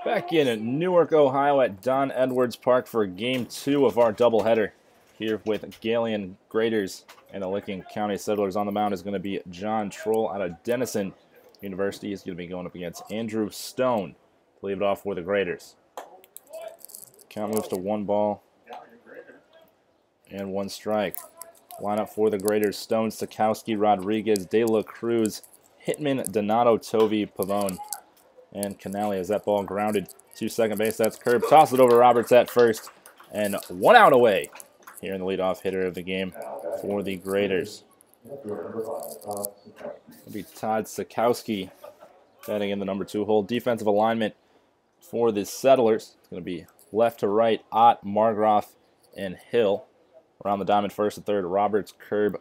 Back in Newark, Ohio at Don Edwards Park for Game 2 of our doubleheader. Here with Galion Graders and the Licking County Settlers. On the mound is going to be John Troll out of Denison University. He's going to be going up against Andrew Stone to leave it off for the Graders. Count moves to 1 ball and 1 strike. Lineup for the Graders: Stone, Sikowski, Rodriguez, De La Cruz, Hitman, Donato, Tovey, Pavone, and Canale. As that ball grounded to second base. That's curb. Toss it over Roberts at first. And 1 out away here in the leadoff hitter of the game for the Graders. It'll be Todd Sikowski batting in the number 2 hole. Defensive alignment for the Settlers. It's going to be left to right, Ott, Margroff, and Hill. Around the diamond, first to third, Roberts, Curb,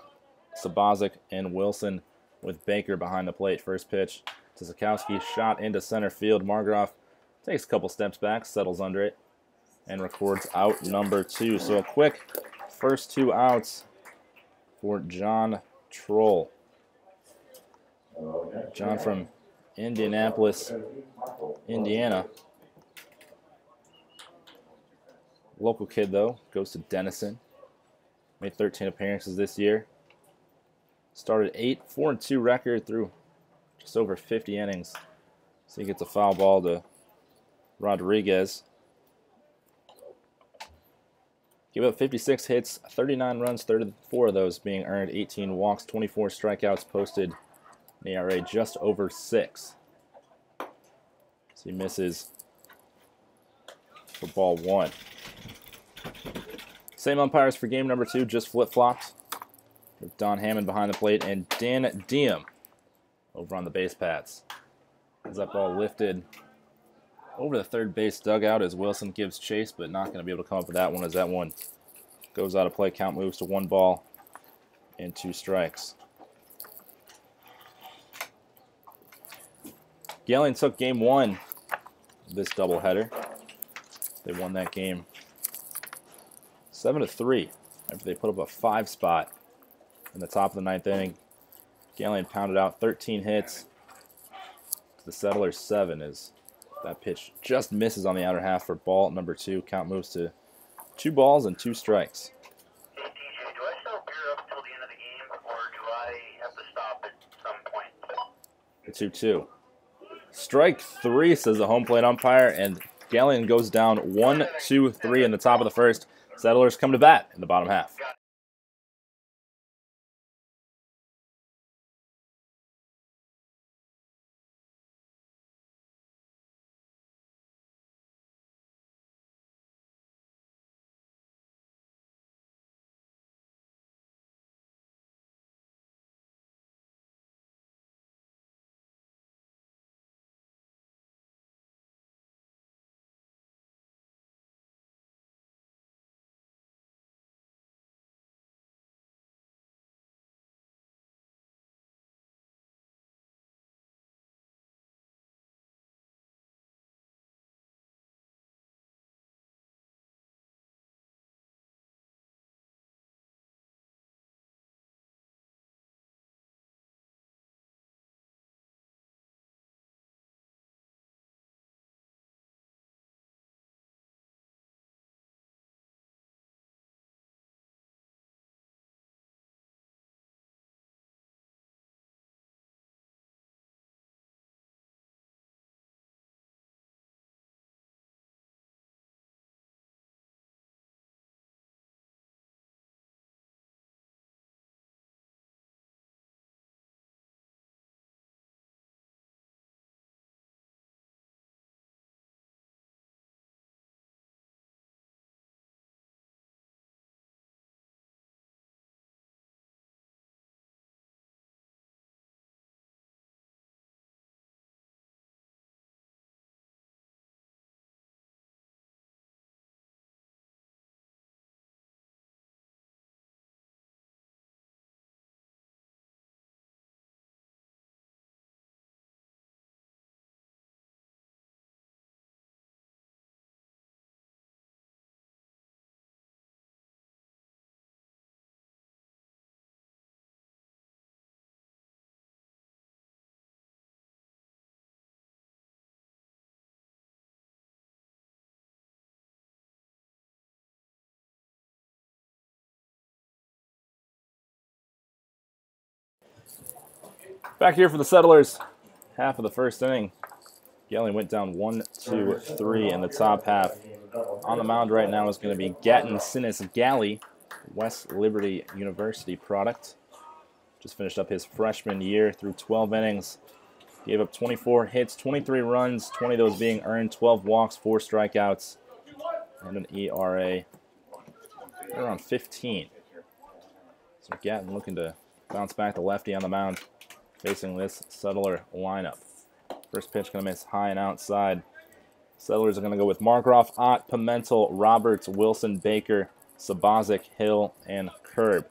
Sabozic, and Wilson, with Baker behind the plate. First pitch to Sikowski, shot into center field. Margroff takes a couple steps back, settles under it, and records out number 2. So a quick first 2 outs for John Troll. John from Indianapolis, Indiana. Local kid, though, goes to Denison. Made 13 appearances this year. Started 8, 4-2 record through just over 50 innings. So he gets a foul ball to Rodriguez. Give up 56 hits, 39 runs, 34 of those being earned, 18 walks, 24 strikeouts posted, an ERA just over 6. So he misses for ball 1. Same umpires for game number 2, just flip-flopped. With Don Hammond behind the plate and Dan Diem over on the base paths. As that ball lifted over the third base dugout as Wilson gives chase, but not going to be able to come up with that one as that one goes out of play. Count moves to 1 ball and 2 strikes. Galion took game 1 of this doubleheader. They won that game 7-3 after they put up a 5 spot in the top of the 9th inning. Galion pounded out 13 hits to the Settlers 7 as that pitch just misses on the outer half for ball number 2. Count moves to 2 balls and 2 strikes. Hey DJ, do I sell beer up until the end of the game, or do I have to stop at some point? 2-2. Strike 3, says the home plate umpire, and Galion goes down 1-2-3 in the top of the first. Settlers come to bat in the bottom half. Back here for the Settlers. Half of the first inning. Galion went down 1-2-3 in the top half. On the mound right now is going to be Gatton Sinis Galley, West Liberty University product. Just finished up his freshman year through 12 innings. Gave up 24 hits, 23 runs, 20 of those being earned, 12 walks, 4 strikeouts, and an ERA around 15. So Gatton looking to bounce back the lefty on the mound, facing this Settler lineup. First pitch going to miss high and outside. Settlers are going to go with Margroff, Ott, Pimentel, Roberts, Wilson, Baker, Sabozic, Hill, and Curb.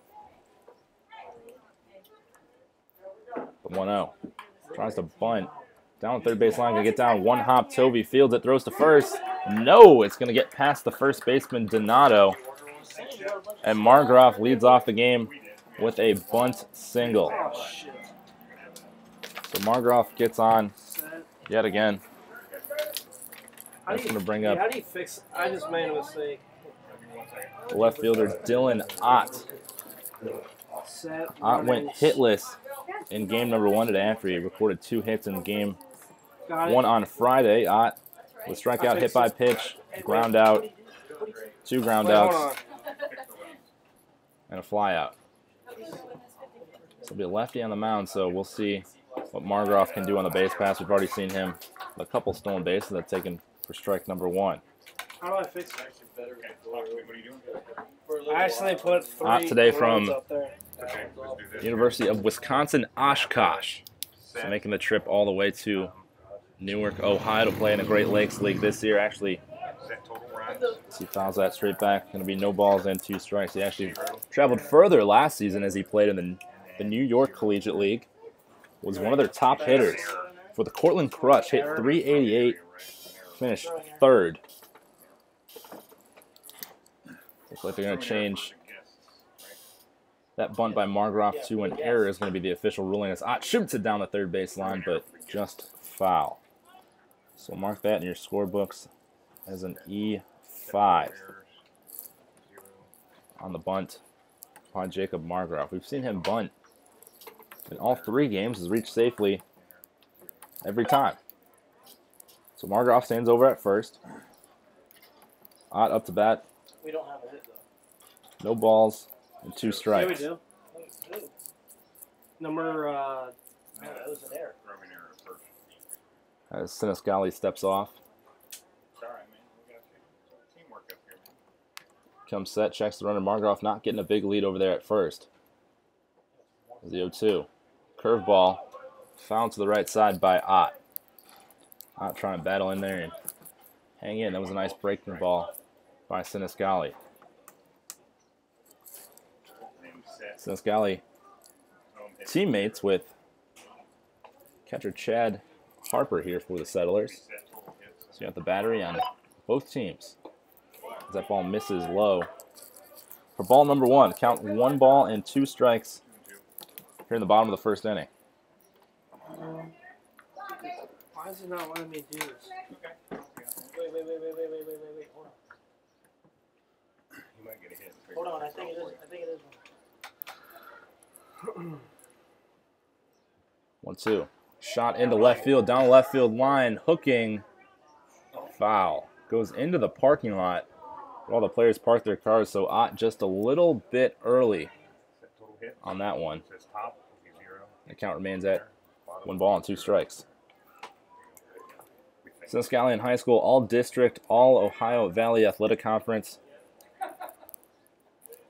The 1-0. Tries to bunt. Down the third base line, going to get down. One hop, Tovey fields it, throws to first. No, it's going to get past the first baseman, Donato. And Margroff leads off the game with a bunt single. So Margroff gets on yet again. That's going to bring up how do you fix? I just made a mistake. left fielder Dylan Ott. Ott went hitless in game number 1 today after he recorded 2 hits in game 1 on Friday. Ott with strikeout, hit by pitch, ground out, 2 ground outs, and a fly out. So it'll be a lefty on the mound, so we'll see what Margroff can do on the base pass. We've already seen him with a couple stolen bases that's taken for strike number 1. How do I fix it? I actually put 3 Ott today from up there. University of Wisconsin Oshkosh. So making the trip all the way to Newark, Ohio to play in the Great Lakes League this year. Actually, he fouls that straight back. Going to be no balls and 2 strikes. He actually traveled further last season as he played in the New York Collegiate League. Was one of their top hitters for the Cortland Crush. Hit .388, finished 3rd. Looks like they're going to change that bunt by Margroff to an error is going to be the official ruling as Ott shoots it down the third base line, but just foul. So mark that in your scorebooks as an E5 on the bunt by Jacob Margroff. We've seen him bunt in all 3 games, has reached safely every time. So Margroff stands over at first. Ott up to bat. We don't have a hit though. No balls and 2 strikes. Yeah, we do. Number, that was an error. As Sinisgali steps off. Comes set, checks the runner. Margroff not getting a big lead over there at first. The 0-2. Curveball. Fouled to the right side by Ott. Ott trying to battle in there and hang in. That was a nice breaking ball by Sinisgali. Sinisgali teammates with catcher Chad Harper here for the Settlers. So you got the battery on both teams. As that ball misses low. For ball number 1, count 1 ball and 2 strikes here in the bottom of the first inning. Why is it not letting me do this? Wait. Hold on. You might get a hit. Hold on, I think it is. 1-2. Shot into left field, down the left field line, hooking, foul. Goes into the parking lot where all the players park their cars, so Ott just a little bit early on that one. The count remains at 1 ball and 2 strikes. Since Galion High School, all-district, all-Ohio Valley Athletic Conference,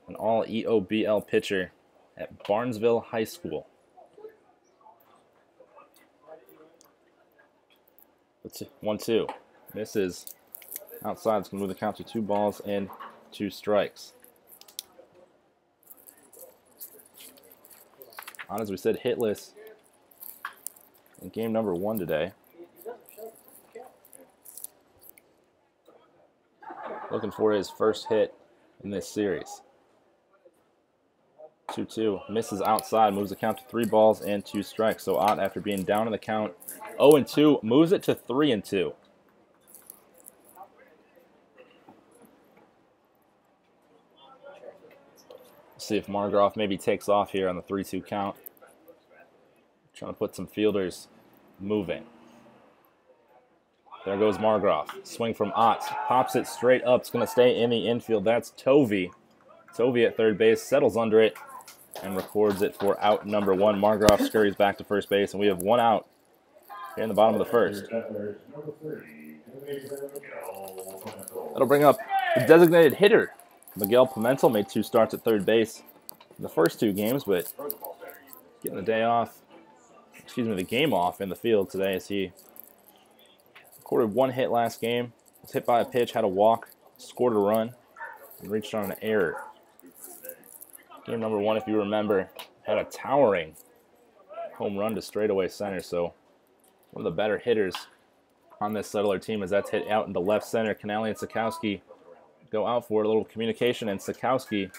an all-EOBL pitcher at Barnesville High School. 1-2. Misses outside. It's going to move the count to 2 balls and 2 strikes. On, as we said, hitless in game number 1 today. Looking for his first hit in this series. 2-2. Misses outside. Moves the count to 3 balls and 2 strikes. So Ott, after being down in the count 0-2, moves it to 3-2. See if Margroff maybe takes off here on the 3-2 count. Trying to put some fielders moving. There goes Margraf. Swing from Ott. Pops it straight up. It's going to stay in the infield. That's Tovey. Tovey at third base. Settles under it and records it for out number 1. Margraf scurries back to first base, and we have 1 out here in the bottom of the first. That'll bring up the designated hitter. Miguel Pimentel made 2 starts at third base in the first 2 games, but getting the day off, the game off in the field today as he recorded 1 hit last game, was hit by a pitch, had a walk, scored a run, and reached on an error. Game number 1, if you remember, had a towering home run to straightaway center, so one of the better hitters on this Settler team as that's hit out into left center. Canale and Sikowski go out for a little communication, and Sikowski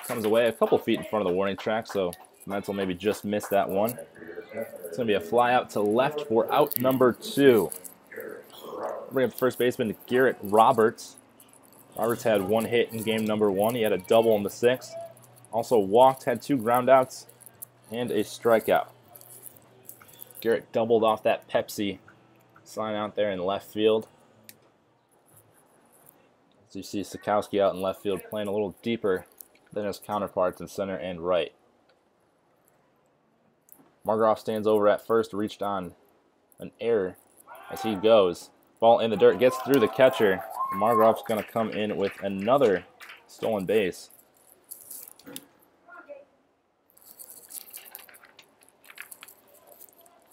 comes away a couple feet in front of the warning track, so Mental maybe just missed that one. It's going to be a fly out to left for out number 2. Bring up first baseman Garrett Roberts. Roberts had 1 hit in game number 1. He had a double in the 6th. Also walked, had 2 groundouts, and a strikeout. Garrett doubled off that Pepsi sign out there in left field. As you see Sikowski out in left field playing a little deeper than his counterparts in center and right. Margraf stands over at first, reached on an error as he goes. Ball in the dirt, gets through the catcher. Margraf's going to come in with another stolen base.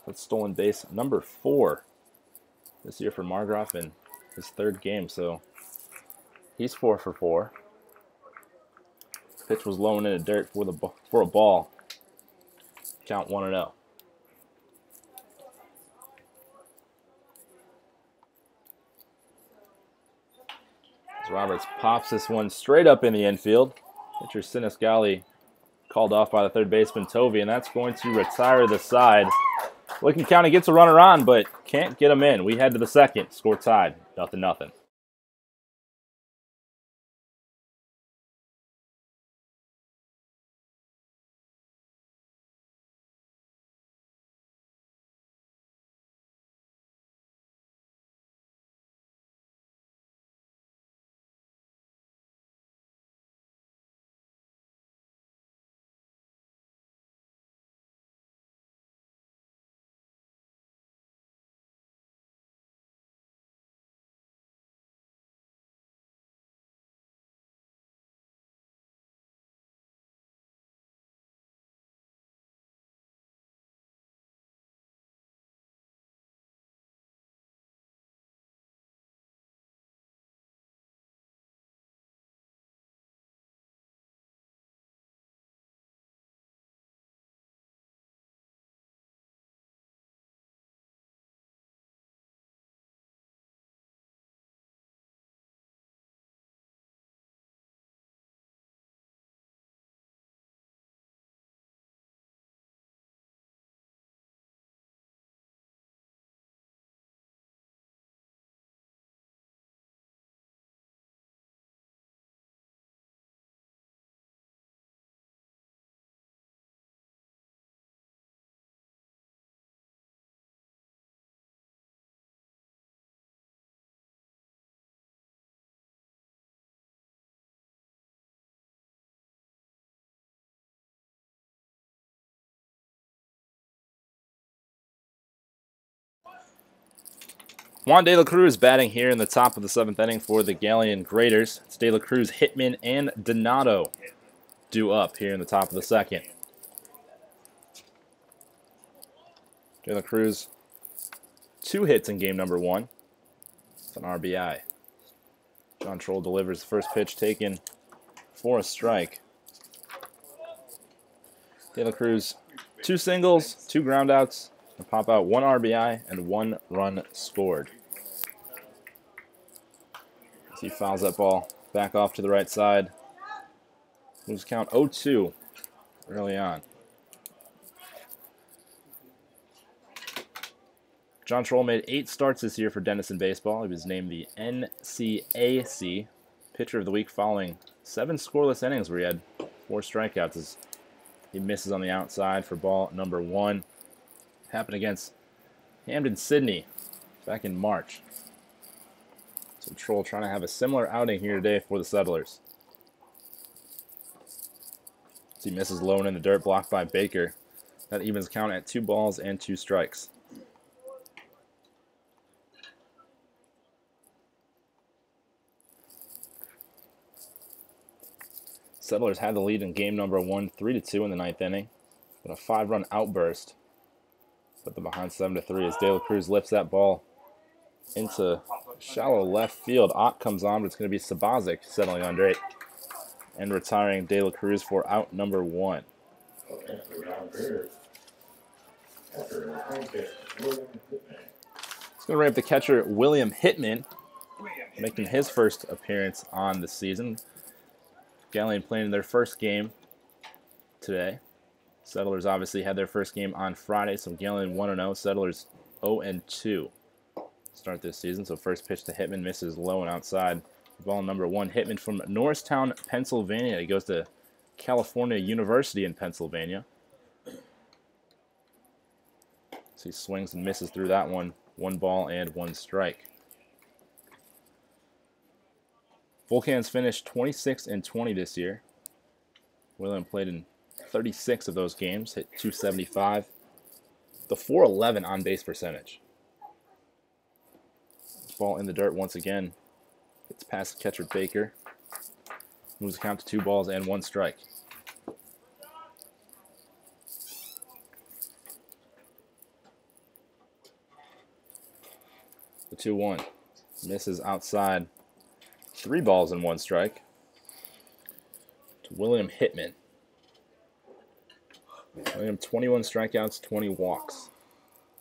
That's stolen base number 4 this year for Margraf in his 3rd game, so he's 4 for 4. Pitch was low and in the dirt for a ball. Count 1-0. As Roberts pops this one straight up in the infield. Pitcher Sinisgali called off by the third baseman Tovey, and that's going to retire the side. Licking County gets a runner on, but can't get him in. We head to the second. Score tied, 0-0. Juan De La Cruz batting here in the top of the 7th inning for the Galion Graders. It's De La Cruz, Hitman, and Donato due up here in the top of the 2nd. De La Cruz, 2 hits in game number 1. It's an RBI. John Troll delivers the first pitch taken for a strike. De La Cruz, 2 singles, 2 groundouts, and pop out 1 RBI and 1 run scored. As he fouls that ball back off to the right side. Moves count 0-2 early on. John Troll made 8 starts this year for Denison Baseball. He was named the NCAC Pitcher of the Week following 7 scoreless innings where he had 4 strikeouts as he misses on the outside for ball number 1. Happened against Hamden Sydney back in March. So Troll trying to have a similar outing here today for the Settlers. He misses low and in the dirt, blocked by Baker. That evens count at 2 balls and 2 strikes. Settlers had the lead in game number 1, 3-2 in the 9th inning. But a 5-run outburst put them behind 7-3 as De La Cruz lifts that ball into shallow left field. Ott comes on, but it's going to be Sabazic settling under it and retiring De La Cruz for out number 1. It's going to bring up the catcher, William Hittman, making his first appearance on the season. Galion playing their first game today. Settlers obviously had their first game on Friday, so Galion 1-0, Settlers 0-2 start this season. So first pitch to Hittman, misses low and outside. Ball number 1, Hittman from Norristown, Pennsylvania. He goes to California University in Pennsylvania. So he swings and misses through that one. 1 ball and 1 strike. Volcans finished 26-20 this year. William played in 36 of those games, hit .275. The .411 on base percentage. Ball in the dirt once again. It's past catcher Baker. Moves the count to 2 balls and 1 strike. The 2-1 misses outside. 3 balls and 1 strike to William Hittman. William 21 strikeouts, 20 walks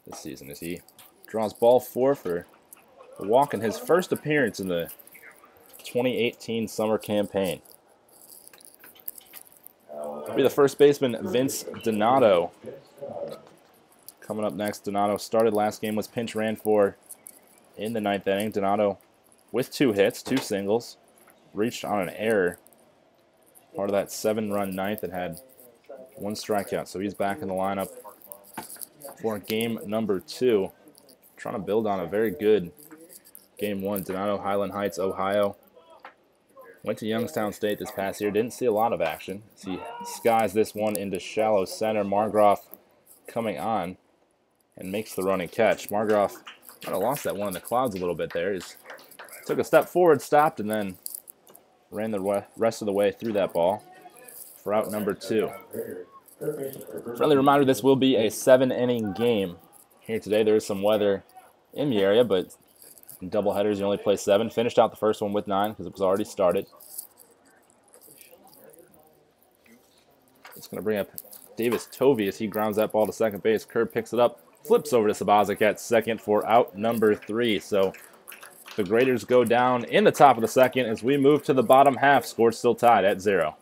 this season as he draws ball 4 for a walk in his first appearance in the 2018 summer campaign. It'll be the first baseman, Vince Donato. Coming up next, Donato started last game, was pinch ran for in the 9th inning. Donato with 2 hits, 2 singles, reached on an error. Part of that 7-run 9th and had 1 strikeout. So he's back in the lineup for game number 2. Trying to build on a very good game 1. Donato, Highland Heights, Ohio. Went to Youngstown State this past year. Didn't see a lot of action. As he skies this one into shallow center. Margroff coming on and makes the running catch. Margroff might have lost that one in the clouds a little bit there. He's took a step forward, stopped, and then ran the rest of the way through that ball for out number 2. Friendly reminder, this will be a 7-inning game here today. There is some weather in the area, but in doubleheaders you only play 7. Finished out the first one with 9 because it was already started. It's going to bring up Davis Tovey as he grounds that ball to second base. Curb picks it up, flips over to Sabazic at second for out number 3. So the Graders go down in the top of the second as we move to the bottom half. Score still tied at 0.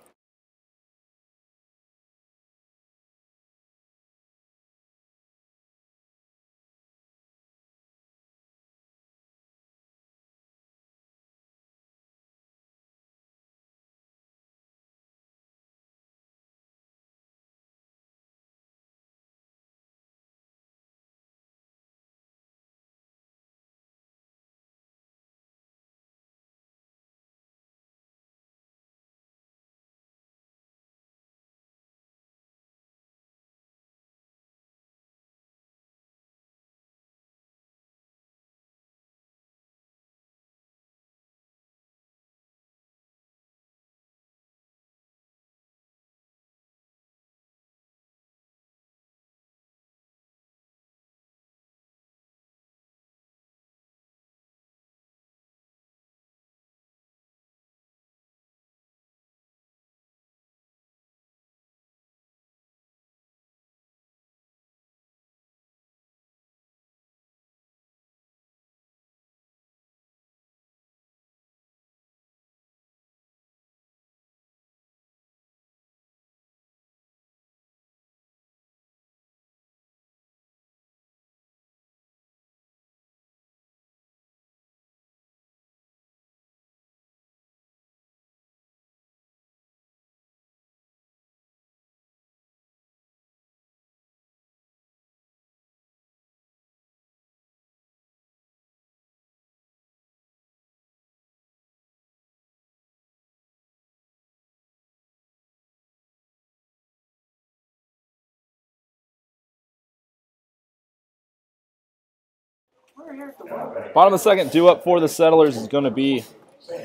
Bottom of the second, due up for the Settlers is going to be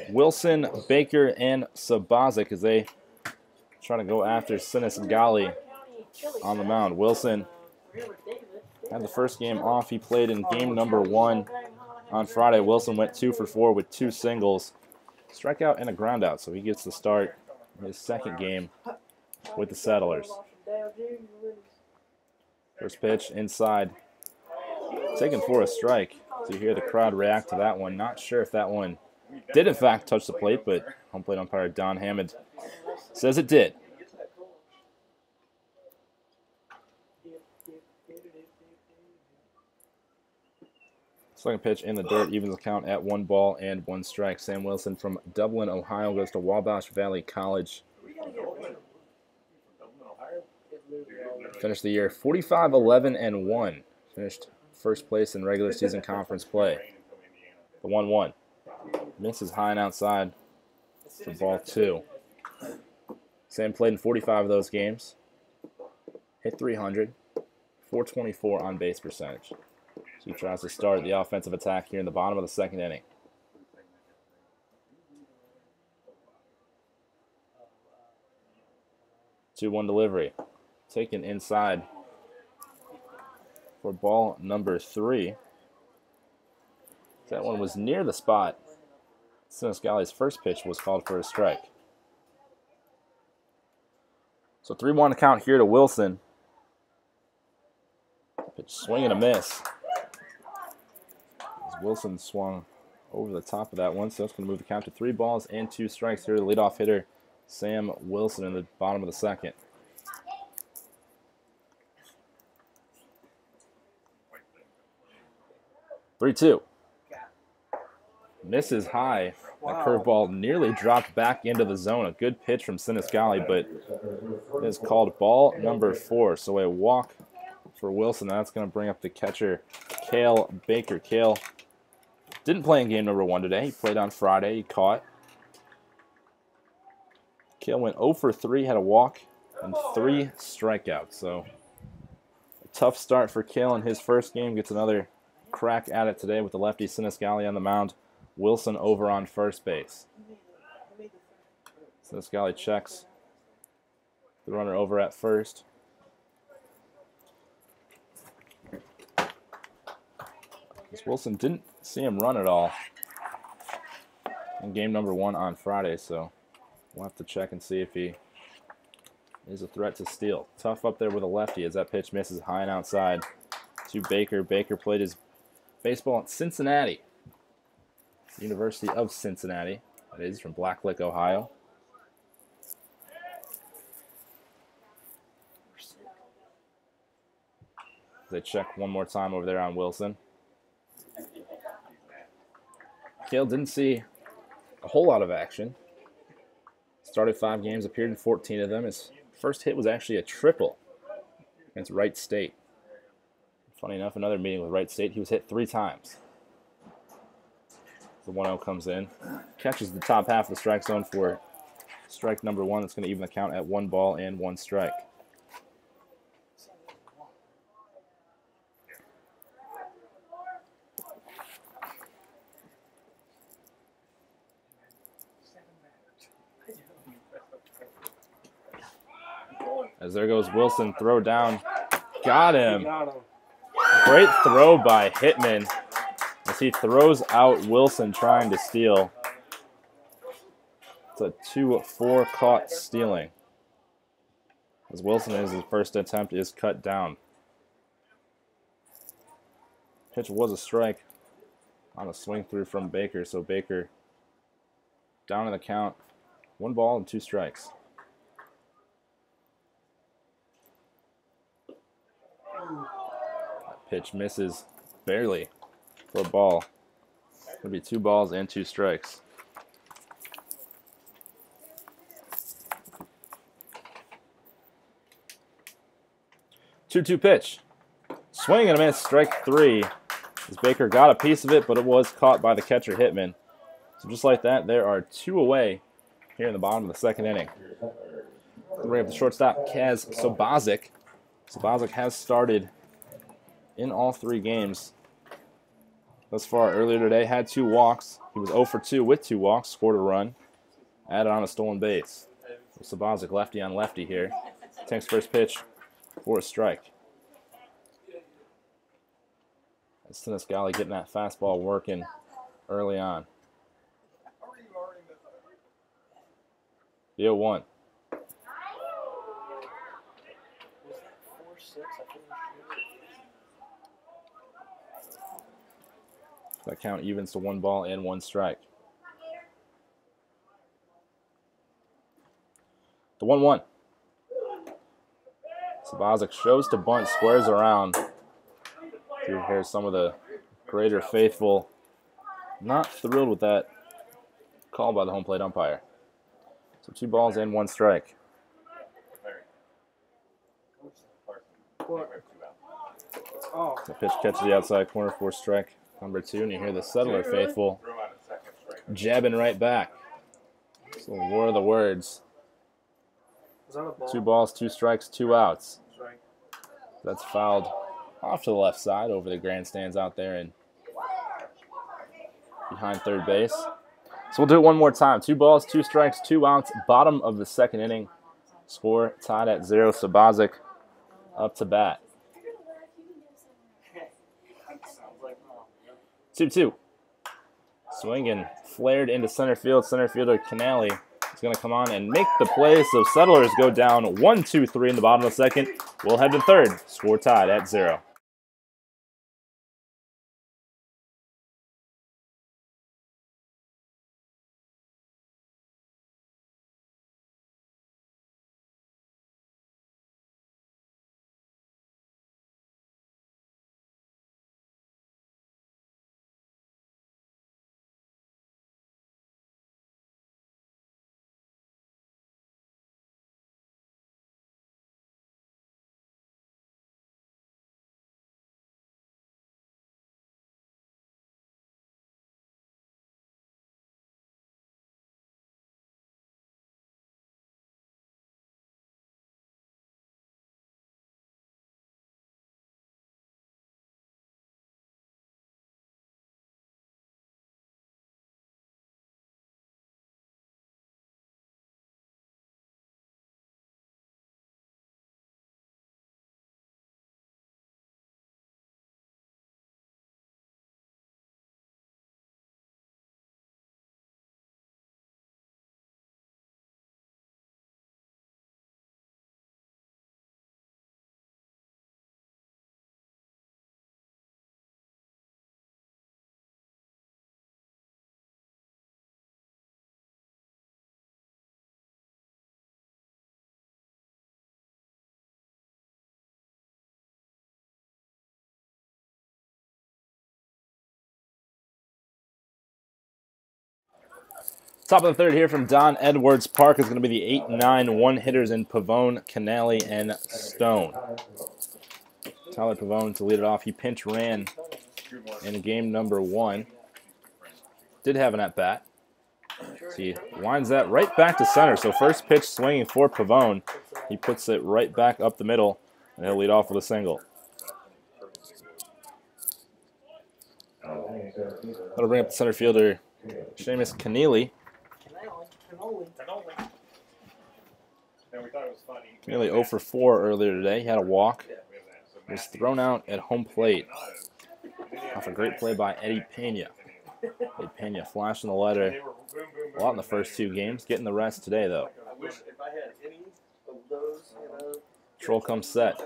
Wilson, Baker, and Sabazic as they try to go after Sinis Gali on the mound. Wilson had the first game off. He played in game number 1 on Friday. Wilson went 2 for 4 with 2 singles, strikeout and a groundout, so he gets to start his second game with the Settlers. First pitch inside, taken for a strike. So you hear the crowd react to that one. Not sure if that one did in fact touch the plate, but home plate umpire Don Hammond says it did. Second pitch in the dirt, evens the count at 1 ball and 1 strike. Sam Wilson from Dublin, Ohio, goes to Wabash Valley College. Finished the year 45-11-1. Finished first place in regular season conference play. The 1-1. Misses high and outside for ball 2. Sam played in 45 of those games. Hit 300. 424 on base percentage. So he tries to start the offensive attack here in the bottom of the second inning. 2-1 delivery. Taken inside for ball number 3. That one was near the spot. Sinis Gali's first pitch was called for a strike. So 3-1 count here to Wilson. Pitch swing and a miss. As Wilson swung over the top of that one, so that's going to move the count to 3 balls and 2 strikes here. The leadoff hitter, Sam Wilson, in the bottom of the second. 3-2. Misses high. That curveball nearly dropped back into the zone. A good pitch from Sinis Gali, but it is called ball number 4. So a walk for Wilson. That's going to bring up the catcher, Cale Baker. Cale didn't play in game number 1 today. He played on Friday. He caught. Cale went 0 for 3, had a walk, and 3 strikeouts. So a tough start for Cale in his first game. Gets another crack at it today with the lefty Sinis Gali on the mound. Wilson over on first base. Sinis Gali checks the runner over at first. Wilson didn't see him run at all in game number 1 on Friday, so we'll have to check and see if he is a threat to steal. Tough up there with a lefty as that pitch misses high and outside to Baker. Baker played his baseball at Cincinnati, University of Cincinnati. That is from Blacklick, Ohio. They check one more time over there on Wilson. Cale didn't see a whole lot of action. Started 5 games, appeared in 14 of them. His first hit was actually a triple against Wright State. Funny enough, another meeting with Wright State, he was hit 3 times. The 1-0 comes in. Catches the top half of the strike zone for strike number 1. That's going to even the count at 1 ball and 1 strike. As there goes Wilson, throw down. Got him. Great throw by Hitman as he throws out Wilson trying to steal. It's a 2-4 caught stealing. As Wilson is, his first attempt is cut down. Pitch was a strike on a swing through from Baker, so Baker down in the count. 1 ball and 2 strikes. That pitch misses barely for a ball. It'll be 2 balls and 2 strikes. Two-two pitch. Swing and a miss, strike 3. As Baker got a piece of it, but it was caught by the catcher Hitman. So just like that, there are 2 away here in the bottom of the second inning. We have the shortstop, Kaz Sabazic. Sabazic has started in all 3 games thus far earlier today. Had 2 walks. He was 0 for 2 with 2 walks. Scored a run. Added on a stolen base. Sabazic lefty on lefty here. Takes first pitch for a strike. As Galion getting that fastball working early on. The 0-1. That count evens to 1 ball and 1 strike. The 1-1. Sabazic shows to bunt, squares around. Here's some of the greater faithful not thrilled with that call by the home plate umpire. So 2 balls and 1 strike. Oh. The pitch catches the outside corner for strike number 2, and you hear the settler faithful jabbing right back. So what are the words? 2 balls, 2 strikes, 2 outs. That's fouled off to the left side over the grandstands out there and behind third base. So we'll do it one more time. 2 balls, 2 strikes, 2 outs. Bottom of the 2nd inning. Score tied at 0. Sabazic up to bat. 2-2. Swing and flared into center field. Center fielder Canale is going to come on and make the play. So Settlers go down 1-2-3 in the bottom of the 2nd. We'll head to 3rd. Score tied at 0. Top of the 3rd here from Don Edwards Park is going to be the 8-9 one-hitters in Pavone, Canale, and Stone. Tyler Pavone to lead it off. He pinch ran in game number 1. Did have an at-bat. So he winds that right back to center. So first pitch swinging for Pavone. He puts it right back up the middle, and he'll lead off with a single. That'll bring up the center fielder, Seamus Canale. Nearly 0 for 4 earlier today. He had a walk. He was thrown out at home plate off a great play by Eddie Pena. Eddie Pena flashing the letter a lot in the first 2 games. Getting the rest today, though. Troll comes set.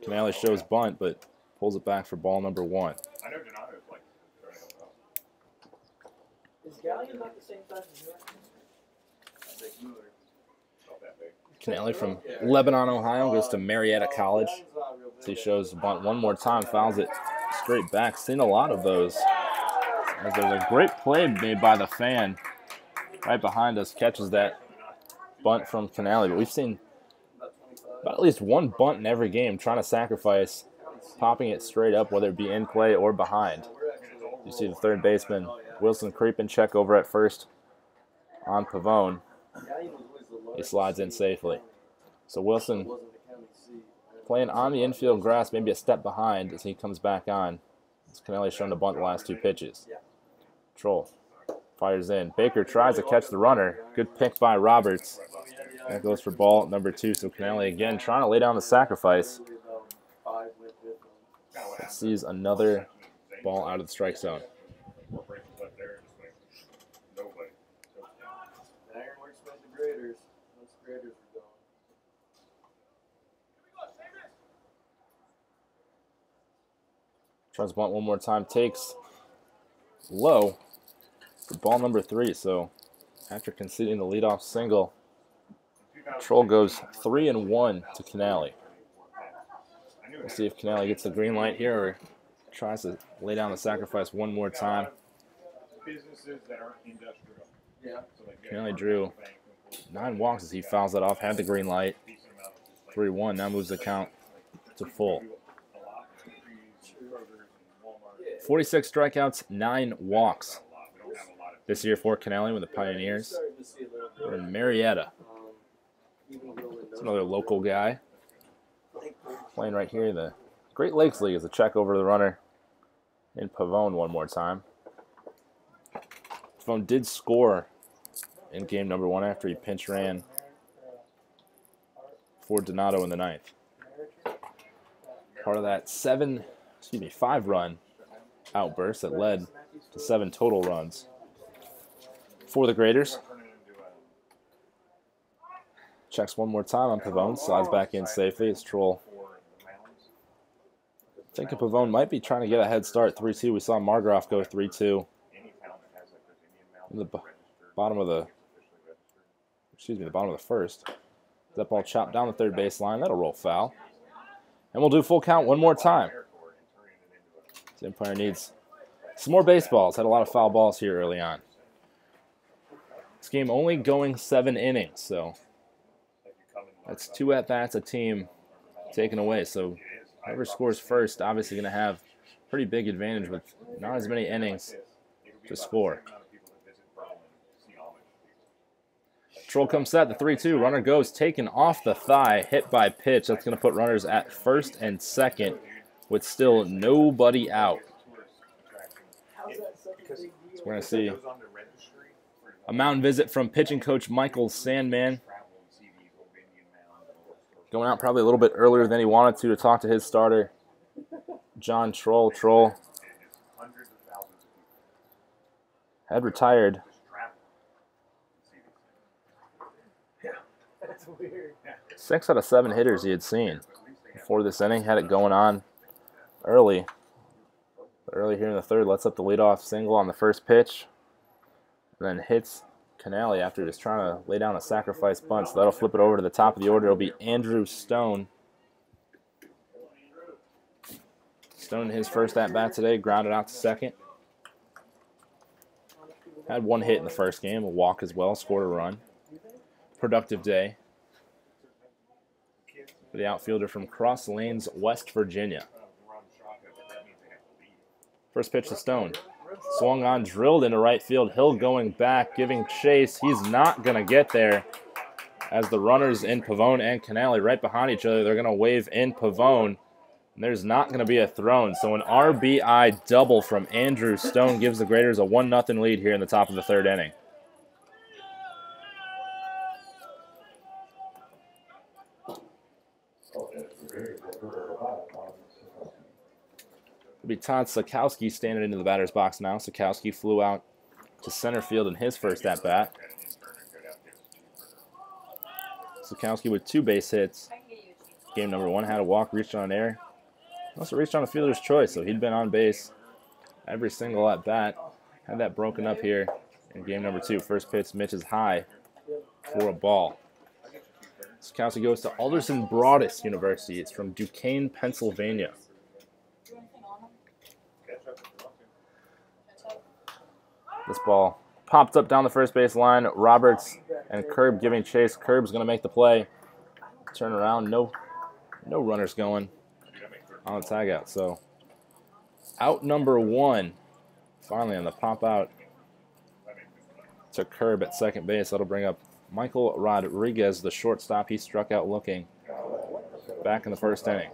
Canale shows bunt, but pulls it back for ball number 1. Is Galion not the same size as Newark? Canale from Lebanon, Ohio, goes to Marietta College. So he shows bunt one more time, fouls it straight back. Seen a lot of those. As there's a great play made by the fan right behind us, catches that bunt from Canale. But we've seen about at least 1 bunt in every game, trying to sacrifice, popping it straight up, whether it be in play or behind. You see the 3rd baseman, Wilson, creeping check over at first on Pavone. He slides in safely. So Wilson playing on the infield grass, maybe a step behind as he comes back on. Canelli's shown to bunt the last 2 pitches. Troll fires in. Baker tries to catch the runner. Good pick by Roberts. That goes for ball number 2. So Canelli again trying to lay down the sacrifice. Sees another ball out of the strike zone. Tries to bunt one more time. Takes low for ball number 3. So after conceding the leadoff single, Troll goes 3-1 to Canelli. We'll see if Canelli gets the green light here or tries to lay down the sacrifice one more time. Canelli drew 9 walks as he fouls that off, had the green light. 3-1, now moves the count to full. 46 strikeouts, 9 walks this year for Canelli with the Pioneers. We're in Marietta. It's another local guy playing right here in the Great Lakes League as a check over the runner in Pavone one more time. Pavone did score in game number 1 after he pinch ran for Donato in the 9th. Part of that 5-run outburst that led to 7 total runs for the Graders. Checks one more time on Pavone, slides back in safely as Troll. Thinking Pavone might be trying to get a head start. 3-2. We saw Margroff go 3-2. In the bottom of the first. That ball chopped down the third baseline. That'll roll foul. And we'll do full count one more time. The umpire needs some more baseballs. Had a lot of foul balls here early on. This game only going 7 innings, so that's 2 at-bats a team taken away. So whoever scores first obviously going to have pretty big advantage with not as many innings to score. Troll comes set, the 3-2. Runner goes, taken off the thigh, hit by pitch. That's going to put runners at first and second with still nobody out. So we're going to see a mound visit from pitching coach Michael Sandman. Going out probably a little bit earlier than he wanted to talk to his starter, John Troll. Troll had retired. That's weird. 6 out of 7 hitters he had seen before this inning. Had it going on early. Early here in the 3rd, lets up the leadoff single on the first pitch. And then hits Canelli after just trying to lay down a sacrifice bunt. So that'll flip it over to the top of the order. It'll be Andrew Stone. Stone in his first at-bat today, grounded out to second. Had 1 hit in the first game, a walk as well, scored a run. Productive day for the outfielder from Cross Lanes, West Virginia. First pitch to Stone. Swung on, drilled into right field. Hill going back, giving chase. He's not going to get there as the runners in Pavone and Canelli right behind each other. They're going to wave in Pavone. And there's not going to be a thrown. So an RBI double from Andrew Stone gives the Graders a 1-0 lead here in the top of the 3rd inning. It'll be Todd Sikowski standing into the batter's box now. Sikowski flew out to center field in his first at-bat. Sikowski with 2 base hits. Game number 1, had a walk, reached on air. Also reached on a fielder's choice, so he'd been on base every single at-bat. Had that broken up here in game number 2. First pitch, Mitch is high for a ball. Sikowski goes to Alderson Broaddus University. It's from Duquesne, Pennsylvania. This ball popped up down the first base line. Roberts and Curb giving chase. Curb's going to make the play. Turn around. No runners going on the tag out. So out number 1. Finally on the pop out to Curb at second base. That'll bring up Michael Rodriguez, the shortstop. He struck out looking back in the first inning.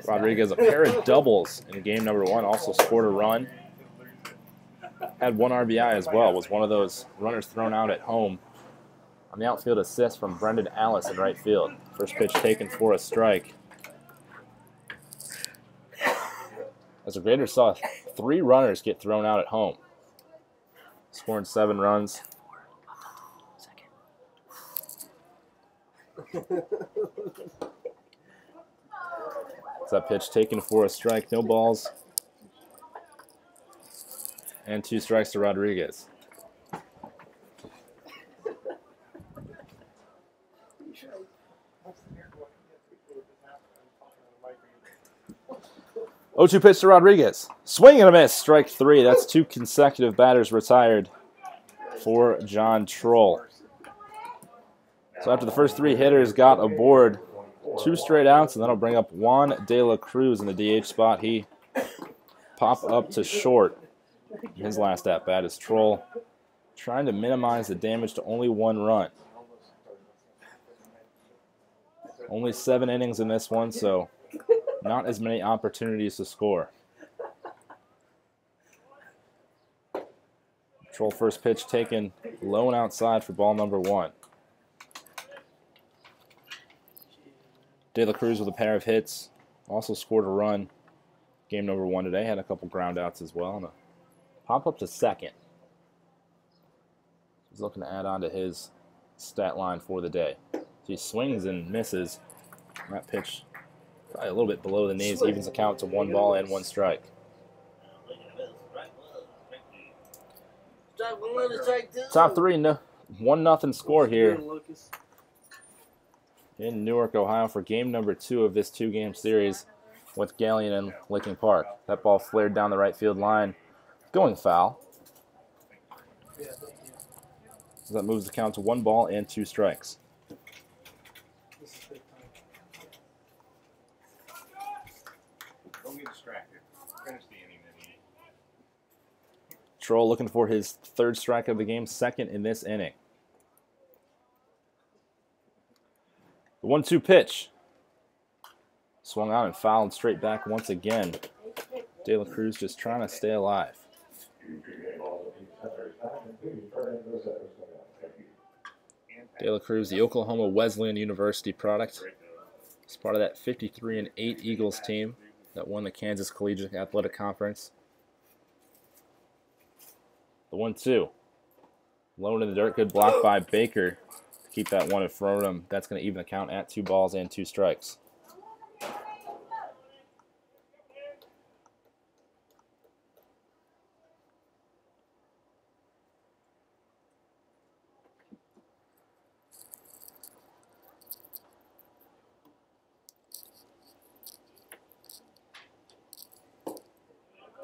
Rodriguez, a pair of doubles in game number 1, also scored a run. Had 1 RBI as well, was one of those runners thrown out at home. On the outfield assist from Brendan Alice in right field. First pitch taken for a strike. As the Raiders saw 3 runners get thrown out at home. Scoring 7 runs. It's that pitch taken for a strike, no balls. And 2 strikes to Rodriguez. Oh, 2 pitch to Rodriguez. Swing and a miss. Strike 3. That's 2 consecutive batters retired for John Troll. So after the first 3 hitters got aboard, 2 straight outs, and that'll bring up Juan De La Cruz in the DH spot. He popped up to short in his last at-bat as Troll trying to minimize the damage to only 1 run. Only 7 innings in this one, so not as many opportunities to score. Troll first pitch taken low and outside for ball number 1. De La Cruz with a pair of hits. Also scored a run. Game number 1 today. Had a couple ground outs as well. And a pop up to second. He's looking to add on to his stat line for the day. So he swings and misses. That pitch probably a little bit below the knees. Evens the count to 1 ball and 1 strike. Top 3, 1-0 score here in Newark, Ohio for game number 2 of this 2-game series with Galion and Licking Park. That ball flared down the right field line, going foul. So that moves the count to 1 ball and 2 strikes. Don't get distracted. Finish the inning. Troll looking for his 3rd strike of the game, 2nd in this inning. The 1-2 pitch. Swung on and fouled straight back once again. De La Cruz just trying to stay alive. De La Cruz, the Oklahoma Wesleyan University product. He's part of that 53-8 Eagles team that won the Kansas Collegiate Athletic Conference. The 1-2. Low into the dirt. Good block by Baker to keep that one in front of him. That's going to even the count at 2 balls and 2 strikes.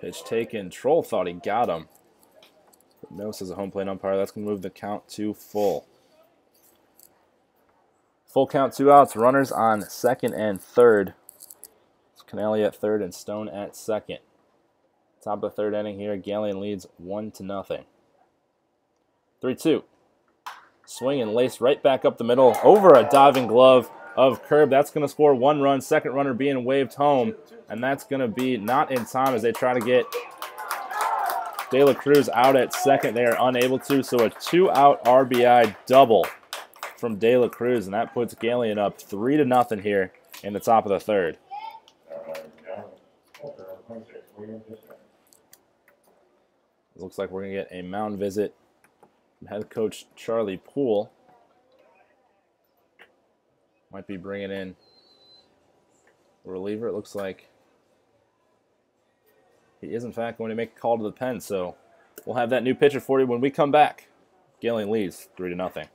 Pitch taken. Troll thought he got him. No, says a home plate umpire. That's going to move the count to full. Full count, 2 outs. Runners on 2nd and 3rd. It's Canale at 3rd and Stone at 2nd. Top of the 3rd inning here. Galion leads 1-0. 3-2. Swing and lace right back up the middle over a diving glove of Curb. That's going to score 1 run. 2nd runner being waved home. And that's going to be not in time as they try to get De La Cruz out at 2nd. They are unable to, so a 2-out RBI double from De La Cruz, and that puts Galion up 3-0 here in the top of the 3rd. It looks like we're going to get a mound visit from head coach Charlie Poole. Might be bringing in a reliever. It looks like he is, in fact, going to make a call to the pen, so we'll have that new pitcher for you when we come back. Galion leads 3-0.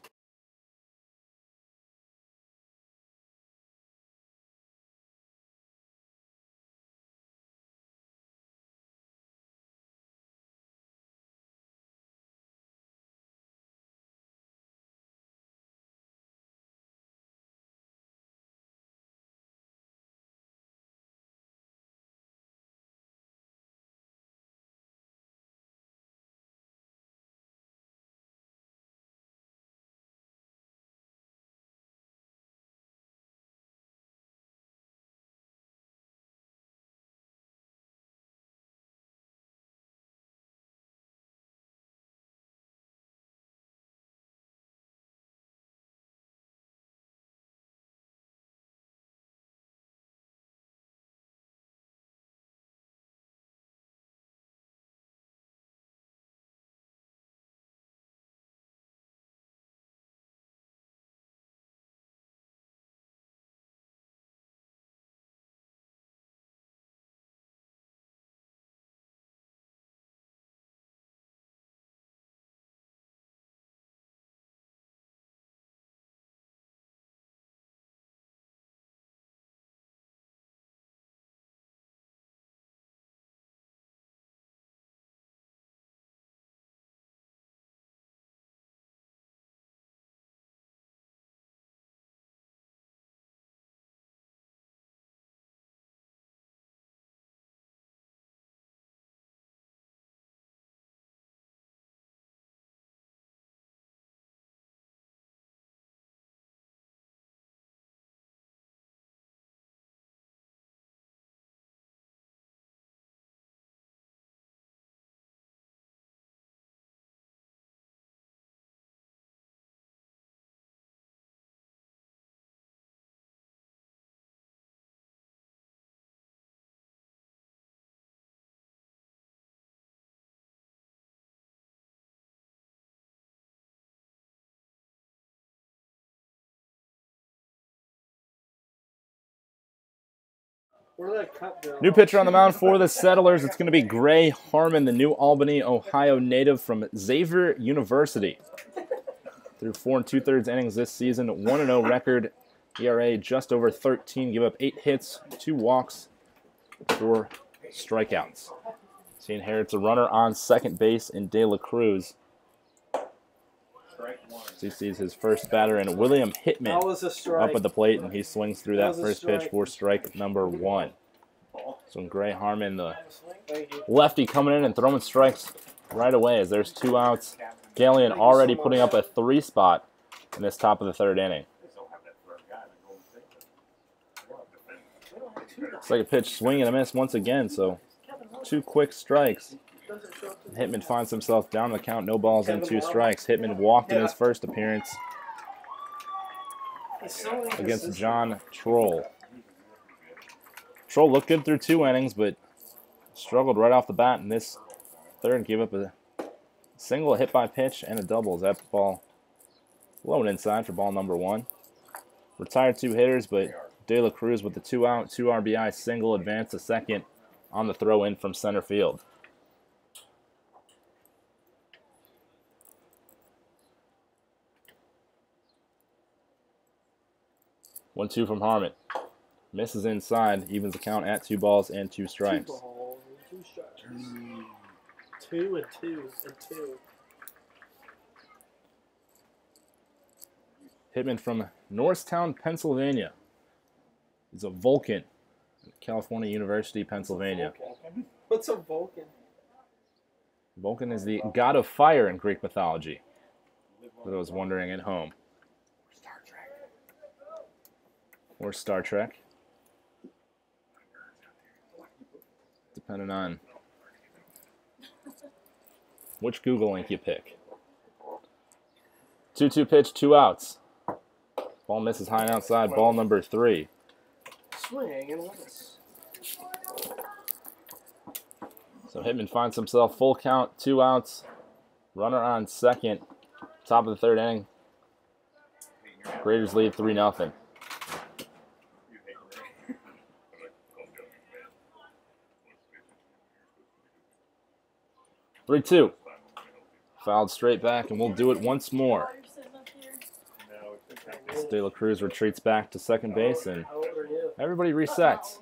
Where'd that cut go? New pitcher on the mound for the Settlers. It's going to be Gray Harmon, the New Albany, Ohio native from Xavier University. Through 4 2/3 innings this season, 1-0 record, ERA just over 13, give up 8 hits, 2 walks, 4 strikeouts. He inherits a runner on second base in De La Cruz. He sees his first batter in William Hitman up at the plate, and he swings through that first pitch for strike number 1. So Gray Harmon, the lefty, coming in and throwing strikes right away as there's 2 outs. Galion already putting up a 3 spot in this top of the 3rd inning. Second pitch, swing and a miss once again, so 2 quick strikes. Hitman finds himself down the count, no balls and 2 strikes. Hitman walked in his first appearance against John Troll. Troll looked good through 2 innings, but struggled right off the bat in this 3rd. Gave up a single, a hit by pitch, and a double. That ball blown inside for ball number 1. Retired 2 hitters, but De La Cruz with the 2 out, 2 RBI single, advanced to second on the throw in from center field. One, 2 from Harmon. Misses inside, evens the count at 2 balls and 2 strikes. 2 balls and 2 strikes. 2 and 2 and 2. Hitman from Norristown, Pennsylvania. He's a Vulcan, California University, Pennsylvania. What's a Vulcan? Vulcan is the god of fire in Greek mythology, for those wondering at home. Or Star Trek. Depending on which Google link you pick. 2-2 pitch, 2 outs. Ball misses high and outside, ball number 3. Swing and miss. So Hitman finds himself full count, 2 outs. Runner on second. Top of the 3rd inning. Raiders lead 3-0. Three-two. Fouled straight back, and we'll do it once more. As De La Cruz retreats back to second base, and everybody resets.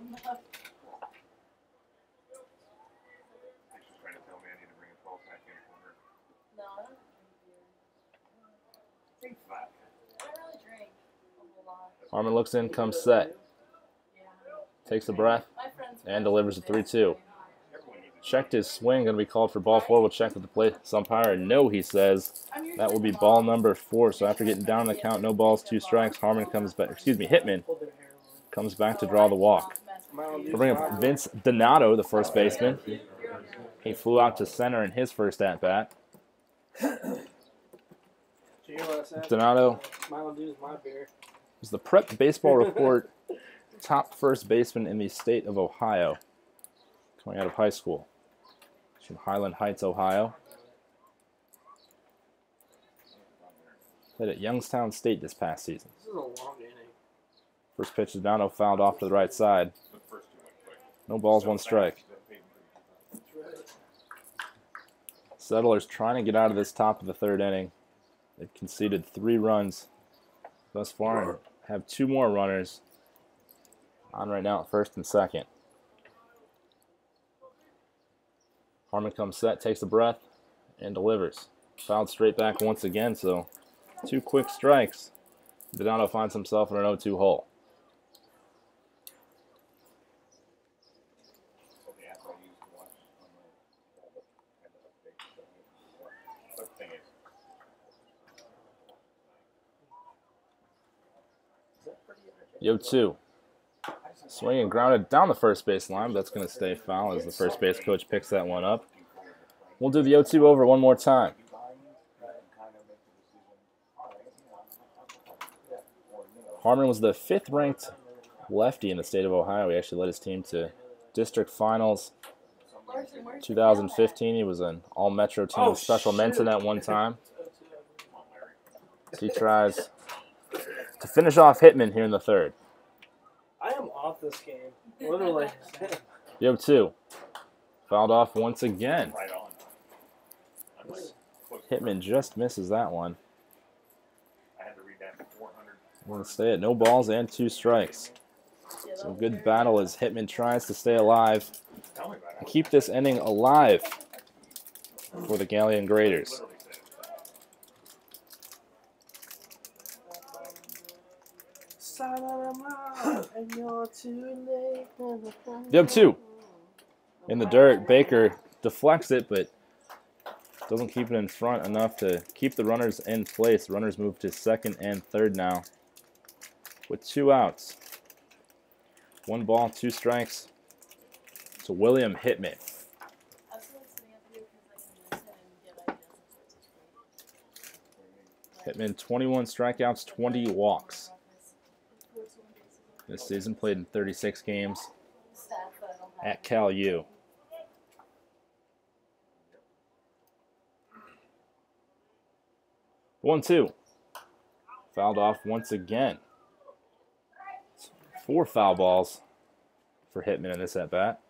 Harmon looks in, comes set. Takes a breath, and delivers a 3-2. Checked his swing, going to be called for ball 4. We'll check with the plate umpire. No, he says. That will be ball number 4. So after getting down the count, no balls, 2 strikes, Harmon comes back, Hitman comes back to draw the walk. We'll bring up Vince Donato, the first baseman. He flew out to center in his first at-bat. Donato is the Prep Baseball Report top first baseman in the state of Ohio, coming out of high school. He's from Highland Heights, Ohio. Played at Youngstown State this past season. This is a long inning. First pitch is Dono, fouled off to the right side. No balls, 1 strike. Settlers trying to get out of this top of the 3rd inning. They've conceded 3 runs thus far and have 2 more runners on right now at first and second. Harmon comes set, takes a breath, and delivers. Fouled straight back once again, so 2 quick strikes. Donato finds himself in an 0-2 hole. Yo 2. Swing and grounded down the first base line, but that's going to stay foul as the first base coach picks that one up. We'll do the 0-2 over one more time. Harmon was the 5th ranked lefty in the state of Ohio. He actually led his team to district finals 2015. He was an all-metro team special mention at one time. So he tries to finish off Hitman here in the 3rd. I am off this game. Literally. You have 2. Fouled off once again. Right on. Hitman just misses that one. I had to read that 400. We're going to stay at no balls and 2 strikes. So good battle as Hitman tries to stay alive Tell me about and it. keep this inning alive for the Galion Graders. Literally said. And you're too late. You have 2. In the dirt, Baker deflects it, but doesn't keep it in front enough to keep the runners in place. Runners move to second and third now with 2 outs. 1 ball, 2 strikes to William Hitman. Hitman, 21 strikeouts, 20 walks. This season played in 36 games at Cal U. One, 2. Fouled off once again. 4 foul balls for Hitman in this at bat.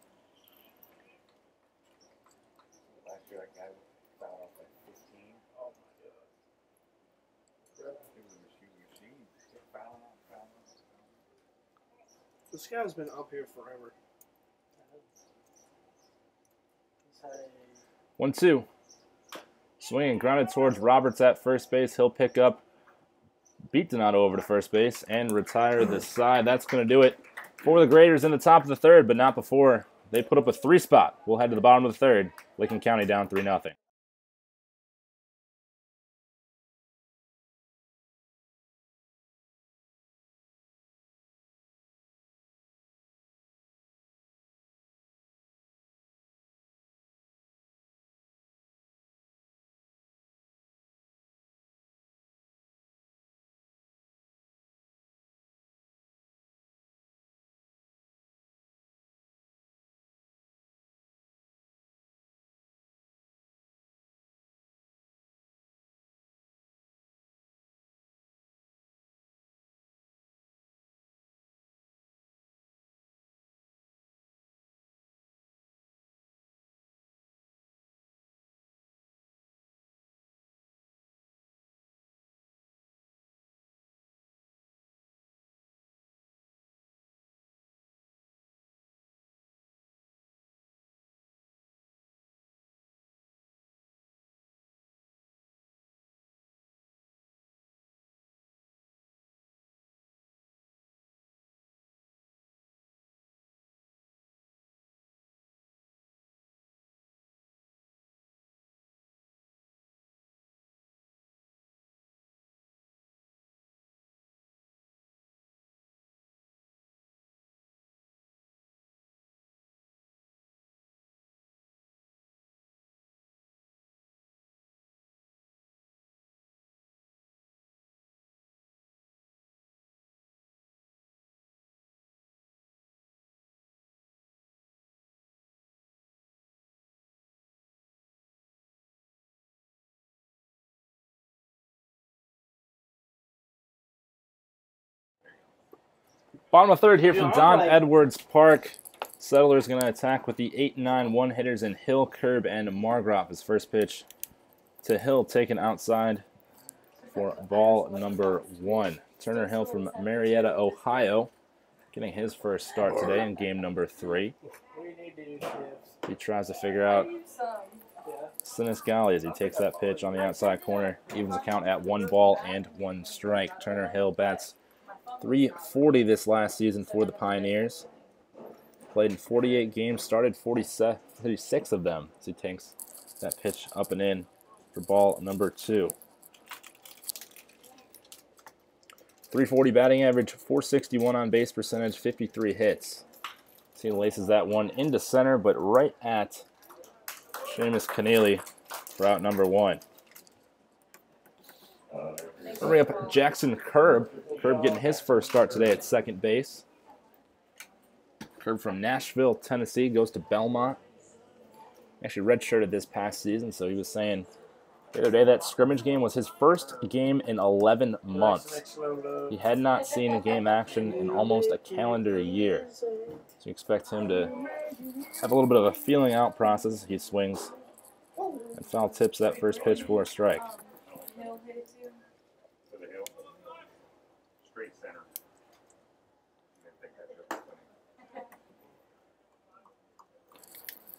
Last year, that guy fouled off like 15. Oh my God. It was a machine. Kept fouling out. This guy's been up here forever. He's had a 1, 2. Swinging, grounded towards Roberts at first base. He'll pick up, beat Donato over to first base, and retire the side. That's going to do it for the Graders in the top of the third, but not before they put up a 3 spot. We'll head to the bottom of the third. Lincoln County down 3-0. Bottom of third here from Don Edwards Park. Settlers going to attack with the 8-9 one-hitters in Hill, Curb, and Margraf. His first pitch to Hill taken outside for ball number 1. Turner Hill from Marietta, Ohio, getting his first start today in game number 3. He tries to figure out Sinis Gali as he takes that pitch on the outside corner. Evens the count at 1 ball and 1 strike. Turner Hill bats .340 this last season for the Pioneers. Played in 48 games, started 46 of them as he takes that pitch up and in for ball number 2. .340 batting average, .461 on base percentage, 53 hits. He laces that one into center, but right at Seamus Keneally for out number 1. Bring up Jackson Curb. Curb getting his first start today at second base. Curb from Nashville, Tennessee, goes to Belmont. Actually redshirted this past season, so he was saying The other day, that scrimmage game was his first game in 11 months. He had not seen a game action in almost a calendar year. So you expect him to have a little bit of a feeling out process. He swings and foul tips that first pitch for a strike. Straight center.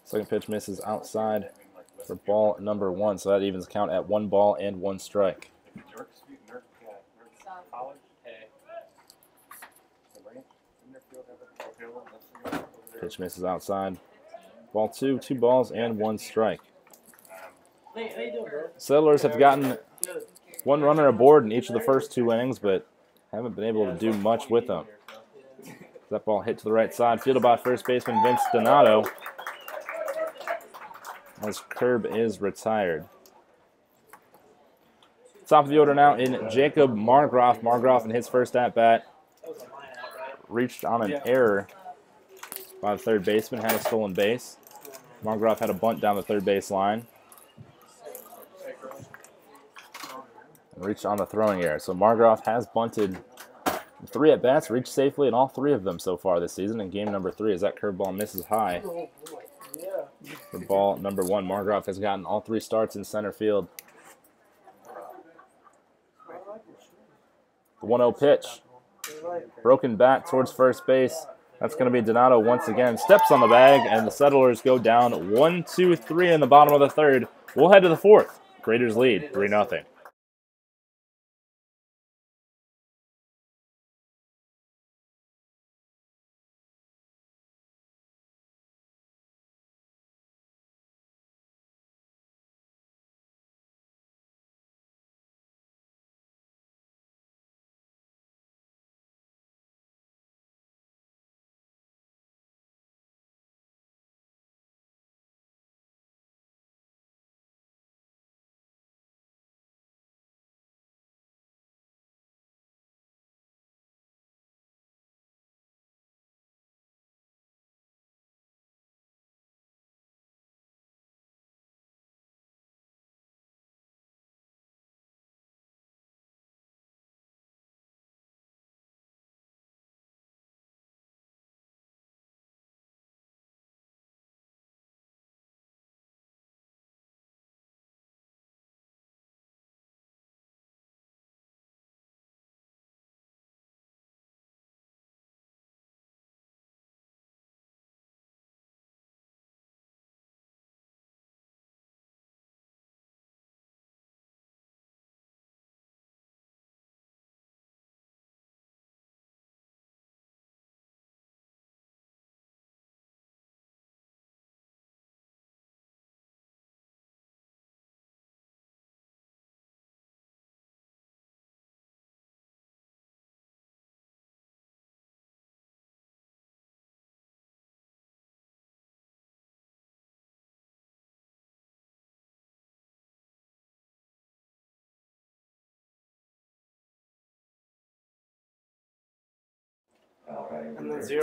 Second pitch misses outside for ball number 1, so that evens count at 1 ball and 1 strike. Pitch misses outside. Ball 2, 2 balls and 1 strike. Settlers have gotten 1 runner aboard in each of the first 2 innings, but haven't been able to do much with them. That ball hit to the right side, fielded by first baseman Vince Donato, as Curb is retired. Top of the order now in Jacob Margroff. Margroff in his first at-bat reached on an error by the third baseman, had a stolen base. Margroff had a bunt down the third base line and reached on the throwing error. So Margroff has bunted 3 at-bats, reached safely in all 3 of them so far this season. In game number 3, as that curveball misses high for ball number 1. Margroff has gotten all 3 starts in center field. The 1-0 pitch. Broken bat towards first base. That's going to be Donato once again. Steps on the bag, and the Settlers go down 1-2-3 in the bottom of the 3rd. We'll head to the 4th. Raiders lead 3-0.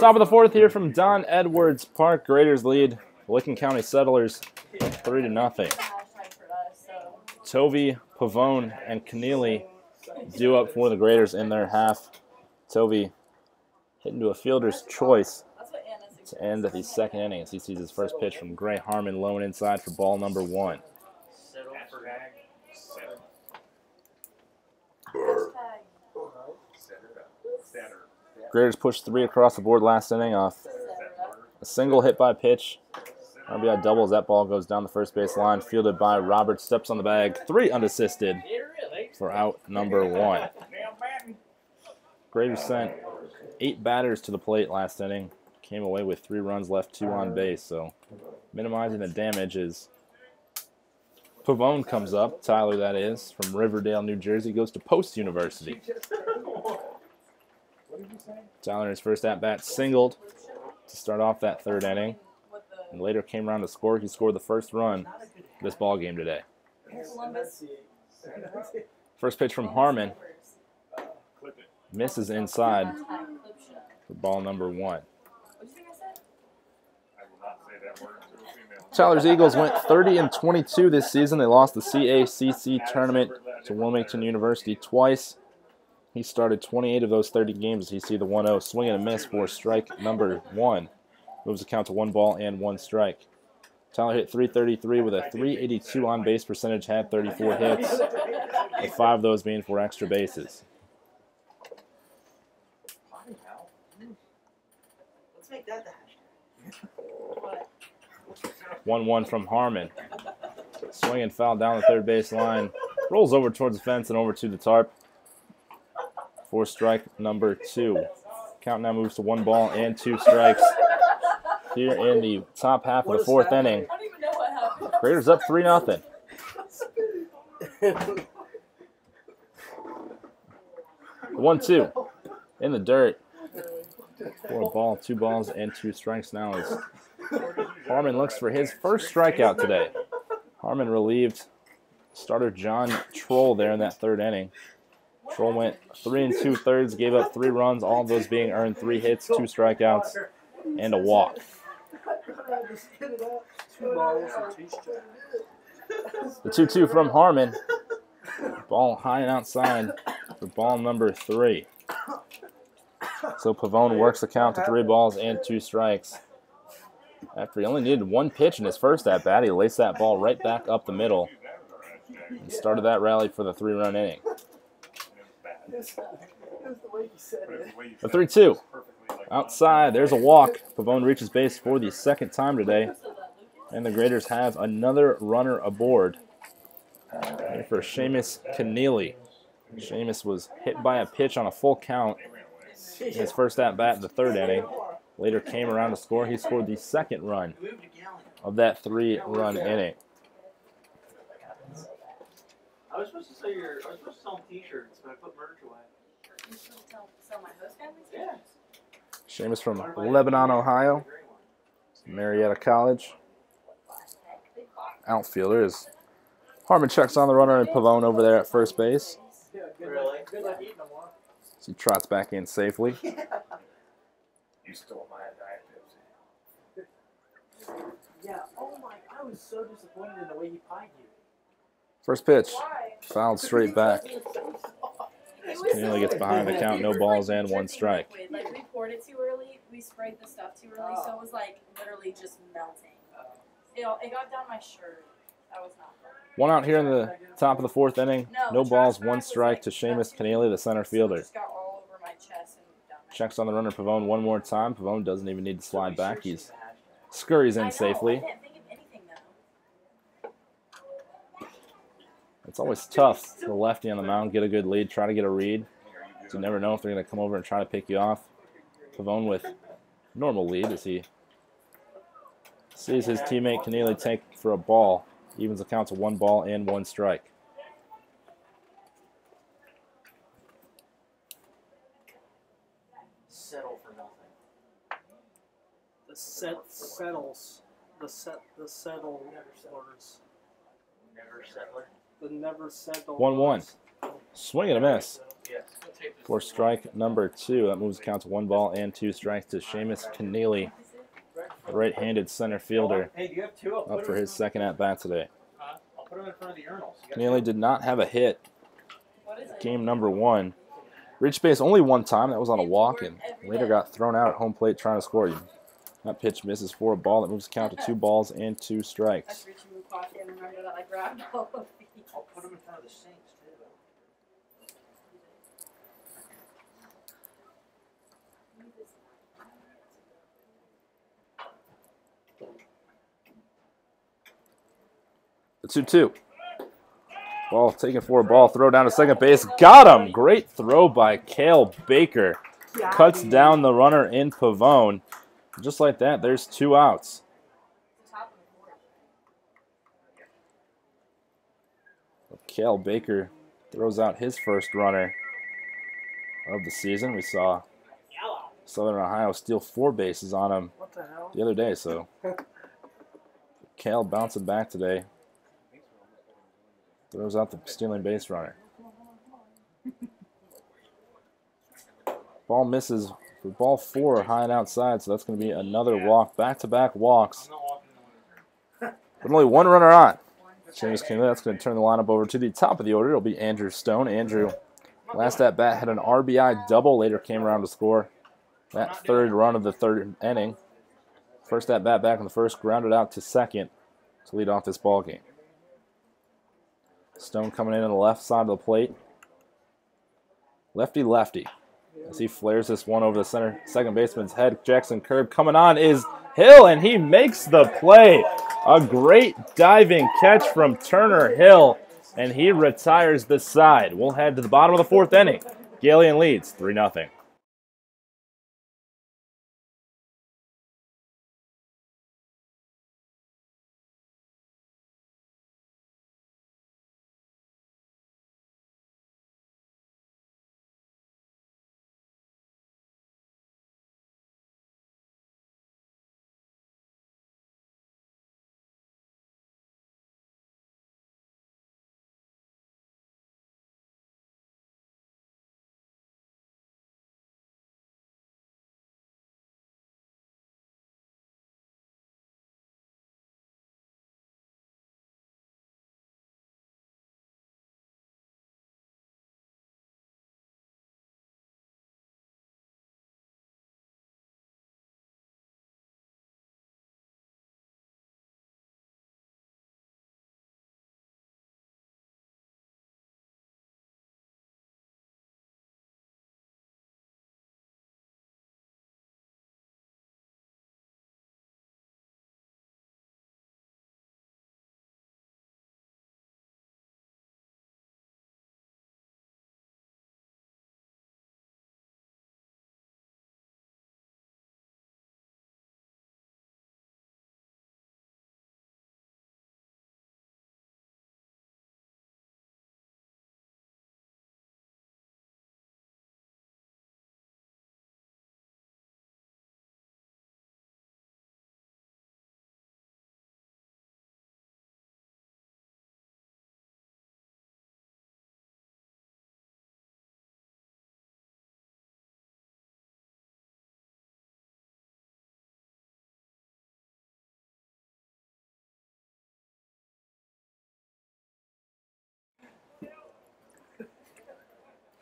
Top of the 4th here from Don Edwards Park. Raiders lead Licking County Settlers 3-0. Tovey, Pavone, and Keneally due up for the Raiders in their half. Tovey hitting to a fielder's choice to end the 2nd inning as he sees his first pitch from Gray Harmon low and inside for ball number 1. Raiders pushed 3 across the board last inning off a single hit by pitch. RBI doubles. That ball goes down the first base line, fielded by Roberts. Steps on the bag, 3 unassisted for out number 1. Raiders sent 8 batters to the plate last inning. Came away with 3 runs, left 2 on base. So minimizing the damage is Pavone comes up. Tyler, that is, from Riverdale, New Jersey, goes to Post University. Tyler in his first at-bat singled to start off that 3rd inning, and later came around to score. He scored the first run this ball game today. First pitch from Harmon misses inside for ball number 1. Tyler's Eagles went 30-22 this season. They lost the CACC tournament to Wilmington University twice. He started 28 of those 30 games as he see the 1-0. Swing and a miss for strike number 1. Moves the count to 1 ball and 1 strike. Tyler hit .333 with a .382 on-base percentage, had 34 hits, with 5 of those being for extra bases. Let's make that the hashtag. 1-1 from Harmon. Swing and foul down the third base line. Rolls over towards the fence and over to the tarp for strike number 2. Count now moves to 1 ball and 2 strikes. Here in the top half of the 4th inning. I don't even know what happened. Raiders up 3-0. The 1-2 in the dirt. For a ball, 2 balls, and 2 strikes now as Harmon looks for his first strikeout today. Harmon relieved starter John Troll there in that 3rd inning. Troll went 3 2/3, gave up 3 runs, all of those being earned, 3 hits, 2 strikeouts, and a walk. 2 balls and 2 strikes. The 2-2 from Harmon. Ball high and outside for ball number 3. So Pavone works the count to 3 balls and 2 strikes. After he only needed 1 pitch in his first at-bat, he laced that ball right back up the middle and started that rally for the 3-run inning. The 3-2. Outside, there's a walk. Pavone reaches base for the 2nd time today. And the Graders have another runner aboard. And for Seamus Keneally. Seamus was hit by a pitch on a full count in his first at-bat in the 3rd inning. Later came around to score. He scored the 2nd run of that 3-run inning. I was supposed to sell T-shirts, but I put merch away. You supposed to sell my host family? Yeah. Seamus from Lebanon, Ohio. Marietta College. Outfielder is Harmon checks on the runner and Pavone over there at first base. Really? Good luck eating them all. He trots back in safely. You stole my Diet Pepsi. Yeah, oh my, I was so disappointed in the way he pied you. First pitch. Fouled straight back. Keneally gets behind the count, no balls and 1 strike. Like, we poured it too early. We sprayed the stuff too early, so it was like literally just melting. It got down my shirt. That was not fun. 1 out here in the top of the 4th inning. No balls, 1 strike to Seamus Keneally, the center fielder. Just got all over my chest and down my Checks on the runner Pavone 1 more time. Pavone doesn't even need to slide back. He's scurries in safely. I can't think of anything though. It's always tough for the lefty on the mound. Get a good lead, try to get a read. So you never know if they're going to come over and try to pick you off. Pavone with normal lead as he sees his teammate Keneally take for a ball. Evens the count to 1 ball and 1 strike. Settle for nothing. The settles. The settle words. Never settler. The never settle. 1-1. Swing and a miss Yes. for strike number 2. That moves the count to 1 ball and 2 strikes to Seamus Keneally, the right-handed center fielder, Hey, do you have 2? I'll up put for them his 2nd at-bat today. I'll put them in front of the urinals. You got Keneally did not have a hit What is it? game number 1. Reached base only 1 time. That was on a walk, and later got thrown out at home plate trying to score. That pitch misses for a ball. That moves the count to 2 balls and 2 I strikes. Richie Mukaki and remember that I grabbed all of these. I'll put them in front of the sinks, too. The 2-2. Ball taken for a ball. Throw down to second base. Got him. Great throw by Cale Baker. Cuts down the runner in Pavone. Just like that, there's 2 outs. Cale Baker throws out his first runner of the season. We saw Southern Ohio steal 4 bases on him What the hell? the other day, so Cale bouncing back today. Throws out the stealing base runner. Ball misses for ball 4 high and outside, so that's going to be another walk. Back-to-back walks I'm not walking nowhere. With only one runner on. James Kingley, that's going to turn the lineup over to the top of the order. It'll be Andrew Stone. Andrew, last at bat, had an RBI double. Later came around to score that third run of the third inning. First at bat back in the first, grounded out to second to lead off this ball game. Stone coming in on the left side of the plate. Lefty. As he flares this one over the center, second baseman's head. Jackson Curb coming on is Hill, and he makes the play. A great diving catch from Turner Hill, and he retires the side. We'll head to the bottom of the fourth inning. Galion leads 3-0.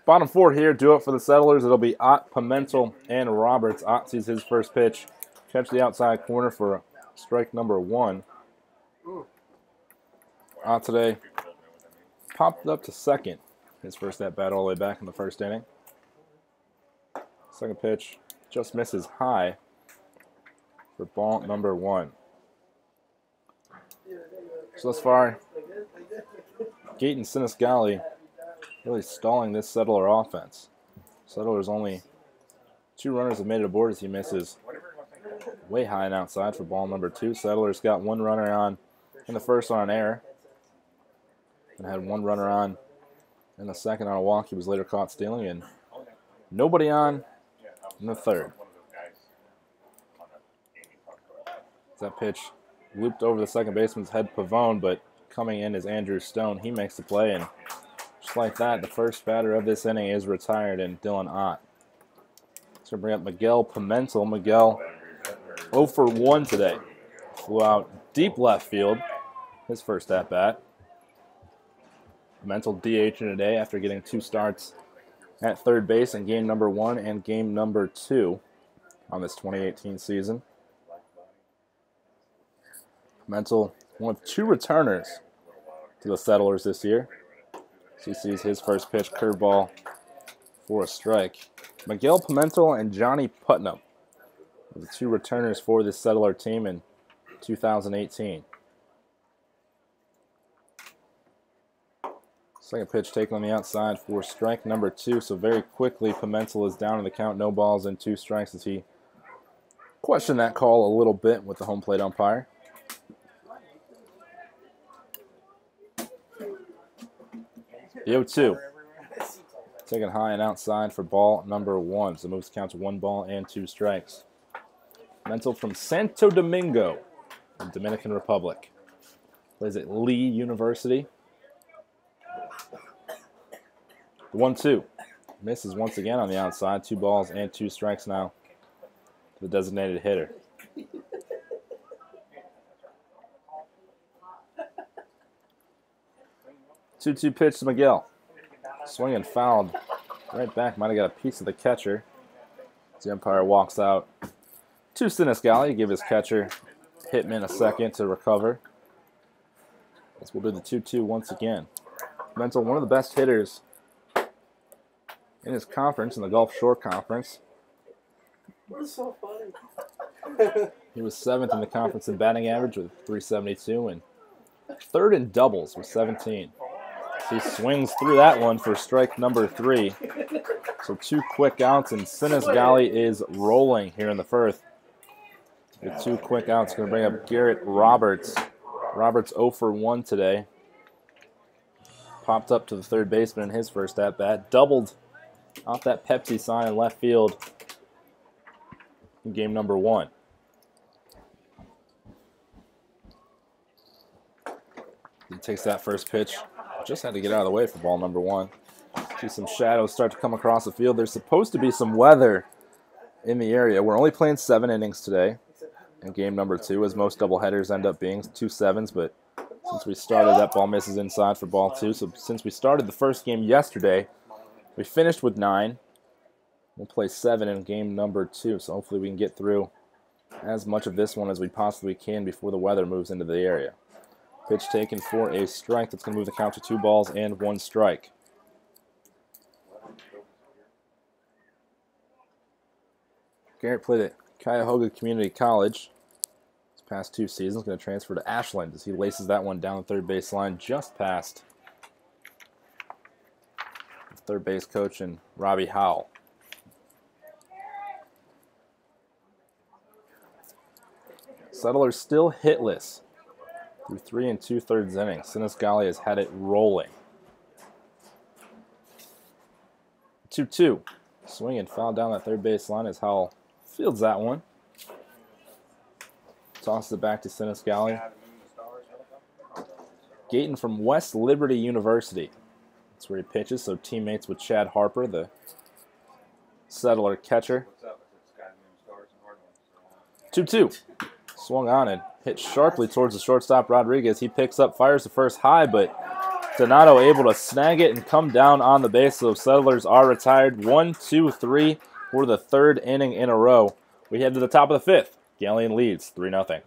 Bottom four here, do it for the Settlers. It'll be Ott, Pimentel, and Roberts. Ott sees his first pitch. Catch the outside corner for strike number one. Ott today popped up to second. His first at bat all the way back in the first inning. Second pitch just misses high for ball number one. So thus far, Gate and Sinisgali really stalling this Settler offense. Settlers only 2 runners have made it aboard as he misses way high and outside for ball number 2. Settlers got 1 runner on in the first on an error and had 1 runner on in the second on a walk. He was later caught stealing, and nobody on in the third. That pitch looped over the second baseman's head, Pavone, but coming in is Andrew Stone. He makes the play, and just like that, the first batter of this inning is retired, and Dylan Ott. So bring up Miguel Pimentel. Miguel 0 for 1 today. Flew out deep left field, his first at-bat. Pimentel DH today after getting 2 starts at third base in game number 1 and game number 2 on this 2018 season. Pimentel, one of 2 returners to the Settlers this year. So he sees his first pitch, curveball for a strike. Miguel Pimentel and Johnny Putnam are the 2 returners for this Settler team in 2018. Second pitch taken on the outside for strike number 2. So very quickly, Pimentel is down in the count. No balls and 2 strikes as he questioned that call a little bit with the home plate umpire. The 0-2. Taken high and outside for ball number 1. So moves the count to 1 ball and 2 strikes. Pimentel from Santo Domingo in Dominican Republic. Plays at Lee University. The 1-2. Misses once again on the outside. 2 balls and 2 strikes now to the designated hitter. 2-2 pitch to Miguel. Swing and fouled. Right back, might have got a piece of the catcher. The umpire walks out to Sinisgali, give his catcher Hitman a second to recover. As we'll do the 2-2 once again. Mental, one of the best hitters in his conference, in the Gulf Shore Conference. What's so funny? He was 7th in the conference in batting average with 372 and 3rd in doubles with 17. He swings through that one for strike number 3. So 2 quick outs, and Sinisgali is rolling here in the first. With 2 quick outs, going to bring up Garrett Roberts. Roberts 0 for 1 today. Popped up to the third baseman in his first at-bat. Doubled off that Pepsi sign in left field in game number 1. He takes that first pitch. Just had to get out of the way for ball number 1. See some shadows start to come across the field. There's supposed to be some weather in the area. We're only playing 7 innings today in game number 2, as most doubleheaders end up being 2 7s, but since we started, that ball misses inside for ball 2. So since we started the first game yesterday, we finished with 9. We'll play 7 in game number 2, so hopefully we can get through as much of this one as we possibly can before the weather moves into the area. Pitch taken for a strike. That's going to move the count to 2 balls and 1 strike. Garrett played at Cuyahoga Community College his past 2 seasons. Going to transfer to Ashland as he laces that one down the third base line just past the third base coach and Robbie Howell. Settlers still hitless through 3 2/3 innings. Sinisgali has had it rolling. 2-2. Swing and foul down that third base line as Howell fields that one. Tosses it back to Sinisgali. Gayton from West Liberty University. That's where he pitches, so teammates with Chad Harper, the Settler catcher. 2-2. Swung on and hit sharply towards the shortstop, Rodriguez. He picks up, fires the first high, but Donato able to snag it and come down on the base. So Settlers are retired. 1, 2, 3 for the 3rd inning in a row. We head to the top of the 5th. Galion leads 3-0.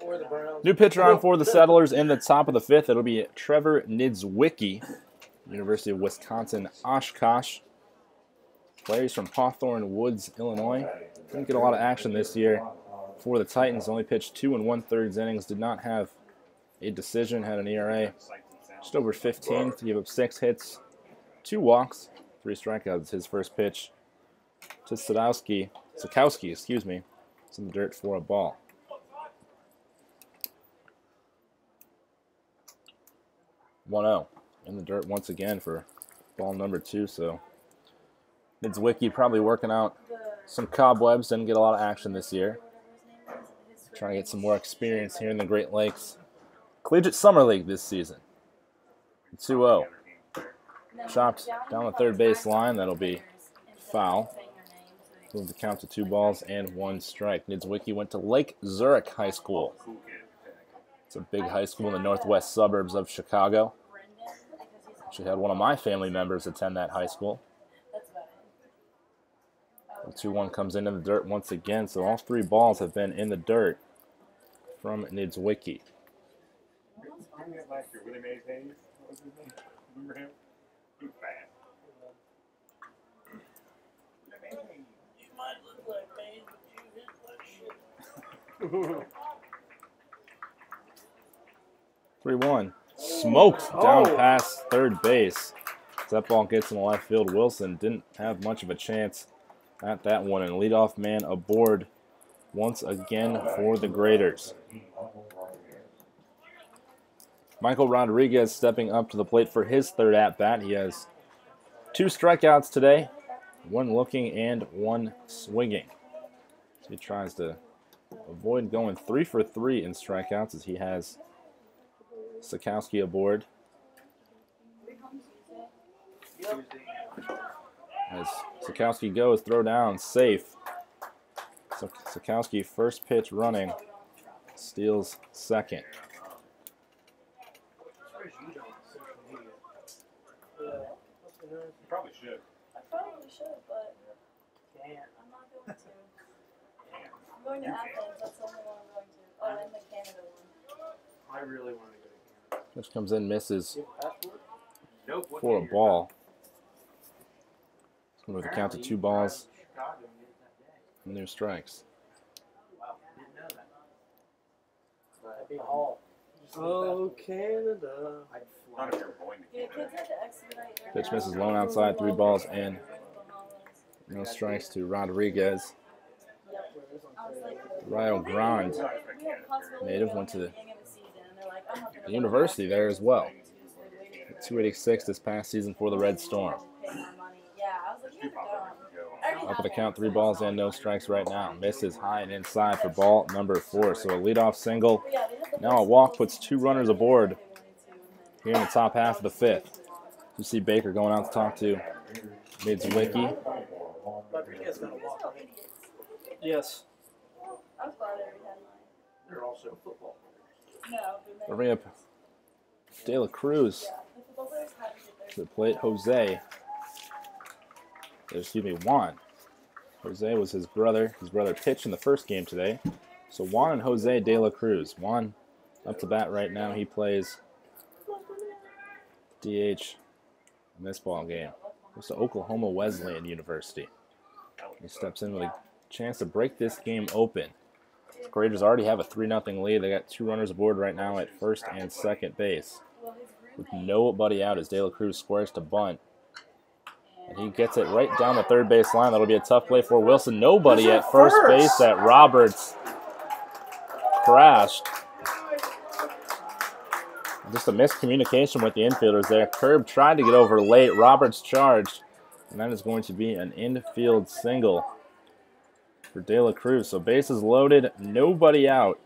Or the Browns. New pitcher on for the Settlers in the top of the 5th. It'll be Trevor Niedzwiecki, University of Wisconsin, Oshkosh. Plays from Hawthorne Woods, Illinois. Didn't get a lot of action this year for the Titans. Only pitched 2 1/3 innings. Did not have a decision. Had an ERA just over 15. To give up 6 hits, 2 walks, 3 strikeouts. His first pitch to Sikowski, excuse me. It's in the dirt for a ball. 1-0 in the dirt once again for ball number 2. So Niedzwiecki probably working out some cobwebs. Didn't get a lot of action this year. Trying to get some more experience here in the Great Lakes Collegiate Summer League this season. 2-0. Chopped down the third base line. That'll be foul. Move the count to 2 balls and 1 strike. Niedzwiecki went to Lake Zurich High School. It's a big high school in the northwest suburbs of Chicago. Actually had one of my family members attend that high school. 2-1 comes into the dirt once again, so all 3 balls have been in the dirt from Niedzwiecki. Last year, Willie Mays Hayes. What was his name? Remember him? He was fast. You might look like Mays, but you hit like shit. 3-1. Smoked down past third base. As that ball gets in the left field, Wilson didn't have much of a chance at that one. And leadoff man aboard once again for the Graders. Michael Rodriguez stepping up to the plate for his 3rd at-bat. He has 2 strikeouts today, 1 looking and 1 swinging. So he tries to avoid going 3 for 3 in strikeouts as he has Sikowski aboard. As Sikowski goes, throw down, safe. So Sikowski, first pitch running, steals second. You probably should. I probably should, but I'm not going to. I'm going to Athens. That's the only one I'm going to. Oh, and the Canada one. I really want to go to Canada. Pitch comes in, misses You have a passport? Nope. what for a year? ball. It's going to count to 2 balls Chicago and get it that day. and no strikes. Wow, didn't know that. That'd be all. Oh, Canada. I'd Not fly. if you're going to Yeah, Canada. kids have to expedite their Pitch house. misses low outside, 3 balls and Bahamas. no strikes to Rodriguez. Yep. I was like, Rio Grande we have possibility native of went to going at the beginning of the season, and they're like, I'm not gonna the go university back there as well. on Tuesday, wait. 286 this past season for the Red Storm. Pay more money. Yeah, I was like, you guys are dumb. I already Up have at the count, one, 3 so balls it's not and no like- strikes right now. Misses high and inside for ball number 4. So a leadoff single. But yeah, they had the Now a best walk goals puts in 2 the runners season aboard if they wanted to, and then- here in the top half of the 5th. You see Baker going out to talk to Niedzwiecki. Rodriguez got a You guys walk. are all idiots. Yes. I was glad I already had mine. They're also football players. No, but then- Bring up De La Cruz yeah, the football players had to get to their the plate. Jose. Excuse me, Juan. Jose was his brother. His brother pitched in the first game today. So Juan and Jose De La Cruz. Juan up to bat right now. He plays DH in this ball game. Goes to Oklahoma Wesleyan University. He steps in with a chance to break this game open. The Graders already have a 3-0 lead. They got 2 runners aboard right now at first and second base. well, his With roommate, nobody out as De La Cruz squares to bunt. And he gets it right down the third base line. That'll be a tough play for Wilson. Nobody at first base. That Roberts crashed. Just a miscommunication with the infielders there. Curb tried to get over late. Roberts charged. And that is going to be an infield single for De La Cruz. So bases loaded, nobody out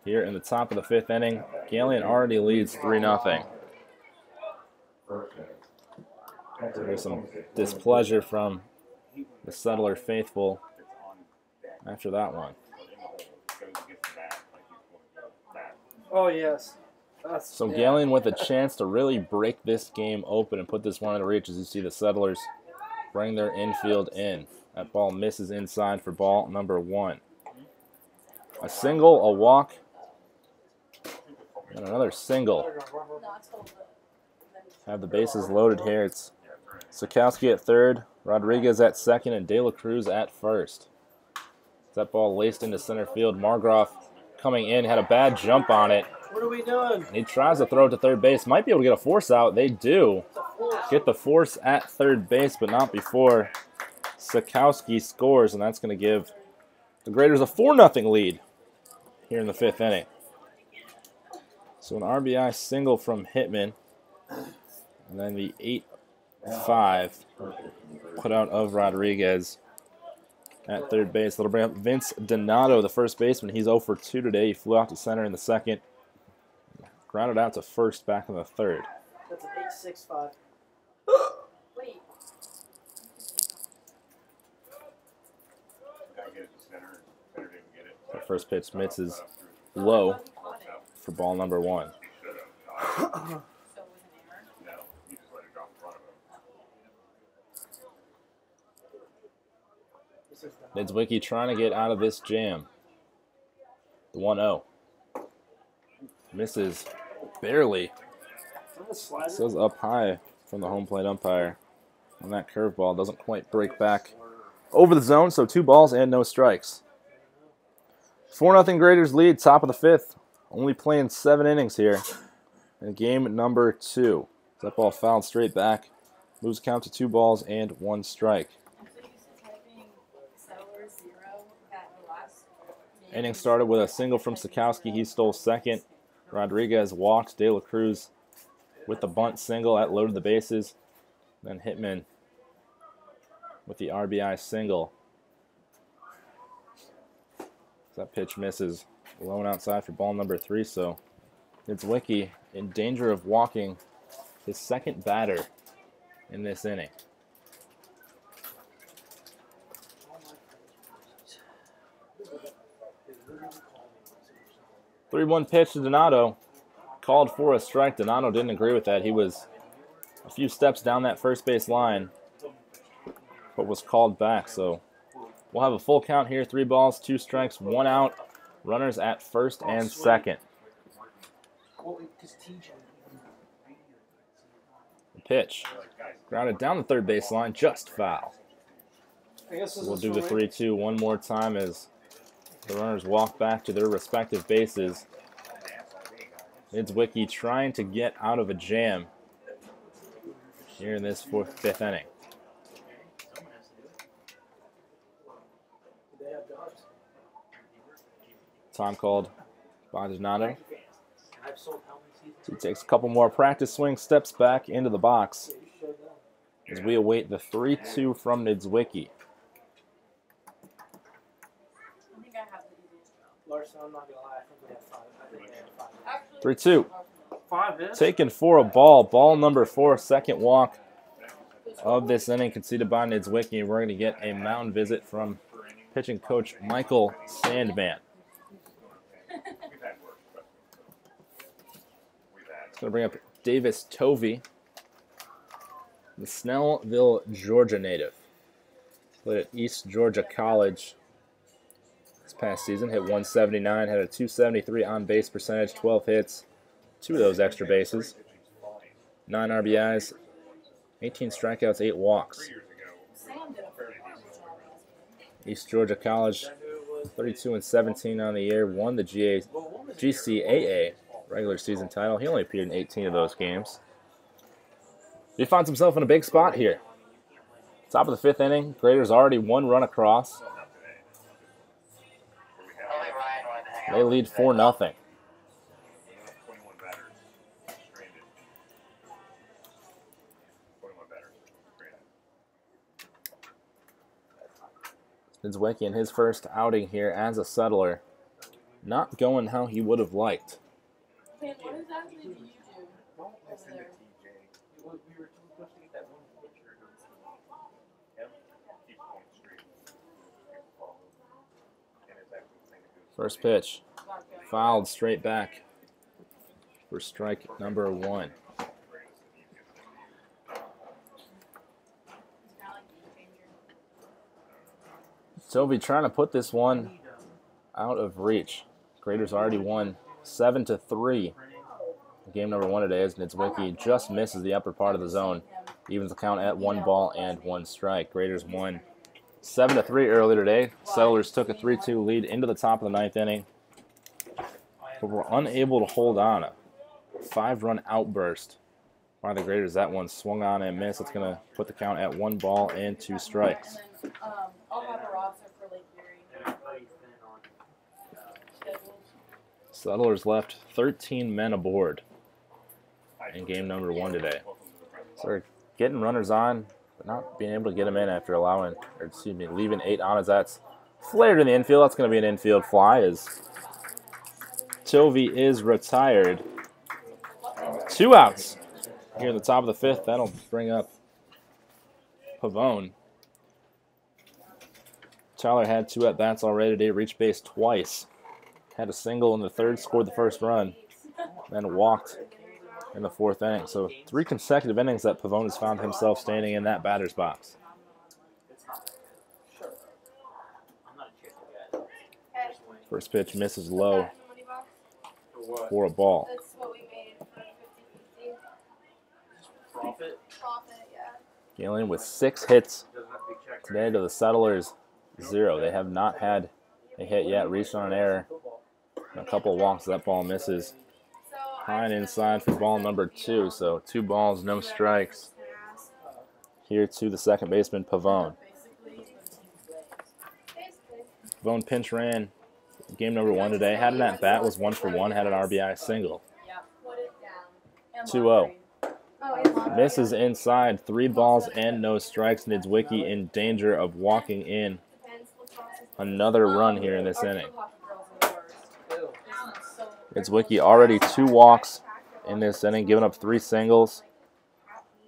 here in the top of the 5th inning. Galion already leads 3-0. There's some displeasure from the Settler faithful after that one. Oh, yes. That's, So Galion with a chance to really break this game open and put this one in reach as you see the Settlers bring their infield in. That ball misses inside for ball number 1. A single, a walk, And another single. No, I told the Have the bases loaded here. It's Sikowski at third, Rodriguez at second, and De La Cruz at first. That ball laced into center field. Margroff coming in, had a bad jump on it. What are we doing? And he tries to throw it to third base. Might be able to get a force out. They do get the force at third base, but not before Sikowski scores, and that's going to give the Graders a 4-0 lead here in the 5th inning. So an RBI single from Hitman, and then the 8-5 put out of Rodriguez at third base. That'll bring up Vince Donato, the first baseman. He's 0 for 2 today. He flew out to center in the second. Grounded out to first back in the third. That's an 8-6-5. wait. The first pitch misses low for ball number 1. So it was an error. Niedzwiecki trying to get out of this jam. The 1-0. Misses barely. Says up high from the home plate umpire. And that curveball doesn't quite break back over the zone, so 2 balls and no strikes. 4-0 Graders lead, top of the 5th. Only playing 7 innings here in game number 2. That ball fouled straight back. Moves the count to 2 balls and 1 strike. I'm so used to typing Seller 0 at the last game. Inning started with a single from Sikowski. He stole second. Rodriguez walked. De La Cruz with the bunt single. That loaded the bases. Then Hitman with the RBI single. That pitch misses. Alone outside for ball number 3. So Niedzwiecki in danger of walking his second batter in this inning. 3-1 pitch to Donato. Called for a strike. Donato didn't agree with that. He was a few steps down that first base line, but was called back. So we'll have a full count here. 3 balls, 2 strikes, 1 out. Runners at first and second. The pitch. Grounded down the third base line, just foul. We'll do the 3-2 one more time as the runners walk back to their respective bases. Niedzwiecki trying to get out of a jam here in this 5th inning. Time called by Donato. So he takes a couple more practice swings, steps back into the box as we await the 3-2 from Niedzwiecki. I think I have the easiest job. Larson, I'm not gonna lie, I think we have 5. I think they have 5. Actually, 3-2. 5 minutes? Taken for a ball. Ball number 4, second walk of this inning conceded by Niedzwiecki. We're going to get a mound visit from pitching coach Michael Sandman. It's going to bring up Davis Tovey, the Snellville, Georgia native. Played at East Georgia College this past season. Hit 179, had a 273 on-base percentage, 12 hits, 2 of those extra bases, 9 RBIs, 18 strikeouts, 8 walks. Sam did a pretty good job. East Georgia College, 32-17 on the year, won the GCAA regular season title. He only appeared in 18 of those games. He finds himself in a big spot here. Top of the 5th inning, Graders already 1 run across. They lead 4-0. Niedzwiecki in his first outing here as a settler. Not going how he would have liked. Hey, what exactly do you do over there? First pitch, fouled straight back for strike number 1. Tovey trying to put this one out of reach. Graders already won 7-3 Game number 1 today is Niedzwiecki just misses the upper part of the zone. Evens the count at 1 ball and 1 strike. Raiders won 7-3 earlier today. Settlers took a 3-2 lead into the top of the 9th inning, but were unable to hold on. A 5-run outburst by the Graders. That one swung on and missed. It's going to put the count at 1 ball and 2 strikes. And then I'll have a roster for Lake Erie. Settlers left 13 men aboard in game number 1 today. So they're getting runners on, but not being able to get them in after leaving 8 on as that's flared in the infield. That's going to be an infield fly as Tovey is retired. 2 outs here in the top of the 5th. That'll bring up Pavone. Tyler had 2 at-bats already today, reached base twice. Had a single in the 3rd, scored the 1st run, then walked in the 4th inning. So 3 consecutive innings that Pavone has found himself standing in that batter's box. First pitch misses low for a ball. That's what we made for 50-50. Profit. Profit, yeah. Galion with 6 hits today to the Settlers 0. They have not had a hit yet, reached on an error. A couple walks, that ball misses high and inside for ball number 2. So 2 balls, no strikes here to the second baseman, Pavone. Pavone pinch ran game number 1 today. Had an at-bat, was 1 for 1, had an RBI single. 2-0. Misses inside, 3 balls and no strikes. Niedzwiecki in danger of walking in another run here in this inning. Niedzwiecki already 2 walks in this inning, giving up 3 singles.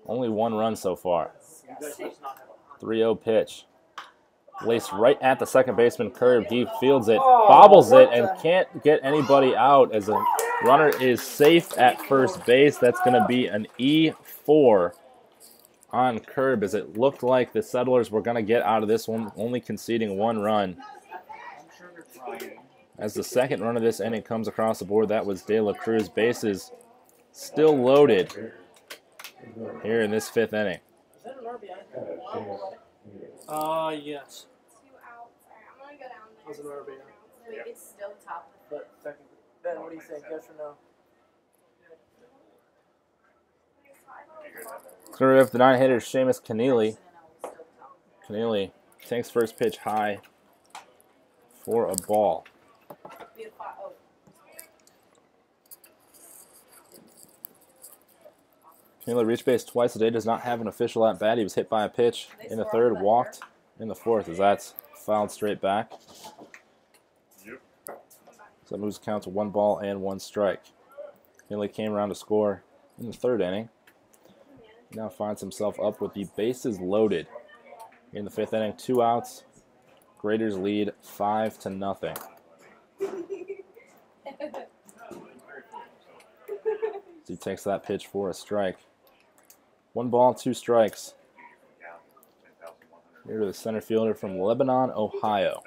Only 1 run so far. 3-0 pitch. Laced right at the second baseman curve. He fields it, bobbles it, and can't get anybody out as a runner is safe at first base. That's going to be an E4 on curb, as it looked like the Settlers were going to get out of this one, only conceding 1 run. As the second run of this inning comes across the board, that was De La Cruz. Bases still loaded here in this 5th inning. Is that an RBI? Yes. 2 outs. Alright, I'm gonna go down there. How's an RBI? Wait, it's still top. But second. Ben, what do you think? Yes or no? Clear of the 9-hitter, Seamus Keneally. Keneally takes first pitch high for a ball. Keneally reached base twice today, does not have an official at-bat. He was hit by a pitch in the 3rd, walked in the 4th, as that's fouled straight back. So that moves the count to 1 ball and 1 strike. Keneally came around to score in the 3rd inning. Now finds himself up with the bases loaded in the 5th inning. 2 outs. Graders lead 5-0. He takes that pitch for a strike. 1 ball, 2 strikes. Here to the center fielder from Lebanon, Ohio.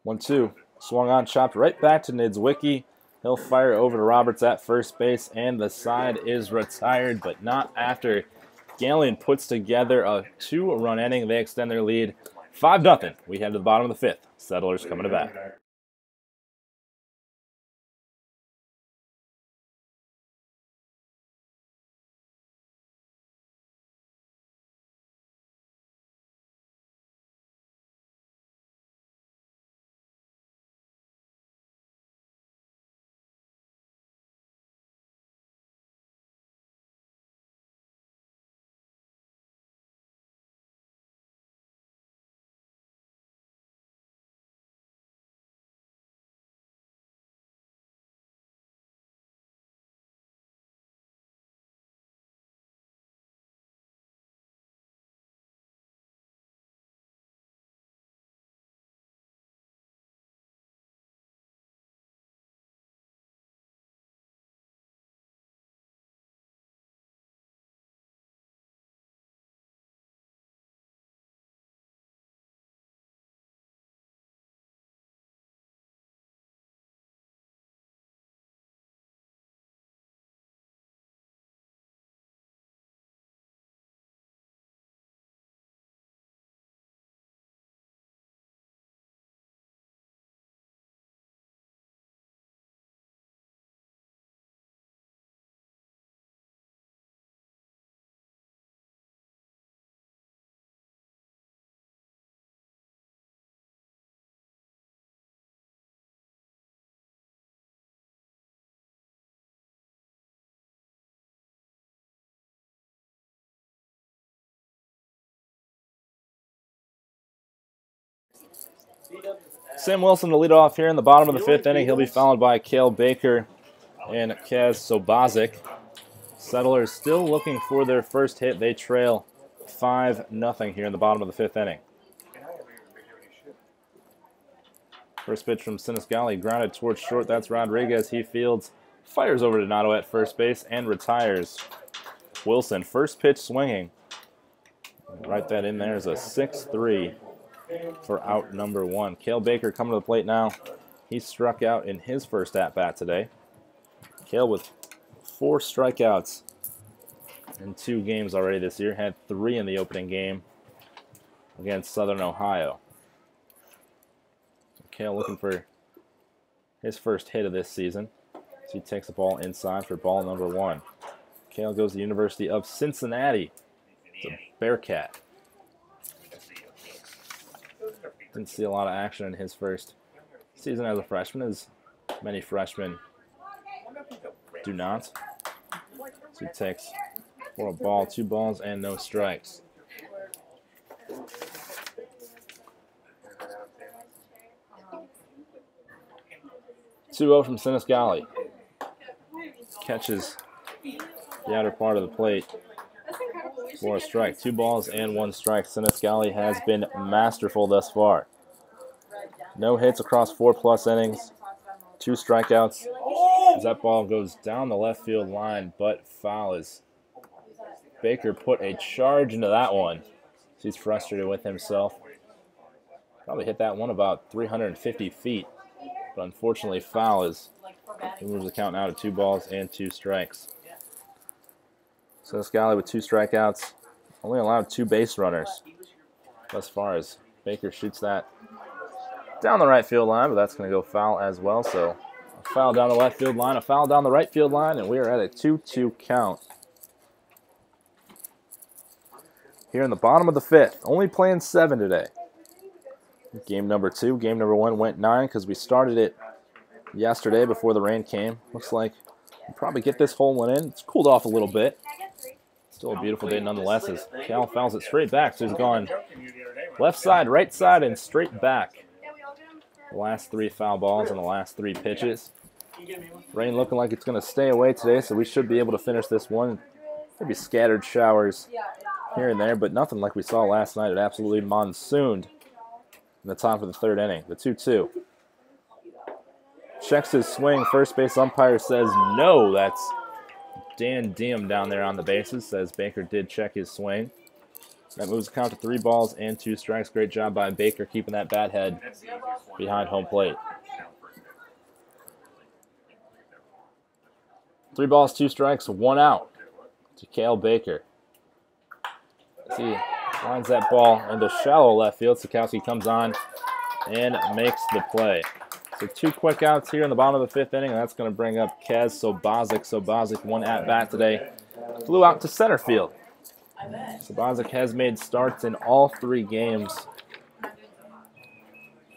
1-2. Swung on, chopped right back to Niedzwiecki. He'll fire over to Roberts at first base, and the side is retired, but not after Galion puts together a 2-run inning. They extend their lead 5-0. We head to the bottom of the 5th. Settlers coming to bat. Sam Wilson to lead off here in the bottom of the 5th inning. He'll be followed by Cale Baker and Kaz Sobozic. Settlers still looking for their first hit. They trail 5-0 here in the bottom of the 5th inning. First pitch from Sinisgali, grounded towards short. That's Rodriguez. He fields, fires over Donato at first base, and retires. Wilson, first pitch swinging. Write that in there as a 6-3 for out number 1. Cale Baker coming to the plate now. He struck out in his first at-bat today. Cale with 4 strikeouts in 2 games already this year. Had 3 in the opening game against Southern Ohio. Cale looking for his first hit of this season. So he takes the ball inside for ball number 1. Cale goes to the University of Cincinnati. It's a Bearcat. Didn't see a lot of action in his first season as a freshman, as many freshmen do not. So he takes for a ball, 2 balls, and no strikes. 2-0 from Sinisgali. Catches the outer part of the plate for a strike. 2 balls and 1 strike. Sinisgali has been masterful thus far. No hits across 4+ innings. 2 strikeouts. As that ball goes down the left field line, but foul as Baker put a charge into that one. He's frustrated with himself. Probably hit that one about 350 feet. But unfortunately, foul as he moves the count now to 2 balls and 2 strikes. Sinisgali with 2 strikeouts. Only allowed 2 base runners thus far as Baker shoots that down the right field line, but that's going to go foul as well. So a foul down the left field line, a foul down the right field line, and we are at a 2-2 count. Here in the bottom of the 5th, only playing 7 today. Game number 2. Game number 1 went 9 because we started it yesterday before the rain came. Looks like we'll probably get this whole one in. It's cooled off a little bit. Still a beautiful day nonetheless as Cal fouls it straight back. So he's gone left side, right side, and straight back. The last 3 foul balls and the last 3 pitches. Rain looking like it's going to stay away today, so we should be able to finish this one. Maybe scattered showers here and there, but nothing like we saw last night. It absolutely monsooned in the top of the 3rd inning. The 2-2. Checks his swing. First base umpire says no. That's Dan Diem down there on the bases. Says Baker did check his swing. That moves the count to 3 balls and 2 strikes. Great job by Baker keeping that bat head behind home plate. 3 balls, 2 strikes, 1 out to Cale Baker. See, lines that ball into shallow left field. Sikowski comes on and makes the play. So 2 quick outs here in the bottom of the 5th inning, and that's going to bring up Kaz Sobozic. Sobozic, 1 at-bat today. Flew out to center field. Sobozic has made starts in all 3 games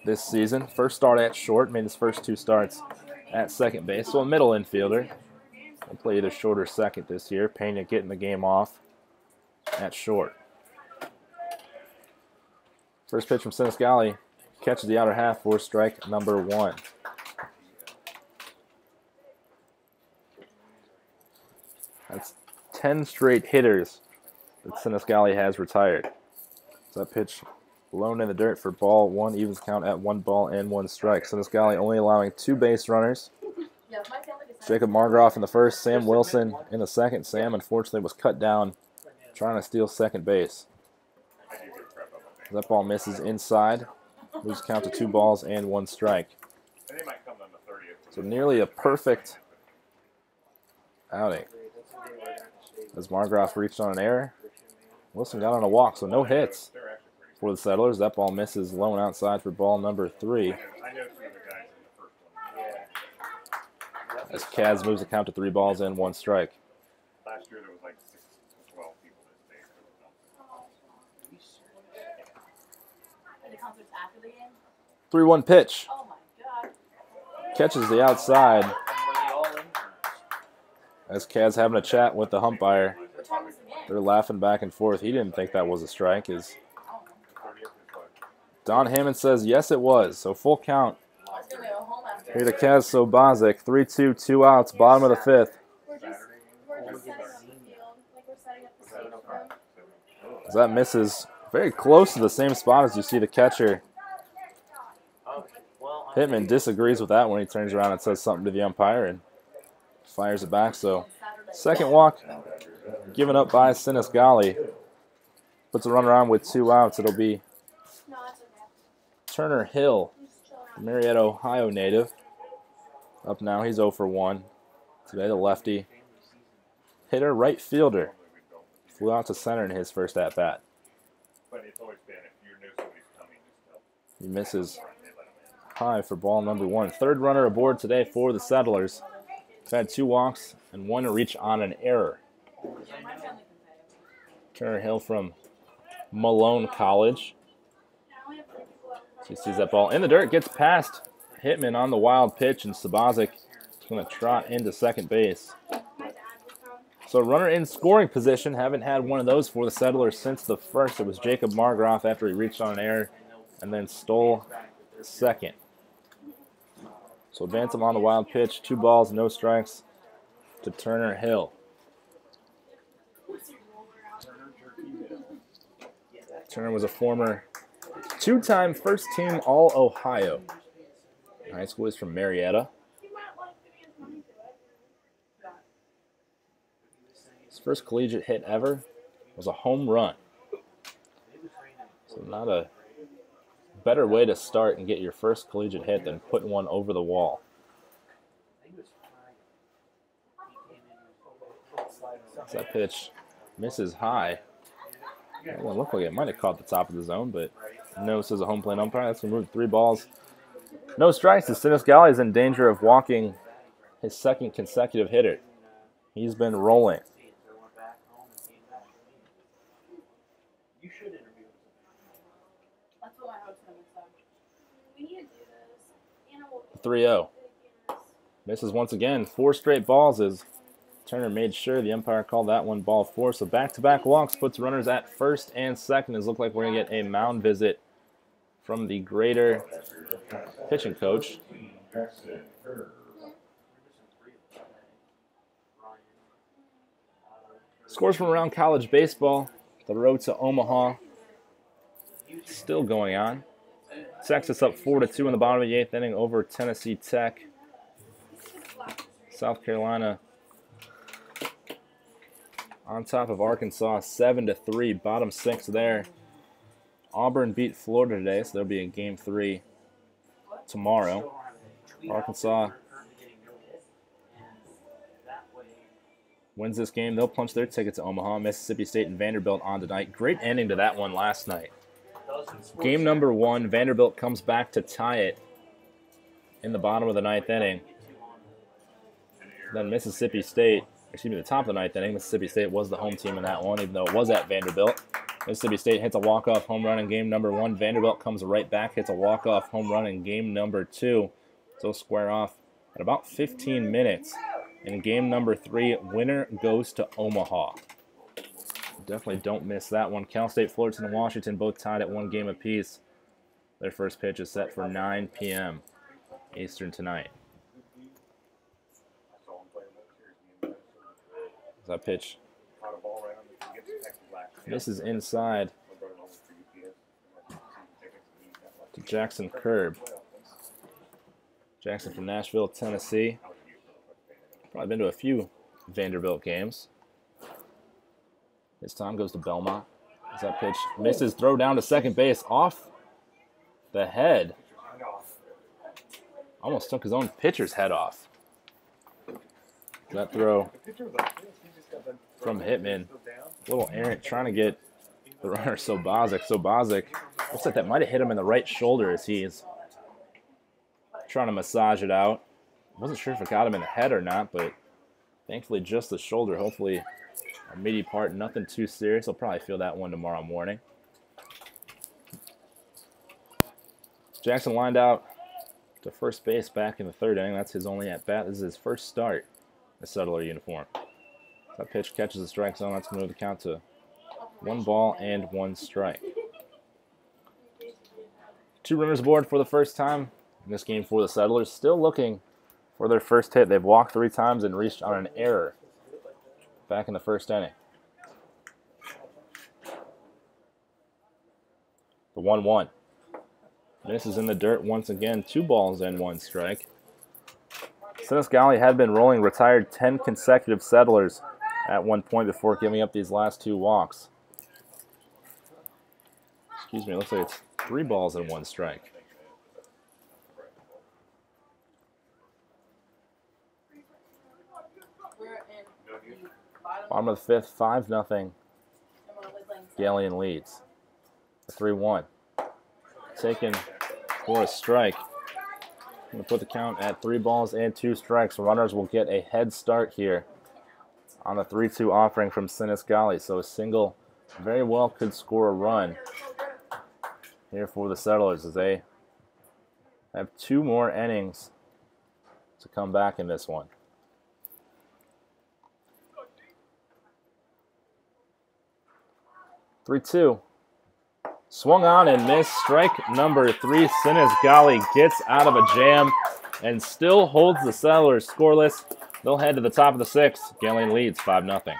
this season. First start at short, made his first 2 starts at second base. So a middle infielder. He'll play either short or second this year. Pena getting the game off at short. First pitch from Sinisgali. Catches the outer half for strike number 1. That's 10 straight hitters that Sinisgali has retired. So that pitch blown in the dirt for ball 1, evens count at 1 ball and 1 strike. Sinisgali only allowing 2 base runners. Jacob Margroff in the first, Sam Wilson in the second. Sam unfortunately was cut down trying to steal second base. That ball misses inside. Moves count to 2 balls and 1 strike. So nearly a perfect outing. As Margroff reached on an error, Wilson got on a walk, so no hits for the Settlers. That ball misses lone outside for ball number 3. As Kaz moves the count to 3 balls and 1 strike. Last year there was like 6 to 12 people this day. 3-1 pitch. Oh my God. Catches the outside. As Kaz having a chat with the umpire. What time is the game? They're laughing back and forth. He didn't think that was a strike. Don Hammond says yes, it was. So full count. I was gonna go home after. Here to Kaz Sobazik. 3-2, 2 outs. Bottom of the fifth. We're just setting up the field. Like we're setting up the stage for them. As that misses very close to the same spot as you see the catcher. Pittman disagrees with that when he turns around and says something to the umpire and fires it back. So second walk given up by Sinisgali. Puts a runner on with 2 outs. It'll be Turner Hill, the Marietta, Ohio native. Up now, he's 0 for 1. Today the lefty. Hitter, right fielder. Flew out to center in his first at-bat. But it's always been, if you knew somebody's coming, just tell. He misses high for ball number 1. Third runner aboard today for the Settlers. He's had 2 walks and 1 reach on an error. Turner Hill from Malone College. He sees that ball in the dirt, gets past Hitman on the wild pitch, and Sabazic is going to trot into second base. So runner in scoring position. Haven't had one of those for the Settlers since the first. It was Jacob Margroff after he reached on an error and then stole second. So advance him on the wild pitch. 2 balls, no strikes to Turner Hill. Turner was a former 2-time first-team All-Ohio. High school is from Marietta. His first collegiate hit ever was a home run. So not a better way to start and get your first collegiate hit than putting one over the wall. That pitch misses high. It doesn't look like it might have caught the top of the zone, but no, says a home plate umpire. That's going to move 3 balls. No strikes. The Sinisgali is in danger of walking his second consecutive hitter. He's been rolling. That's what my hopes are. We need to do this. 3-0. Misses once again. 4 straight balls as Turner made sure the umpire called that one ball 4. So back-to-back walks puts runners at first and second. It look like we're going to get a mound visit from the Greater pitching coach. Scores from around college baseball. The road to Omaha still going on. Texas up 4-2 in the bottom of the 8th inning over Tennessee Tech. South Carolina on top of Arkansas 7-3, bottom 6 there. Auburn beat Florida today, so there'll be a game 3 tomorrow. Arkansas wins this game, they'll punch their ticket to Omaha. Mississippi State and Vanderbilt on tonight. Great ending to that one last night. Game number 1, Vanderbilt comes back to tie it in the bottom of the 9th inning. Then Mississippi State, the top of the 9th inning, Mississippi State was the home team in that one, even though it was at Vanderbilt. Mississippi State hits a walk-off home run in game number 1. Vanderbilt comes right back, hits a walk-off home run in game number 2. So square off at about 15 minutes. In game number 3, winner goes to Omaha. Definitely don't miss that one. Cal State Fullerton and Washington both tied at 1 game apiece. Their first pitch is set for 9 p.m. Eastern tonight. That pitch. This is inside to Jackson Curb. Jackson from Nashville, Tennessee. Probably been to a few Vanderbilt games. This time goes to Belmont. As that pitch misses, throw down to second base off the head. Almost took his own pitcher's head off. That throw from Hitman. A little errant trying to get the runner Sobazic. Sobazic looks like that might have hit him in the right shoulder as he's trying to massage it out. Wasn't sure if it got him in the head or not, but thankfully just the shoulder. Hopefully a meaty part, nothing too serious. I'll probably feel that one tomorrow morning. Jackson lined out to first base back in the 3rd inning. That's his only at-bat. This is his first start in the Settler uniform. That pitch catches the strike zone. That's going to move the count to 1 ball and 1 strike. 2 runners aboard for the first time in this game for the Settlers. Still looking for their first hit. They've walked 3 times and reached on an error back in the first inning. The 1-1. Misses in the dirt once again. 2 balls and 1 strike. Galion had been rolling, retired 10 consecutive Settlers at one point before giving up these last 2 walks. Excuse me, it looks like it's 3 balls and 1 strike. Bottom of the 5th, 5-0. Galion leads. 3-1. Taken for a strike. I'm going to put the count at 3 balls and 2 strikes. Runners will get a head start here on the 3-2 offering from Galion. So a single very well could score a run here for the Settlers as they have 2 more innings to come back in this one. 3-2. Swung on and missed. Strike number 3. Galion gets out of a jam and still holds the Settlers scoreless. They'll head to the top of the 6th. Galion leads 5-0.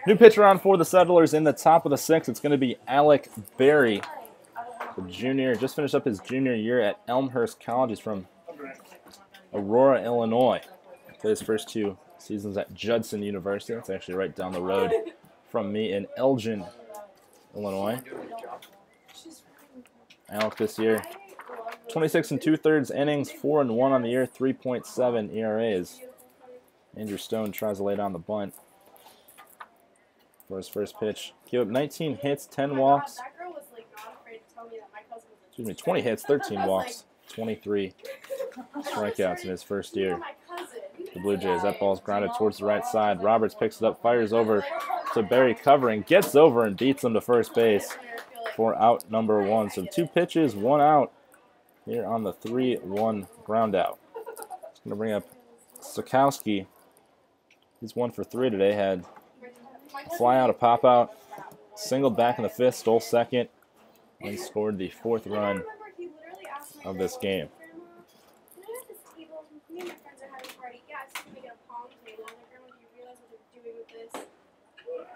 New pitcher on for the Settlers in the top of the 6th. It's going to be Alec Berry, the junior. Just finished up his junior year at Elmhurst College. He's from Aurora, Illinois. Played his first 2 seasons at Judson University. It's actually right down the road from me in Elgin, Illinois. Alec this year, 26 2/3 innings, 4-1 on the year, 3.7 ERAs. Andrew Stone tries to lay down the bunt for his first pitch. Give up 19 hits, 10 walks. Excuse me, 20 hits, 13 walks, 23 strikeouts in his first year. The Blue Jays, that ball's grounded towards the right side. Roberts picks it up, fires over to Berry covering, gets over and beats him to first base for out number 1. So 2 pitches, 1 out here on the 3-1 ground out. It's going to bring up Sikowski. He's 1 for 3 today. Had a fly out, a pop out, Singled back in the fifth, stole second, and scored the fourth run of this game.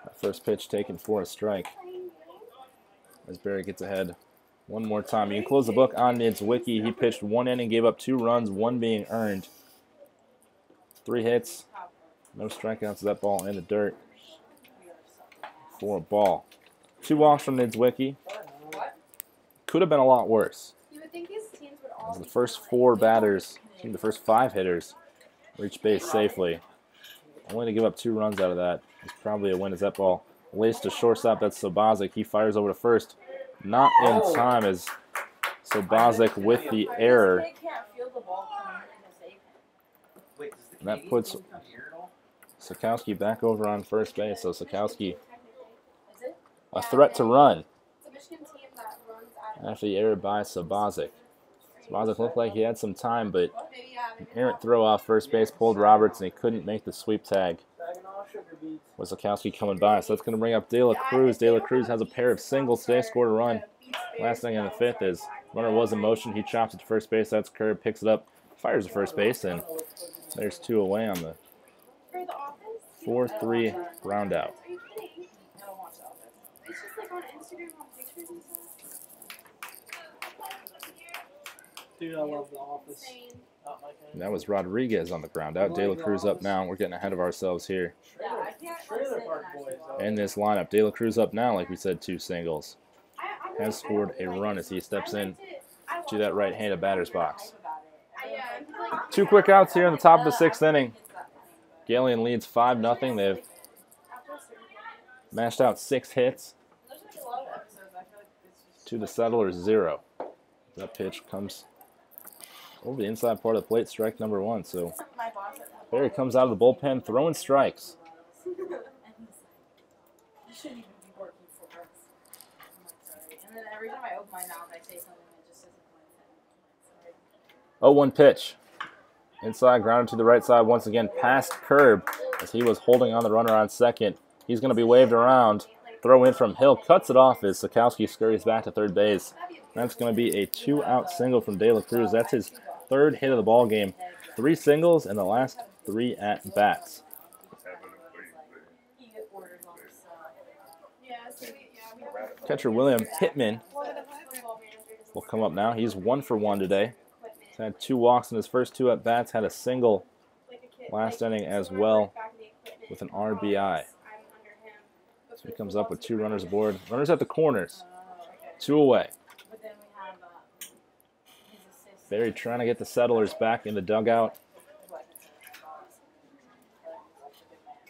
That first pitch taken for a strike. As Barry gets ahead one more time. You can close the book on Niedzwiecki. He pitched 1 inning, gave up 2 runs, 1 being earned. 3 hits, no strikeouts. That ball in the dirt for a ball. 2 walks from Niedzwiecki. Could have been a lot worse. As the first 4 batters, the first 5 hitters, reach base safely. Only to give up 2 runs out of that is probably a win as that ball laced to shortstop. That's Sobozic. He fires over to first. Not in time as Sobozic with the error. And that puts Sikowski back over on first base. So Sikowski, a threat to run after the error by Sobozic. Sobozic looked like he had some time, but an errant throw off first base pulled Roberts, and he couldn't make the sweep tag. With Sikowski coming by, so that's going to bring up De La Cruz. De La Cruz has a pair of singles today, scored a run. Last thing in the fifth is runner was in motion. He chops it to first base. That's Curb, picks it up, fires to first base, and there's 2 away on the 4-3 round out. Dude, I love The Office. And that was Rodriguez on the ground out. De La Cruz up now. We're getting ahead of ourselves here. In this lineup, De La Cruz up now, like we said, 2 singles. Has scored a run as he steps in to that right-handed batter's box. 2 quick outs here in the top of the 6th inning. Galion leads 5-0. They've mashed out 6 hits to the Settlers 0. That pitch comes over the inside part of the plate, strike number 1. So Barry comes out of the bullpen throwing strikes. And then every time I open my mouth, I say something that just doesn't make sense. 0-1 pitch. Inside, grounded to the right side once again, past Curb as he was holding on the runner on second. He's going to be waved around. Throw in from Hill, cuts it off as Sikowski scurries back to third base. That's going to be a 2-out single from De La Cruz. That's his 3rd hit of the ball game. 3 singles in the last 3 at-bats. Catcher William Pittman will come up now. He's 1 for 1 today. He's had 2 walks in his first 2 at-bats, had a single last inning as well with an RBI. So he comes up with 2 runners aboard. Runners at the corners. 2 away. Barry trying to get the Settlers back in the dugout.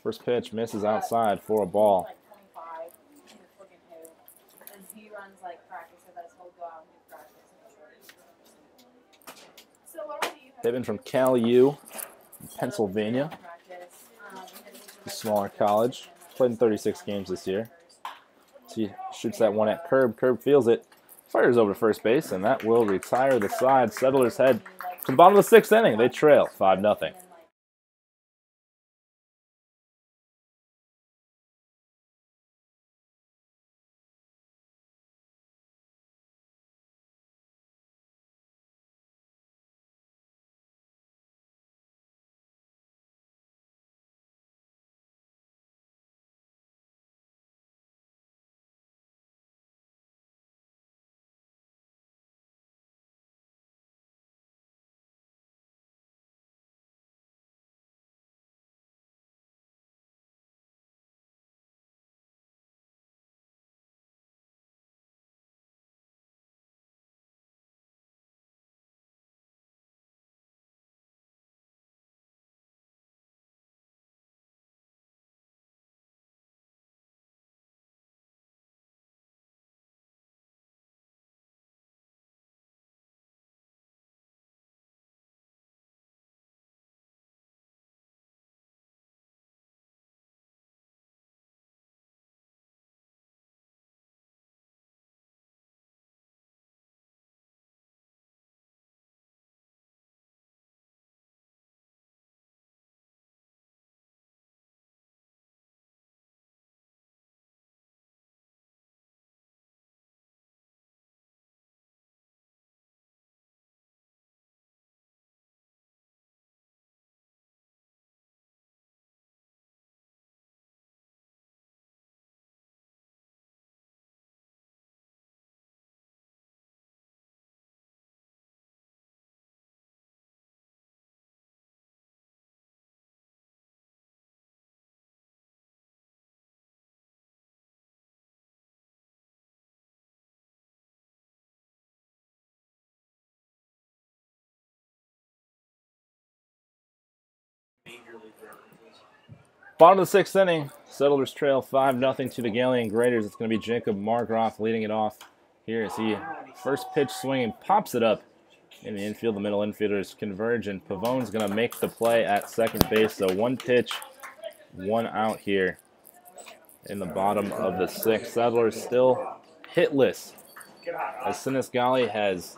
First pitch misses outside for a ball. Pittman from Cal U, Pennsylvania. A smaller college. Played in 36 games this year. So he shoots that one at Curb. Curb feels it. Fires over to first base, and that will retire the side. Settlers head to the bottom of the 6th inning. They trail 5-0. Bottom of the 6th inning, Settlers trail 5-0 to the Galion Graders. It's going to be Jacob Margroff leading it off here as he first pitch swinging, pops it up in the infield. The middle infielders converge, and Pavone's going to make the play at second base. So 1 pitch, 1 out here in the bottom of the 6th. Settlers still hitless as Sinisgali has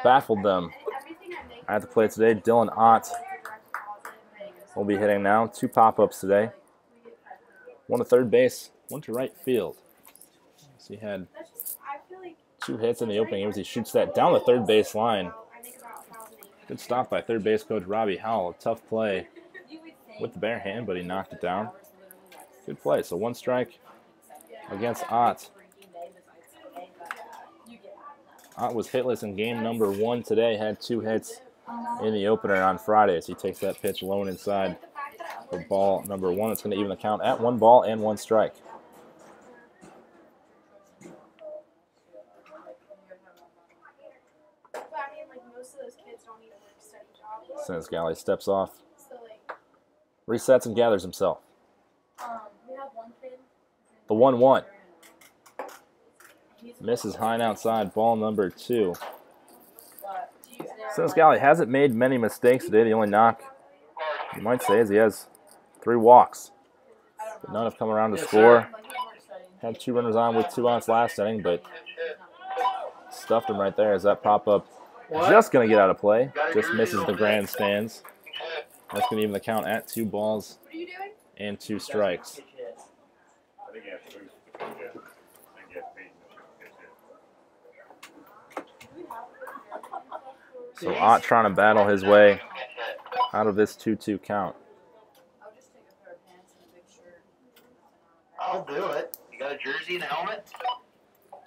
baffled them at the plate today. Dylan Ott will be hitting now. 2 pop-ups today. 1 to third base, 1 to right field. So he had 2 hits in the opening innings. He shoots that down the third base line. Good stop by third base coach Robbie Howell. A tough play with the bare hand, but he knocked it down. Good play. So 1 strike against Ott. Ott was hitless in game number 1 today. Had 2 hits in the opener on Friday as he takes that pitch low and inside for ball number 1. It's going to even the count at 1 ball and 1 strike. Sinisgali steps off, resets, and gathers himself. The 1-1. Misses high and outside, ball number 2. Sinisgali hasn't made many mistakes today. The only knock, you might say, is he has 3 walks. But none have come around to score. Had 2 runners on with 2 outs last inning, but stuffed him right there as that pop-up just going to get out of play. Just misses the grandstands. That's going to even the count at 2 balls and 2 strikes. So Ott trying to battle his way out of this 2-2 count. I'll do it. You got a jersey and a helmet?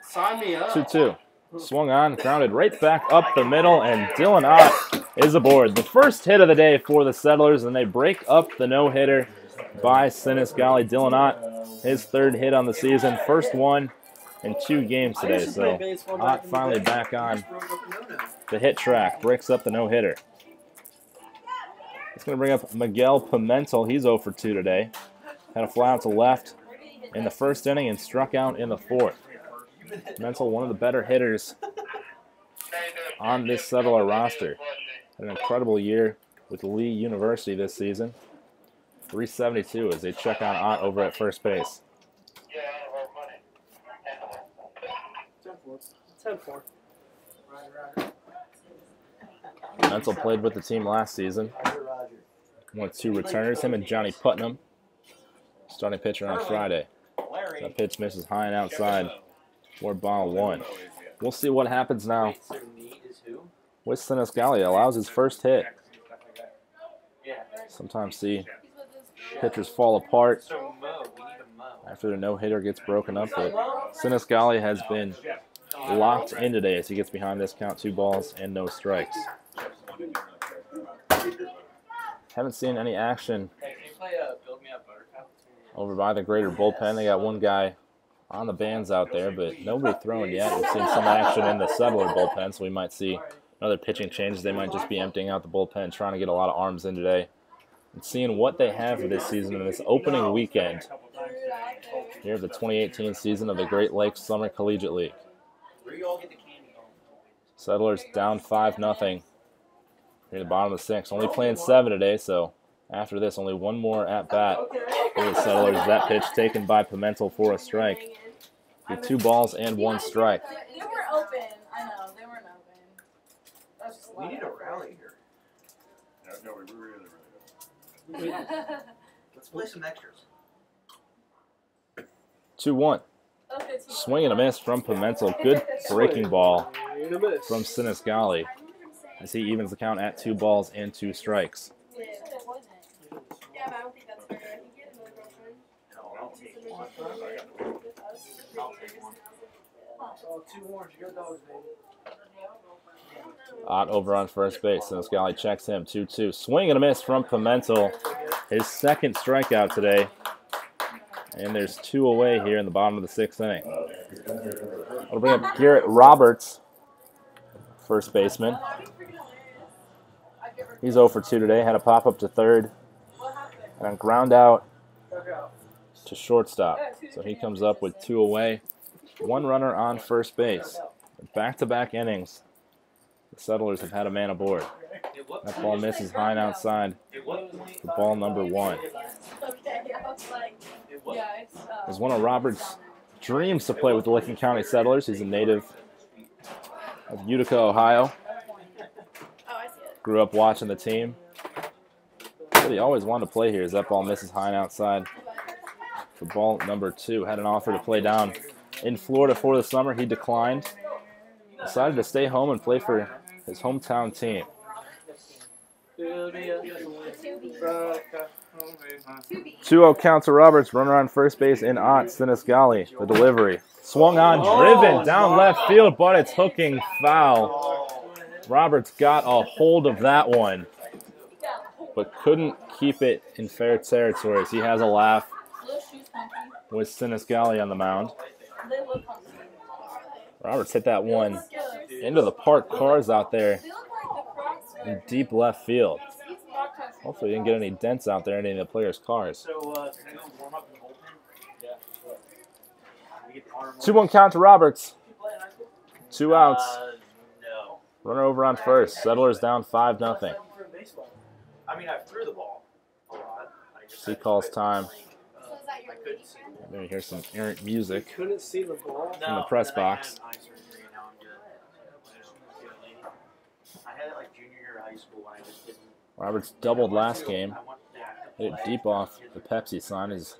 Sign me up. 2-2. Swung on, grounded right back up the middle, and Dylan Ott is aboard. The first hit of the day for the Settlers, and they break up the no-hitter by Sinisgali. Dylan Ott, his 3rd hit on the season, first one in 2 games today. So Ott finally back on the hit track, breaks up the no-hitter. It's going to bring up Miguel Pimentel. He's 0 for 2 today. Had a fly out to left in the 1st inning and struck out in the 4th. Pimentel, one of the better hitters on this Settler roster. Had an incredible year with Lee University this season. 372 as they check on Ott over at first base. 10-4. Pimentel played with the team last season. Won 2 returners, him and Johnny Putnam. Starting pitcher on Friday. That pitch misses high and outside for ball 1. We'll see what happens now with Sinisgali. Allows his first hit. Sometimes see pitchers fall apart after the no-hitter gets broken up, but Sinisgali has been locked in today as he gets behind this count, 2 balls and no strikes. Haven't seen any action over by the Greater bullpen. They got 1 guy on the bands out there, but nobody throwing yet. We've seen some action in the Settler bullpen, so we might see another pitching change. They might just be emptying out the bullpen, trying to get a lot of arms in today, and seeing what they have for this season in this opening weekend here of the 2018 season of the Great Lakes Summer Collegiate League. Settlers down 5-0 here at the bottom of the 6th. Only playing 7 today, so after this, only 1 more at-bat for the Settlers. That pitch taken by Pimentel for a strike. With 2 balls and 1 strike. They were open. I know, they weren't open. We need a rally here. No, we really don't. Let's play some extras. 2-1. Swing and a miss from Pimentel. Good breaking ball from Sinisgali as he evens the count at 2 balls and 2 strikes. Yeah, but I don't think that's fair. I think you had another girlfriend. Oh, 2 orange. Your dogs, baby. Ott over on first base. Sinisgali checks him. 2-2. Swing and a miss from Pimentel. His 2nd strikeout today. And there's 2 away here in the bottom of the 6th inning. I'll bring up Garrett Roberts, first baseman. He's 0 for 2 today. Had a pop up to third. And a ground out to shortstop. So he comes up with 2 away. 1 runner on first base. Back-to-back innings. The Settlers have had a man aboard. That ball misses high and outside for ball number 1. It was one of Robert's dreams to play with the Licking County Settlers. He's a native of Utica, Ohio. Grew up watching the team. But he always wanted to play here as that ball misses high and outside for ball number 2. Had an offer to play down in Florida for the summer. He declined. Decided to stay home and play for his hometown team. 2-0 count to Roberts. Runner on first base in Ott. Sinisgali. The delivery. Swung on, driven down left field, but it's hooking foul. Roberts got a hold of that one, but couldn't keep it in fair territory as he has a laugh with Sinisgali on the mound. Roberts hit that one into the parked cars out there in deep left field. Hopefully he didn't get any dents out there in any of the players' cars. 2-1 count to Roberts. 2 outs. Runner over on first. Settlers down 5-0. I mean, I threw the ball a lot. He calls time. Maybe hear some errant music Couldn't see the ball. in the press box. I had it like junior year of high school when I just didn't. Roberts doubled last game. Hit it deep off the Pepsi sign as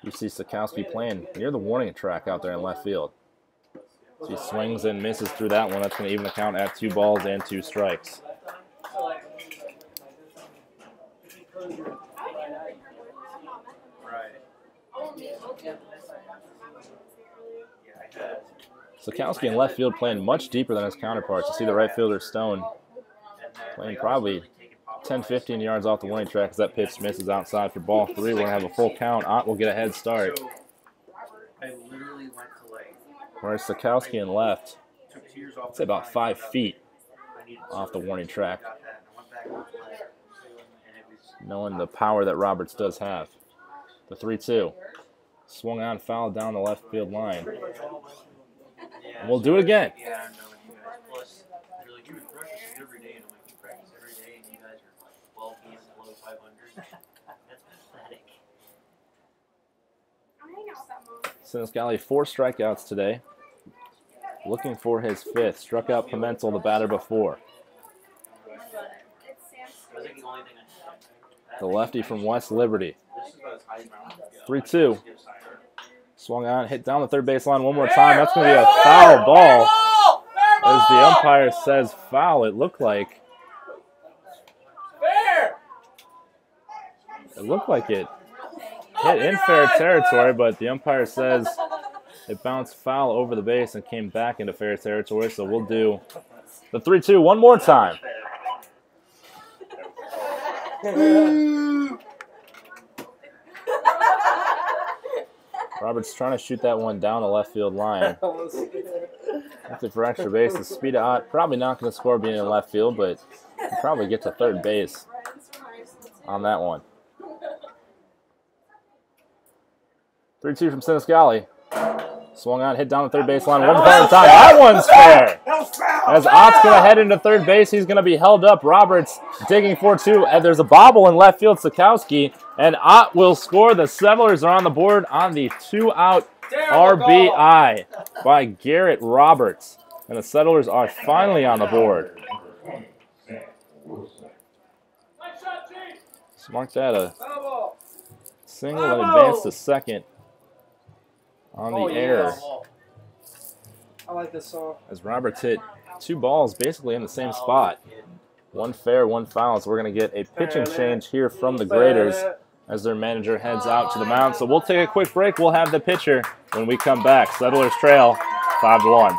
you see Sikowski playing near the warning track out there in left field. So he swings and misses through that one. That's going to even the count at 2 balls and 2 strikes. Sikowski in left field playing much deeper than his counterparts. You see the right fielder Stone playing probably 10-15 yards off the warning track as that pitch misses outside for ball 3. We're going to have a full count. Ott will get a head start. I literally went to like. Whereas Sikowski in left, it's about 5 feet off the warning track. Knowing the power that Roberts does have. The 3-2. Swung on, foul down the left field line. And we'll do it again. Yeah, I know you guys. Plus, you're like, you would practice every day, and I'm like, you practice every day, and you guys are like 12 games below 500. That's pathetic. Sinisgali 4 strikeouts today. Looking for his 5th. Struck out Pimentel, the batter before. The lefty from West Liberty. 3-2. Swung on, hit down the third baseline one more time. That's going to be a foul ball. As the umpire says foul, it looked like. It looked like it hit in fair territory, but the umpire says it bounced foul over the base and came back into fair territory. So we'll do the 3-2 one more time. Roberts trying to shoot that one down the left field line. Looking for extra base. The speed of Ott probably not going to score being in left field, but he'll probably get to third base on that one. 3-2 from Sinisgali. Swung on, hit down the third base line one more time. That one's fair. As Ott's going to head into third base, he's going to be held up. Roberts digging for 2. And there's a bobble in left field, Sikowski. And Ott will score. The Settlers are on the board on the 2-out RBI by Garrett Roberts. And the Settlers are finally on the board. So mark that a single and advance to second on the error. I like this song. As Roberts hit 2 balls basically in the same spot. 1 fair, 1 foul. So we're going to get a pitching change here from the Graders as their manager heads out to the mound. So we'll take a quick break. We'll have the pitcher when we come back. Settlers trail 5-1.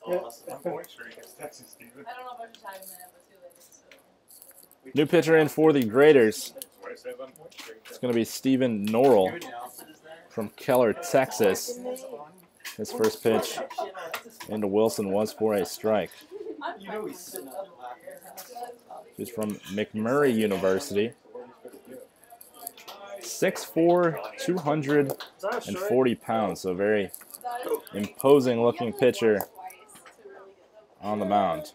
awesome. On point streak, it's Texas, Steven. I don't know if I should time that, but too late. So. New pitcher in for the Graders. That's what I said on point streak. It's going to be Stephen Norrell Who announced it as that? from Keller, Texas. His first pitch into Wilson was for a strike. You know he's sitting up laughing. He's from McMurray University. 6'4", 240 pounds, so very imposing looking pitcher on the mound.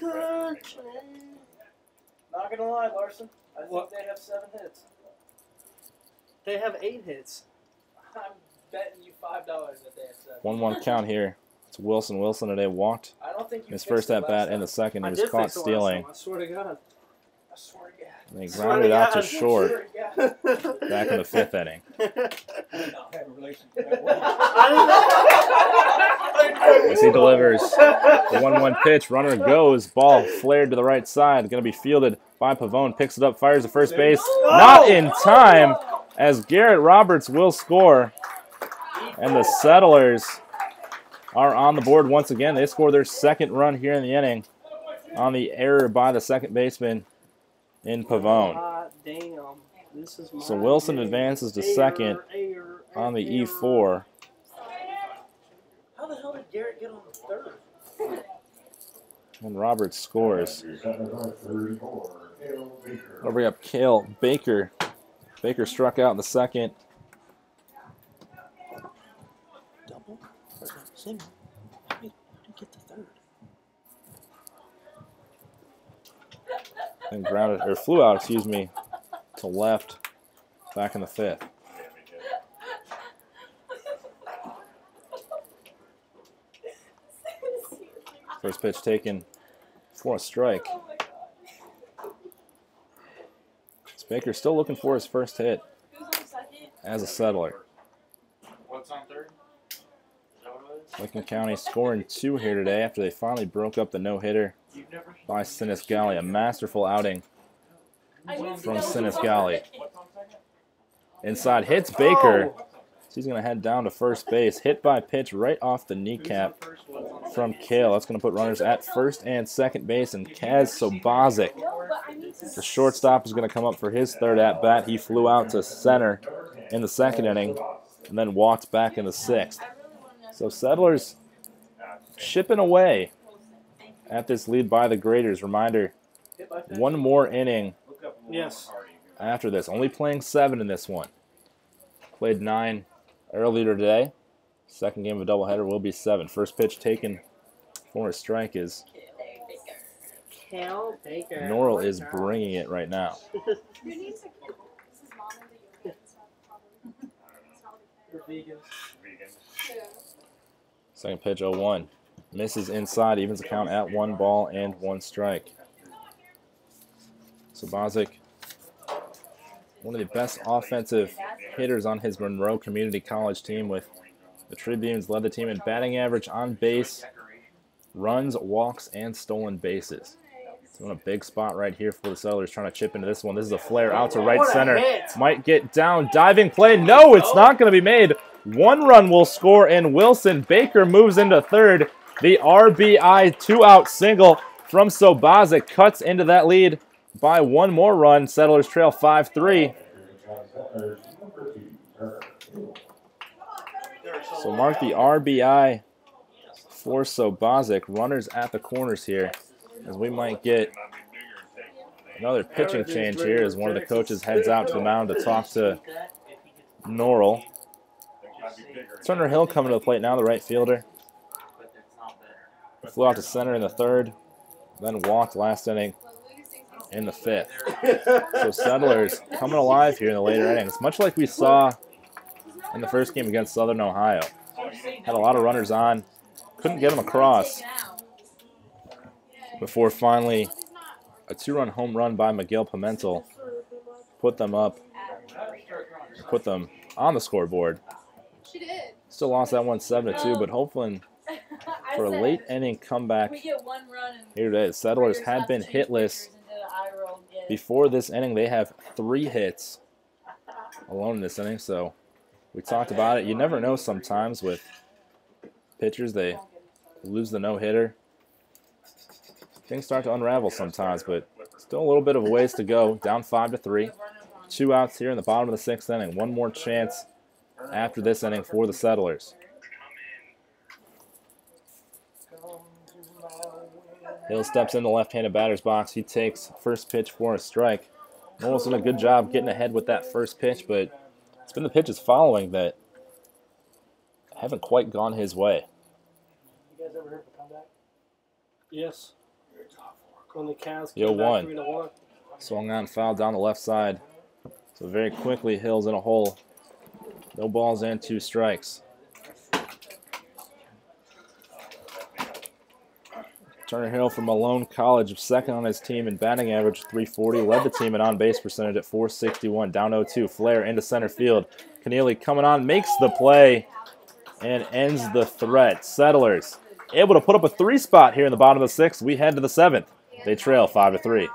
Not gonna lie, Larson. I think they have 7 hits. They have 8 hits. I'm betting you $5 that they have 7. 1-1 count here. It's Wilson. Wilson today walked I don't think you his fixed first it at bat last in the time. second. He I was did caught fix it last stealing. time, I swear to God. I swear to God. And he Swear grounded out to God. short Swear to God. back in the 5th inning. I have a relation to that one. As he delivers the 1-1 pitch, runner goes, ball flared to the right side, going to be fielded by Pavone, picks it up, fires to first base, not in time, as Garrett Roberts will score, and the Settlers are on the board once again. They score their second run here in the inning on the error by the second baseman in Pavone. Damn. This is So Wilson advances to second on the E4. How the hell did Garrett get on the third? And Roberts scores. I'll bring up Cale Baker. Baker struck out in the second. Double? Single? How did you get the third? And grounded, or flew out, excuse me, to left, back in the 5th. First pitch taken for a strike. Oh my God. Baker still looking for his first hit Who's on second? as a Settler. What's on third? Is that what it was? Lincoln County scoring 2 here today after they finally broke up the no-hitter You've never by Sinisgali. A masterful outing from Sinisgali. Inside hits Baker. So he's going to head down to first base. Hit by pitch right off the kneecap from Cale. That's going to put runners at first and second base. And Kaz Sobozic, the shortstop, is going to come up for his third at-bat. He flew out to center in the second inning and then walked back in the 6th. So Settlers chipping away at this lead by the Graders. Reminder, 1 more inning Yes. after this. Only playing 7 in this one. Played 9 earlier today. Second game of a doubleheader will be 7. First pitch taken for a strike is Cale Baker. Norrell is bringing it right now. Who needs a kid? This is mom and the yoga. It's not probably. They're vegans. Second pitch 0-1. Misses inside, evens the count at 1 ball and 1 strike. Sobozic, one of the best offensive hitters on his Monroe Community College team, with the Tribunes led the team in batting average, on base, runs, walks, and stolen bases. So in a big spot right here for the Settlers, trying to chip into this one. This is a flare out to right center. Might get down, diving play. No, it's not going to be made. 1 run will score in Wilson. Baker moves into third. The RBI 2-out single from Sobozic cuts into that lead by 1 more run. Settlers trail 5-3. So mark the RBI for Sobozic. Runners at the corners here, as we might get another pitching change here as one of the coaches heads out to the mound to talk to Norrell. Turner Hill coming to the plate now, the right fielder. Flew out to center in the 3rd, then walked last inning in the 5th. So Settlers coming alive here in the later innings, much like we saw in the first game against Southern Ohio. Had a lot of runners on, couldn't get them across before finally a 2-run home run by Miguel Pimentel put them up, put them on the scoreboard. She did. Still lost that one 7-2, but hoping for a late inning comeback We get 1 run and here today. The Settlers had been hitless before this inning. They have 3 hits alone in this inning, so we talked about it. You never know sometimes with pitchers, they lose the no-hitter. Things start to unravel sometimes, but still a little bit of a ways to go. Down 5-3. 2 outs here in the bottom of the 6th inning. One more chance after this inning for the Settlers. Hill steps in the left-handed batter's box. He takes first pitch for a strike. Noel's done a good job getting ahead with that first pitch, but it's been the pitches following that haven't quite gone his way. You guys ever heard of a comeback? Yes. When the Cavs The came back 0-1. 3-1. Swung on, foul down the left side. So very quickly, Hill's in a hole. No balls and 2 strikes. Turner Hill from Malone College, second on his team in batting average, 340. Led the team in on-base percentage at 461. Down 0-2. Flair into center field. Keneally coming on, makes the play, and ends the threat. Settlers able to put up a 3 spot here in the bottom of the 6th. We head to the 7th. They trail 5-3.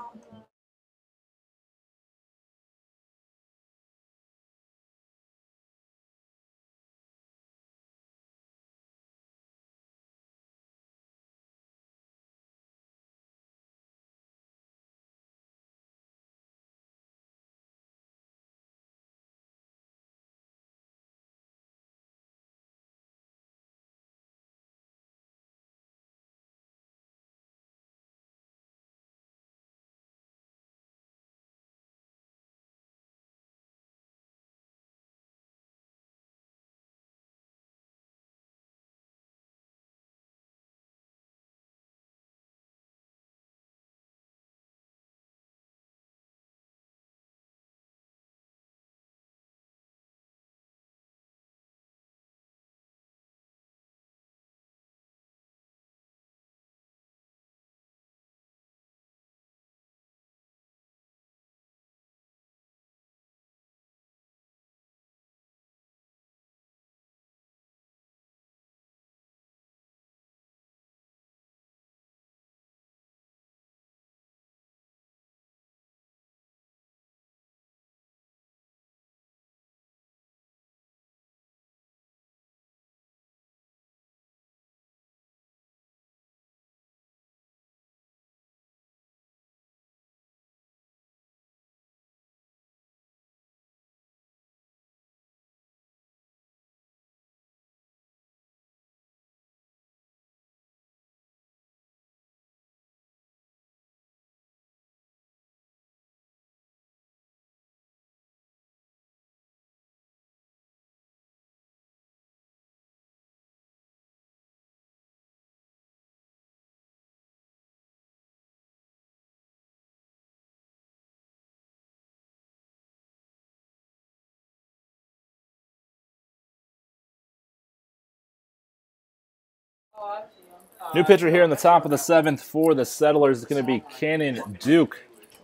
New pitcher here in the top of the 7th for the Settlers is going to be Cannon Duke,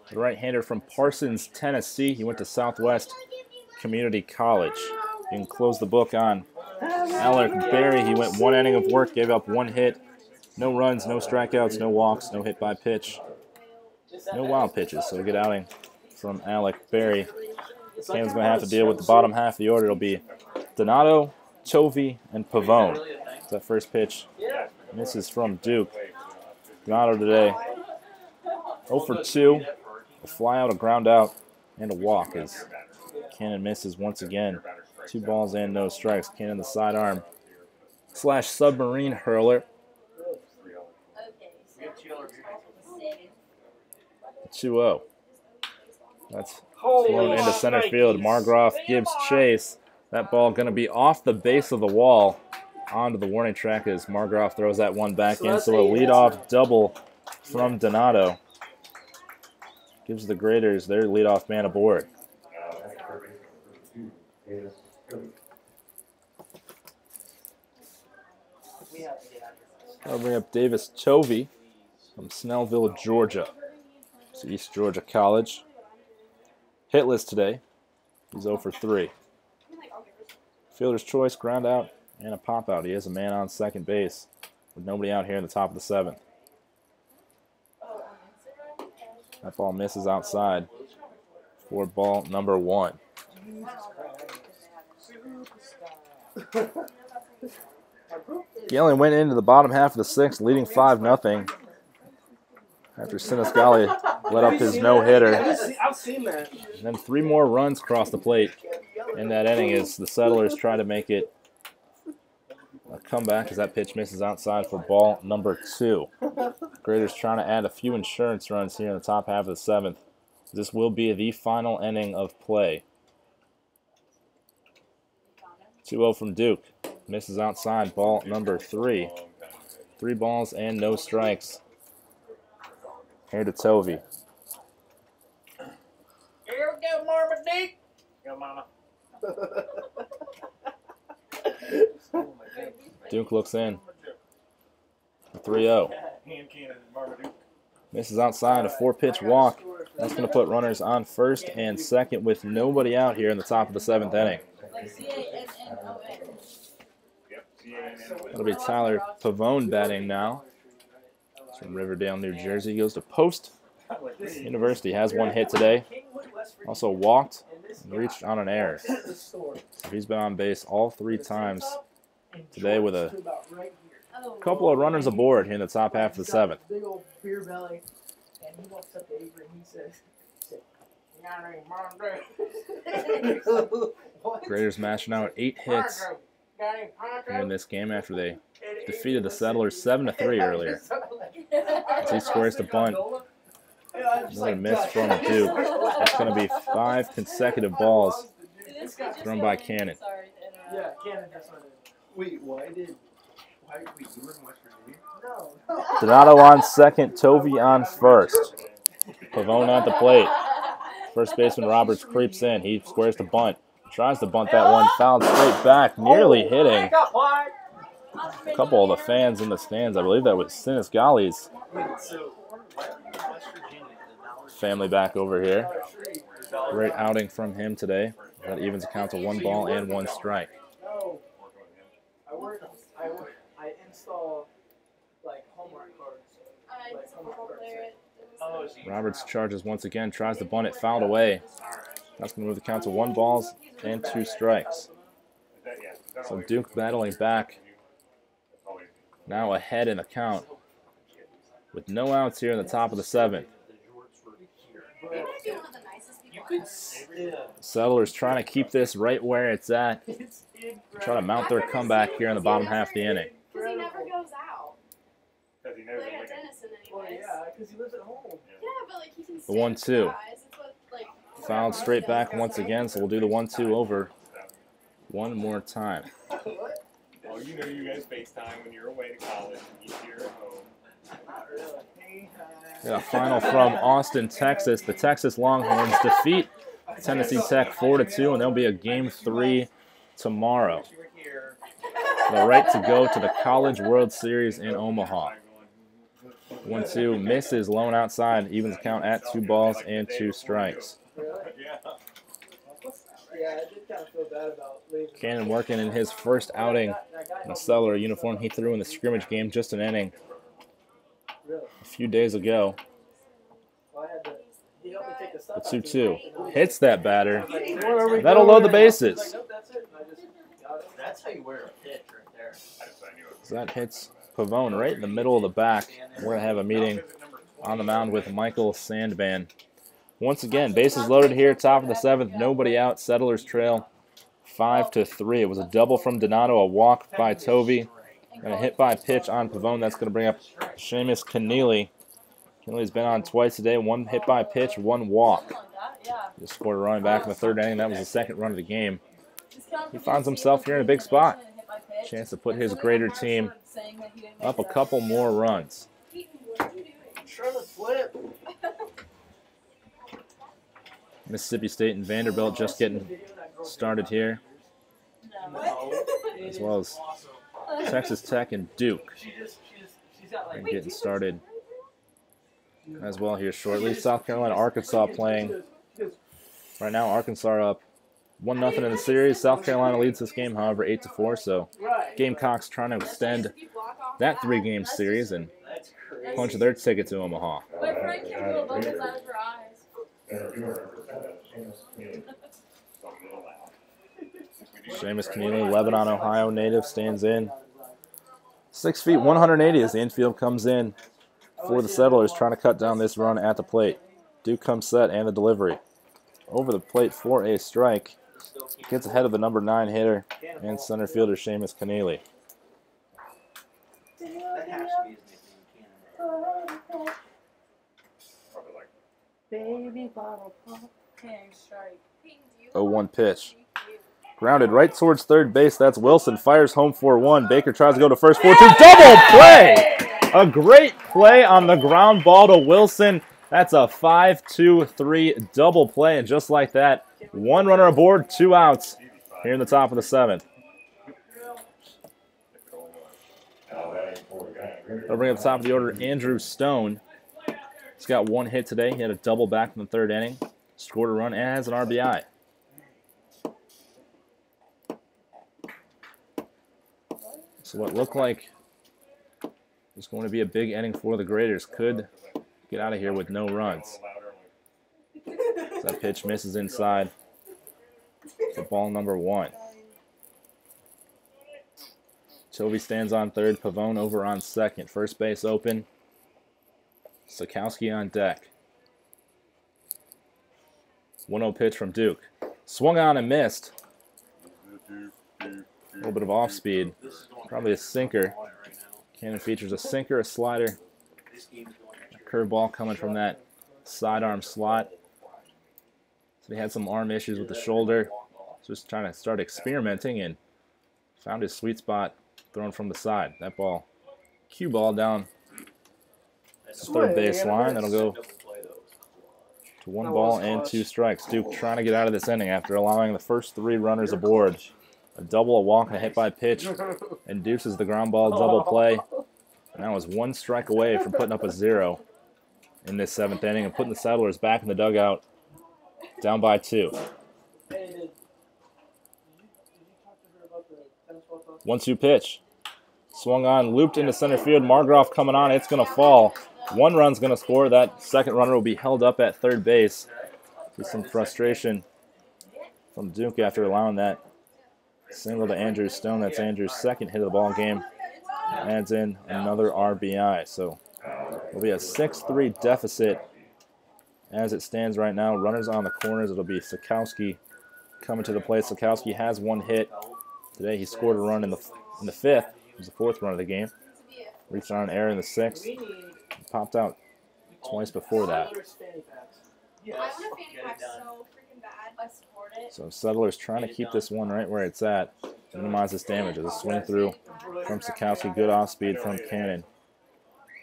the right-hander from Parsons, Tennessee. He went to Southwest Community College. You can close the book on Alec Berry. He went 1 inning of work, gave up 1 hit, no runs, no strikeouts, no walks, no hit by pitch, no wild pitches. So a good outing from Alec Berry. Cannon's going to have to deal with the bottom half of the order. It'll be Donato, Tovey, and Pavone. That first pitch misses from Duke. Donato today 0 for 2, a fly out, a ground out, and a walk as Cannon misses once again. 2 balls and no strikes. Cannon the sidearm / submarine hurler. 2-0. That's flown into center field. Margroff gives chase. That ball going to be off the base of the wall onto the warning track as Margroff throws that one back in. So a leadoff double from Donato gives the Graders their leadoff man aboard. I'll bring up Davis Tovey from Snellville, Georgia. It's East Georgia College. Hitless today. He's 0 for 3. Fielder's choice, ground out, and a pop out. He has a man on second base with nobody out here in the top of the 7th. That ball misses outside for ball number 1. Galion went into the bottom half of the sixth, leading 5-0. After Sinisgali let up his no-hitter. I've seen that. And then 3 more runs across the plate in that inning as the Settlers try to make it a comeback as that pitch misses outside for ball number 2. Graders trying to add a few insurance runs here in the top half of the 7th. This will be the final inning of play. 2-0 from Duke. Misses outside, ball number 3. 3 balls and no strikes. Here to Tovey. Here we go, Marmaduke. Go, mama. Duke looks in. 3-0. Hand cannon, Marmaduke. Misses outside, a 4-pitch walk. That's going to put runners on first and second with nobody out here in the top of the 7th inning. That'll be Tyler Pavone batting now. He's from Riverdale, New Jersey. He goes to Post University. Has 1 hit today. Also walked and reached on an error. So he's been on base all 3 times today with a couple of runners aboard here in the top half of the 7th. Big old beer belly, and he walks up to Avery and he says, Graders mashing out 8 hits in this game after they defeated the Settlers 7-3 earlier. As he squares the bunt. Another miss from Duke. It's going to be 5 consecutive balls thrown by Cannon. Yeah, Cannon, that's what it is. Wait, you were in West Virginia? No. Donato on second, Tovey on first. Pavone at the plate. First baseman Roberts creeps in. He squares the bunt. Tries to bunt that one, fouled straight back, nearly hitting a couple of the fans in the stands. I believe that was Sinisgali's family back over here. Great outing from him today. That evens a count to 1 ball and 1 strike. No. I install like Hallmark cards. Roberts charges once again, tries to bunt it, fouled away. That's going to move the count to 1 ball and 2 strikes. So Duke battling back. Now ahead in the count with no outs here in the top of the 7th. Settlers trying to keep this right where it's at. Try to mount their comeback here in the bottom half of the inning. Because he never goes out. Because he never Like like at Denison Well, anyways. yeah, because he lives at home. Yeah, but like he can The sit 1-2. guys. It's what, like, Fouled straight back once again, so we'll do the 1-2 over one more time. What? Oh, you know you guys FaceTime when you're away to college and you here at home. Not really. Yeah, final from Austin, Texas. The Texas Longhorns defeat Tennessee Tech 4-2, and there'll be a Game 3 tomorrow. The right to go to the College World Series in Omaha. 1-2 misses, lone outside, evens count at 2 balls and 2 strikes. Yeah, I did kind of feel bad about leaving. Cannon working in his first outing in a Settler uniform. He threw in the scrimmage game, just an inning, a few days ago. Well, I had to, he helped me take the The stuff out. 2-2 hits that batter. That'll load the bases. Like, nope, that's it. And I just got it. That's how you wear a pitch right there. So that hits Pavone right in the middle of the back. We're going to have a meeting on the mound with Michael Sandman. Once again, bases loaded here, top of the 7th, nobody out. Settlers trail 5-3. It was a double from Donato, a walk by Tovey, and a hit by pitch on Pavone. That's going to bring up Seamus Keneally. Keneally's been on twice today, 1 hit by pitch, 1 walk. Just scored a run back in the 3rd inning. That was the 2nd run of the game. He finds himself here in a big spot. Chance to put his Grader team up a couple more runs. Charlotte flip. Mississippi State and Vanderbilt just getting started here, as well as Texas Tech and Duke are getting started as well here shortly. South Carolina, Arkansas playing. Right now, Arkansas are up 1-0 in the series. South Carolina leads this game, however, 8-4. So Gamecocks trying to extend that 3-game series and punch their ticket to Omaha. My friend can do a bubbles out of her eyes. Seamus Keneally, Lebanon, Ohio native, stands in 6 feet 180 as the infield comes in for the Settlers, trying to cut down this run at the plate. Duke comes set and the delivery. Over the plate for a strike. Gets ahead of the number 9 hitter and center fielder Seamus Keneally. That has to be his nickname, Cannon. Probably like Baby bottle pop. King strike. 0-1 pitch. Grounded right towards third base. That's Wilson. Fires home for 1. Baker tries to go to first. 4-2. Double play! A great play on the ground ball to Wilson. That's a 5-2-3 double play. And just like that, 1 runner aboard, 2 outs here in the top of the 7th. I'll bring up the top of the order Andrew Stone. He's got 1 hit today. He had a double back in the 3rd inning. Scored a run and has an RBI. So what looked like was going to be a big inning for the Graders could get out of here with no runs. So that pitch misses inside for ball number 1. Tovey stands on 3rd, Pavone over on 2nd. First base open. Sikowski on deck. 1-0 pitch from Duke. Swung on and missed. A little bit of off speed. Probably a sinker. Cannon features a sinker, a slider, a curveball coming from that sidearm slot. So he had some arm issues with the shoulder. Just trying to start experimenting and found his sweet spot thrown from the side. That ball, cue ball down the 3rd base line. That'll go to 1 ball and 2 strikes. Duke trying to get out of this inning after allowing the first 3 runners aboard. A double, a walk, and a hit by pitch, and deuces the ground ball double play. And that was 1 strike away from putting up a 0 in this 7th inning and putting the Settlers back in the dugout, down by 2. 1-2 pitch. Swung on, looped into center field. Margroff coming on. It's going to fall. 1 run's going to score. That 2nd runner will be held up at 3rd base. With some frustration from Duke after allowing that single to Andrew Stone. That's Andrew's 2nd hit of the ball game. Adds in another RBI. So it'll be a 6-3 deficit as it stands right now. Runners on the corners. It'll be Sikowski coming to the plate. Sikowski has 1 hit. Today he scored a run in the 5th. It was the 4th run of the game. Reached on an error in the 6th. Popped out twice before that. I want a fanny pack so freaking bad. I support it. So Settlers trying to keep this one right where it's at. Minimize this damage. As a swing through from Sikowski. Good off speed from Cannon.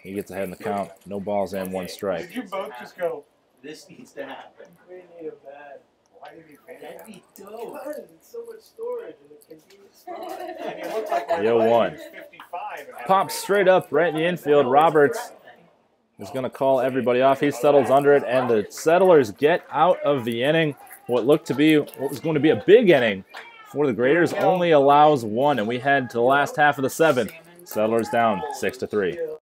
He gets ahead in the count. No balls and 1 strike. Did you both just go? This needs to happen. We need a bad. Why do you need fanny That'd pack? be dope. Because it's so much storage in a convenient spot. I mean, it looked like Yo, when 1. he was 55 and had Pops a straight up right in the infield. Roberts is going to call everybody off. He settles under it, and the Settlers get out of the inning. What was going to be a big inning for the Graders only allows 1, and we head to the last half of the 7th. Settlers down 6-3.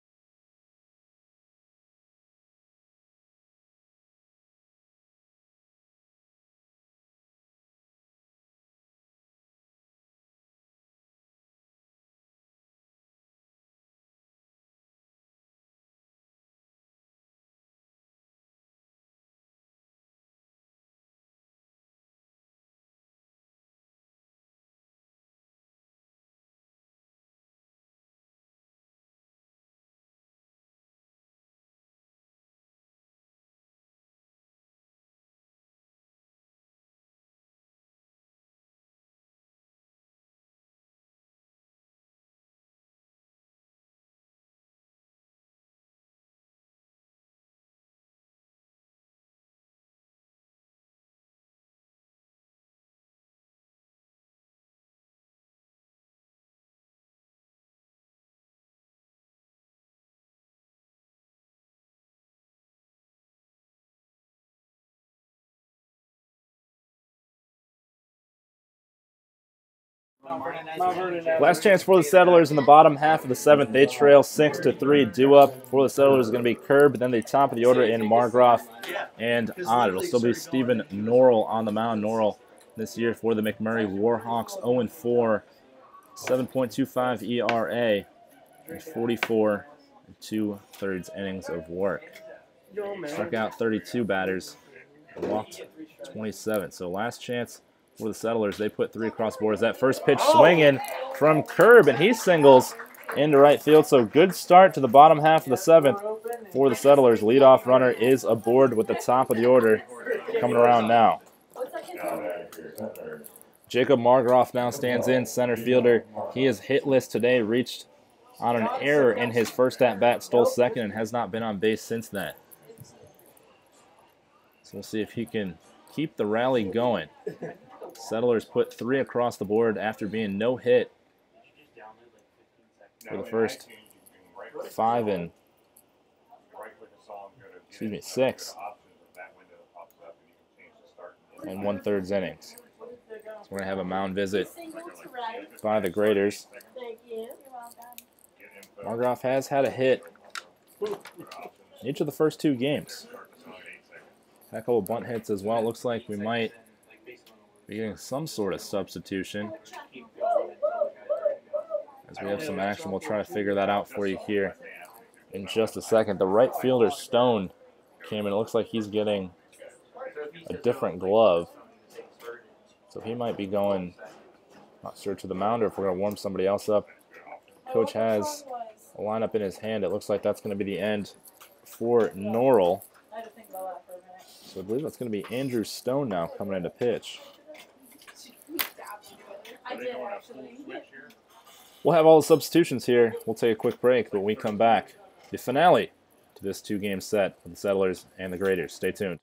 Last chance for the Settlers in the bottom half of the 7th. They trail 6-3. Due up for the Settlers is going to be Curb, then the top of the order in Margroff and Odd. It'll still be Stephen Norrell on the mound. Norrell this year for the McMurray Warhawks, 0-4, 7.25 ERA. in 44 and 2/3 innings of work. Struck out 32 batters, walked 27. So last chance for the Settlers. They put 3 across the boards. That first pitch swinging from Curb, and he singles into right field. So good start to the bottom half of the 7th for the Settlers. Leadoff runner is aboard with the top of the order coming around now. Jacob Margroff now stands in, center fielder. He is hitless today, reached on an error in his first at-bat, stole second, and has not been on base since then. So we'll see if he can keep the rally going. Settlers put 3 across the board after being no hit for the first 6 and 1/3 innings. So we're going to have a mound visit by the Graders. Margroff has had a hit in each of the first 2 games. Had a couple bunt hits as well. It looks like we might be getting some sort of substitution. As we have some action, we'll try to figure that out for you here in just a second. The right fielder, Stone, came in. It looks like he's getting a different glove. So he might be going, not sure, to the mound or if we're going to warm somebody else up. Coach has a lineup in his hand. It looks like that's going to be the end for Norrell. So I believe that's going to be Andrew Stone now coming into pitch. We'll have all the substitutions here. We'll take a quick break, but when we come back, the finale to this 2-game set for the Settlers and the Graders. Stay tuned.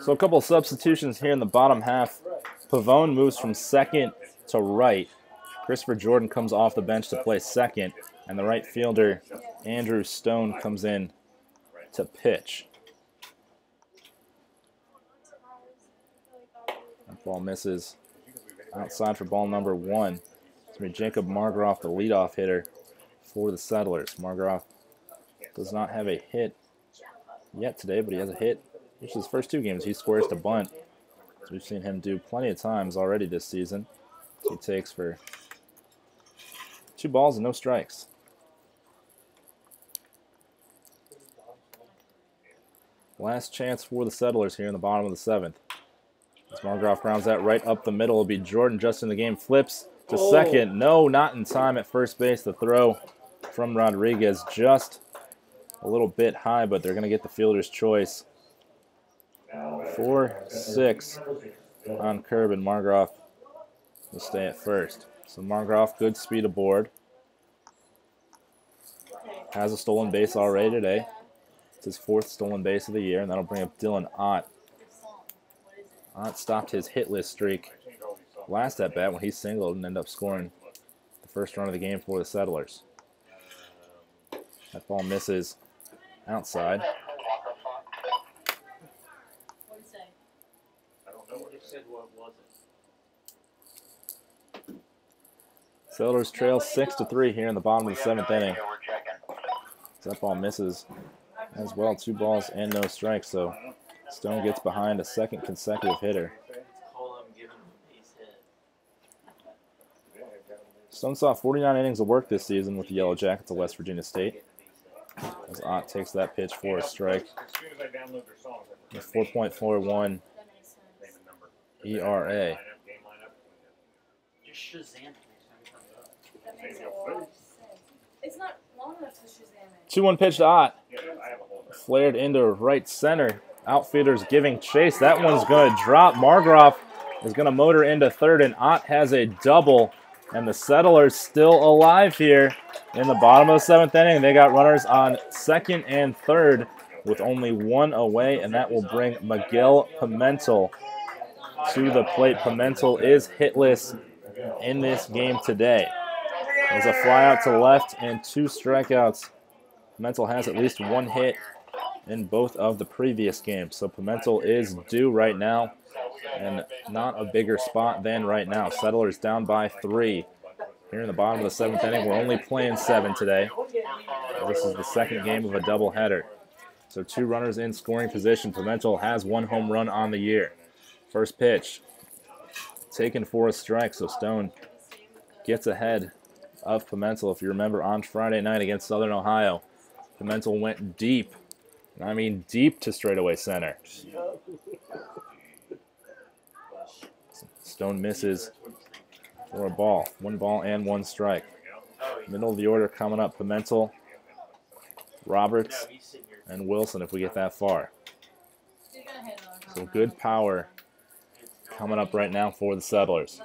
So a couple of substitutions here in the bottom half. Pavone moves from second to right. Christopher Jordan comes off the bench to play second. And the right fielder, Andrew Stone, comes in to pitch. That ball misses outside for ball number 1. It's going to be Jacob Margroff, the leadoff hitter for the Settlers. Margroff does not have a hit yet today, but he has a hit. Which is his first 2 games. He squares to bunt. So we've seen him do plenty of times already this season. He takes for 2 balls and no strikes. Last chance for the Settlers here in the bottom of the 7th. As Margroff grounds that right up the middle. It'll be Jordan just in the game. Flips to second. No, not in time at first base. The throw from Rodriguez just a little bit high, but they're going to get the fielder's choice. 4-6 on Curb, and Margroff will stay at first. So Margroff, good speed aboard. Has a stolen base already today. It's his 4th stolen base of the year, and that'll bring up Dylan Ott. Ott stopped his hitless streak last at bat when he singled and ended up scoring the first run of the game for the Settlers. That ball misses outside. Settlers trail 6-3 here in the bottom of the 7th inning. That ball misses as well. 2 balls and no strikes. So Stone gets behind a second consecutive hitter. Call him, give him a base hit. Stone saw 49 innings of work this season with the Yellow Jackets of West Virginia State. As Ott takes that pitch for a strike. With 4.41 ERA. Just Shazam it next time he comes up. That makes a lot of sense. It's not long enough to Shazam it. 2-1 pitch to Ott. Flared into right center. Outfielders giving chase. That one's going to drop. Margraf is going to motor into third, and Ott has a double. And the Settlers still alive here in the bottom of the 7th inning. They got runners on second and third with only 1 away, and that will bring Miguel Pimentel to the plate. Pimentel is hitless in this game today. There's a fly out to left and 2 strikeouts. Pimentel has at least 1 hit in both of the previous games. So Pimentel is due right now, and not a bigger spot than right now. Settlers down by 3 here in the bottom of the 7th inning. We're only playing 7 today. This is the second game of a doubleheader. So 2 runners in scoring position. Pimentel has 1 home run on the year. First pitch taken for a strike. So Stone gets ahead of Pimentel. If you remember on Friday night against Southern Ohio, Pimentel went deep. And I mean deep to straightaway center. Stone misses for a ball. 1 ball and 1 strike. Middle of the order coming up. Pimentel, Roberts, and Wilson if we get that far. So good power coming up right now for the Settlers.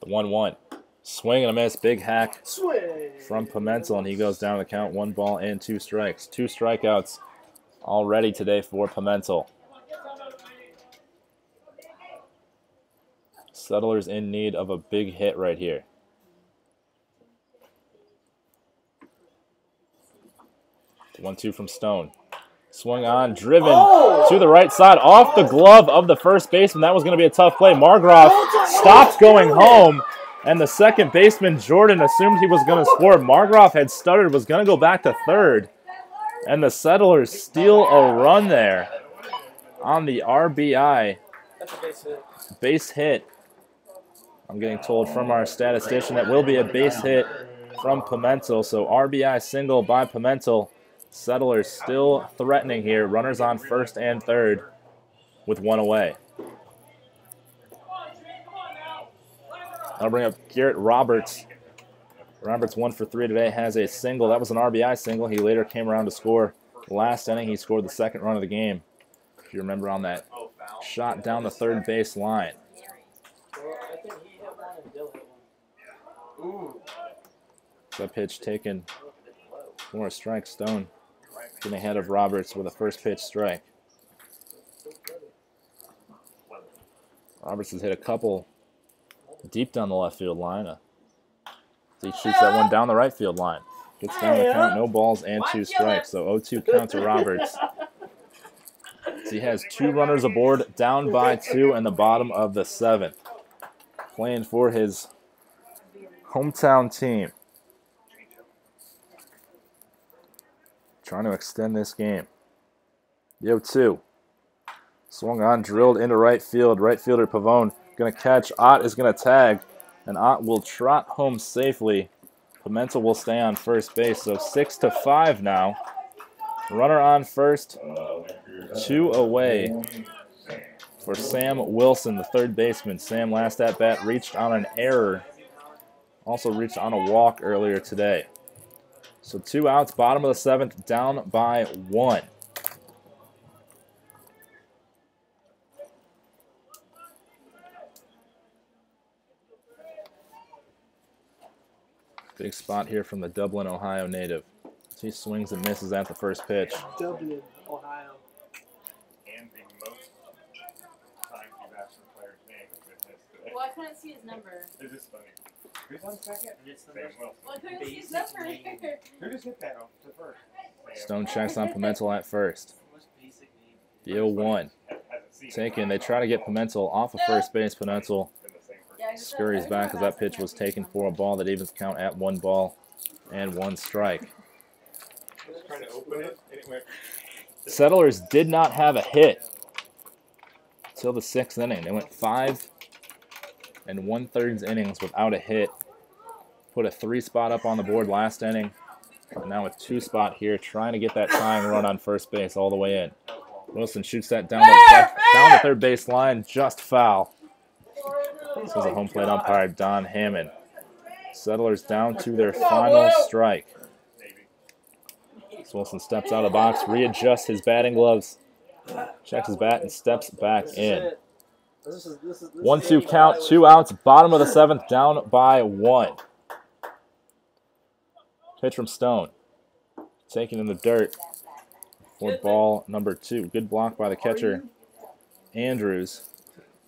The 1-1. Swing and a miss. Big hack from Pimentel, and he goes down the count. 1 ball and 2 strikes. 2 strikeouts already today for Pimentel. Settlers in need of a big hit right here. The 1-2 from Stone. Swung on, driven to the right side, off the glove of the first baseman. That was going to be a tough play. Margraf stopped going home, and the second baseman, Jordan, assumed he was going to score. Margraf had stuttered, was going to go back to third, and the Settlers steal a run there on the RBI. That's a base hit. Base hit. I'm getting told from our statistician that will be a base hit from Pimentel. So RBI single by Pimentel. Settlers still threatening here. Runners on first and third with 1 away. I'll bring up Garrett Roberts. Roberts 1 for 3 today, has a single. That was an RBI single. He later came around to score. Last inning, he scored the 2nd run of the game. If you remember on that shot down the third base line. Well, I think he hit one and Dill hit one. That pitch taken for a strike. Stone getting ahead of Roberts with a first pitch strike. Roberts has hit a couple deep down the left field line. He shoots that one down the right field line. Gets down the count, no balls and 2 strikes. So 0-2 count to Roberts. So he has 2 runners aboard, down by 2 in the bottom of the 7th. Playing for his hometown team. Trying to extend this game. The 0-2. Swung on, drilled into right field. Right fielder Pavone going to catch. Ott is going to tag, and Ott will trot home safely. Pimentel will stay on first base, so 6-5 now. Runner on first, 2 away for Sam Wilson, the third baseman. Sam, last at bat, reached on an error. Also reached on a walk earlier today. So 2 outs, bottom of the 7th, down by 1. Big spot here from the Dublin, Ohio native. He swings and misses at the first pitch. Dublin, Ohio. And the most times you've asked for player's name has been his today. Well, I couldn't see his number. This is funny. Who's on second? It's the Sam most Wilson. Well, I couldn't see his Basic number. name. Who just hit that off to first? Sam. Stone checks on Pimentel at first. most basic name. The 0-1. Hasn't seen Taken. They try to get Pimentel off of first base. Pimentel been the same person. Yeah, I just scurries back as that pitch was taken for a ball that evens count at 1 ball and 1 strike. Just trying to open it, and it went. Settlers did not have a hit until the 6th inning. They went 5 1/3 innings without a hit. Put a 3 spot up on the board last inning. And now a 2 spot here, trying to get that tying run on first base all the way in. Wilson shoots that down the third base line, just foul. This is a home plate umpire, Don Hammond. Settlers down to their final strike. So Wilson steps out of the box, readjusts his batting gloves, checks his bat, and steps back in. 1-2 count, 2 outs, bottom of the 7th, down by 1. Pitch from Stone. Taken in the dirt for ball number 2. Good block by the catcher, Andrews.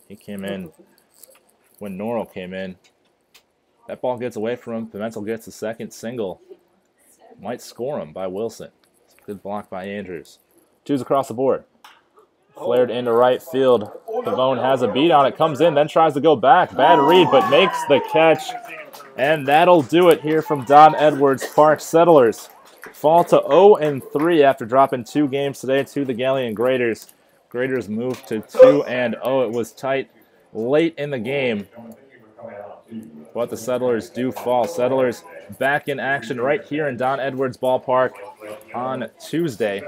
He came in when Norrell came in. That ball gets away from him. Pimentel gets a second single. Might score him by Wilson. Good block by Andrews. 2's across the board. Flared into right field. Pavone has a beat on it. Comes in, then tries to go back. Bad read, but makes the catch. And that'll do it here from Don Edwards Park. Settlers fall to 0-3 after dropping 2 games today to the Galion Graders. Graders moved to 2-0. It was tight late in the game, but the Settlers do fall. Settlers back in action right here in Don Edwards Ballpark on Tuesday.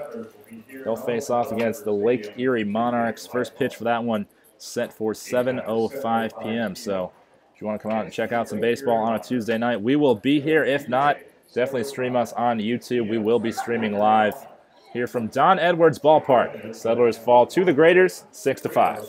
They'll face off against the Lake Erie Monarchs. First pitch for that one set for 7:05 p.m. So if you want to come out and check out some baseball on a Tuesday night, we will be here. If not, definitely stream us on YouTube. We will be streaming live here from Don Edwards Ballpark. Settlers fall to the Graders 6-5.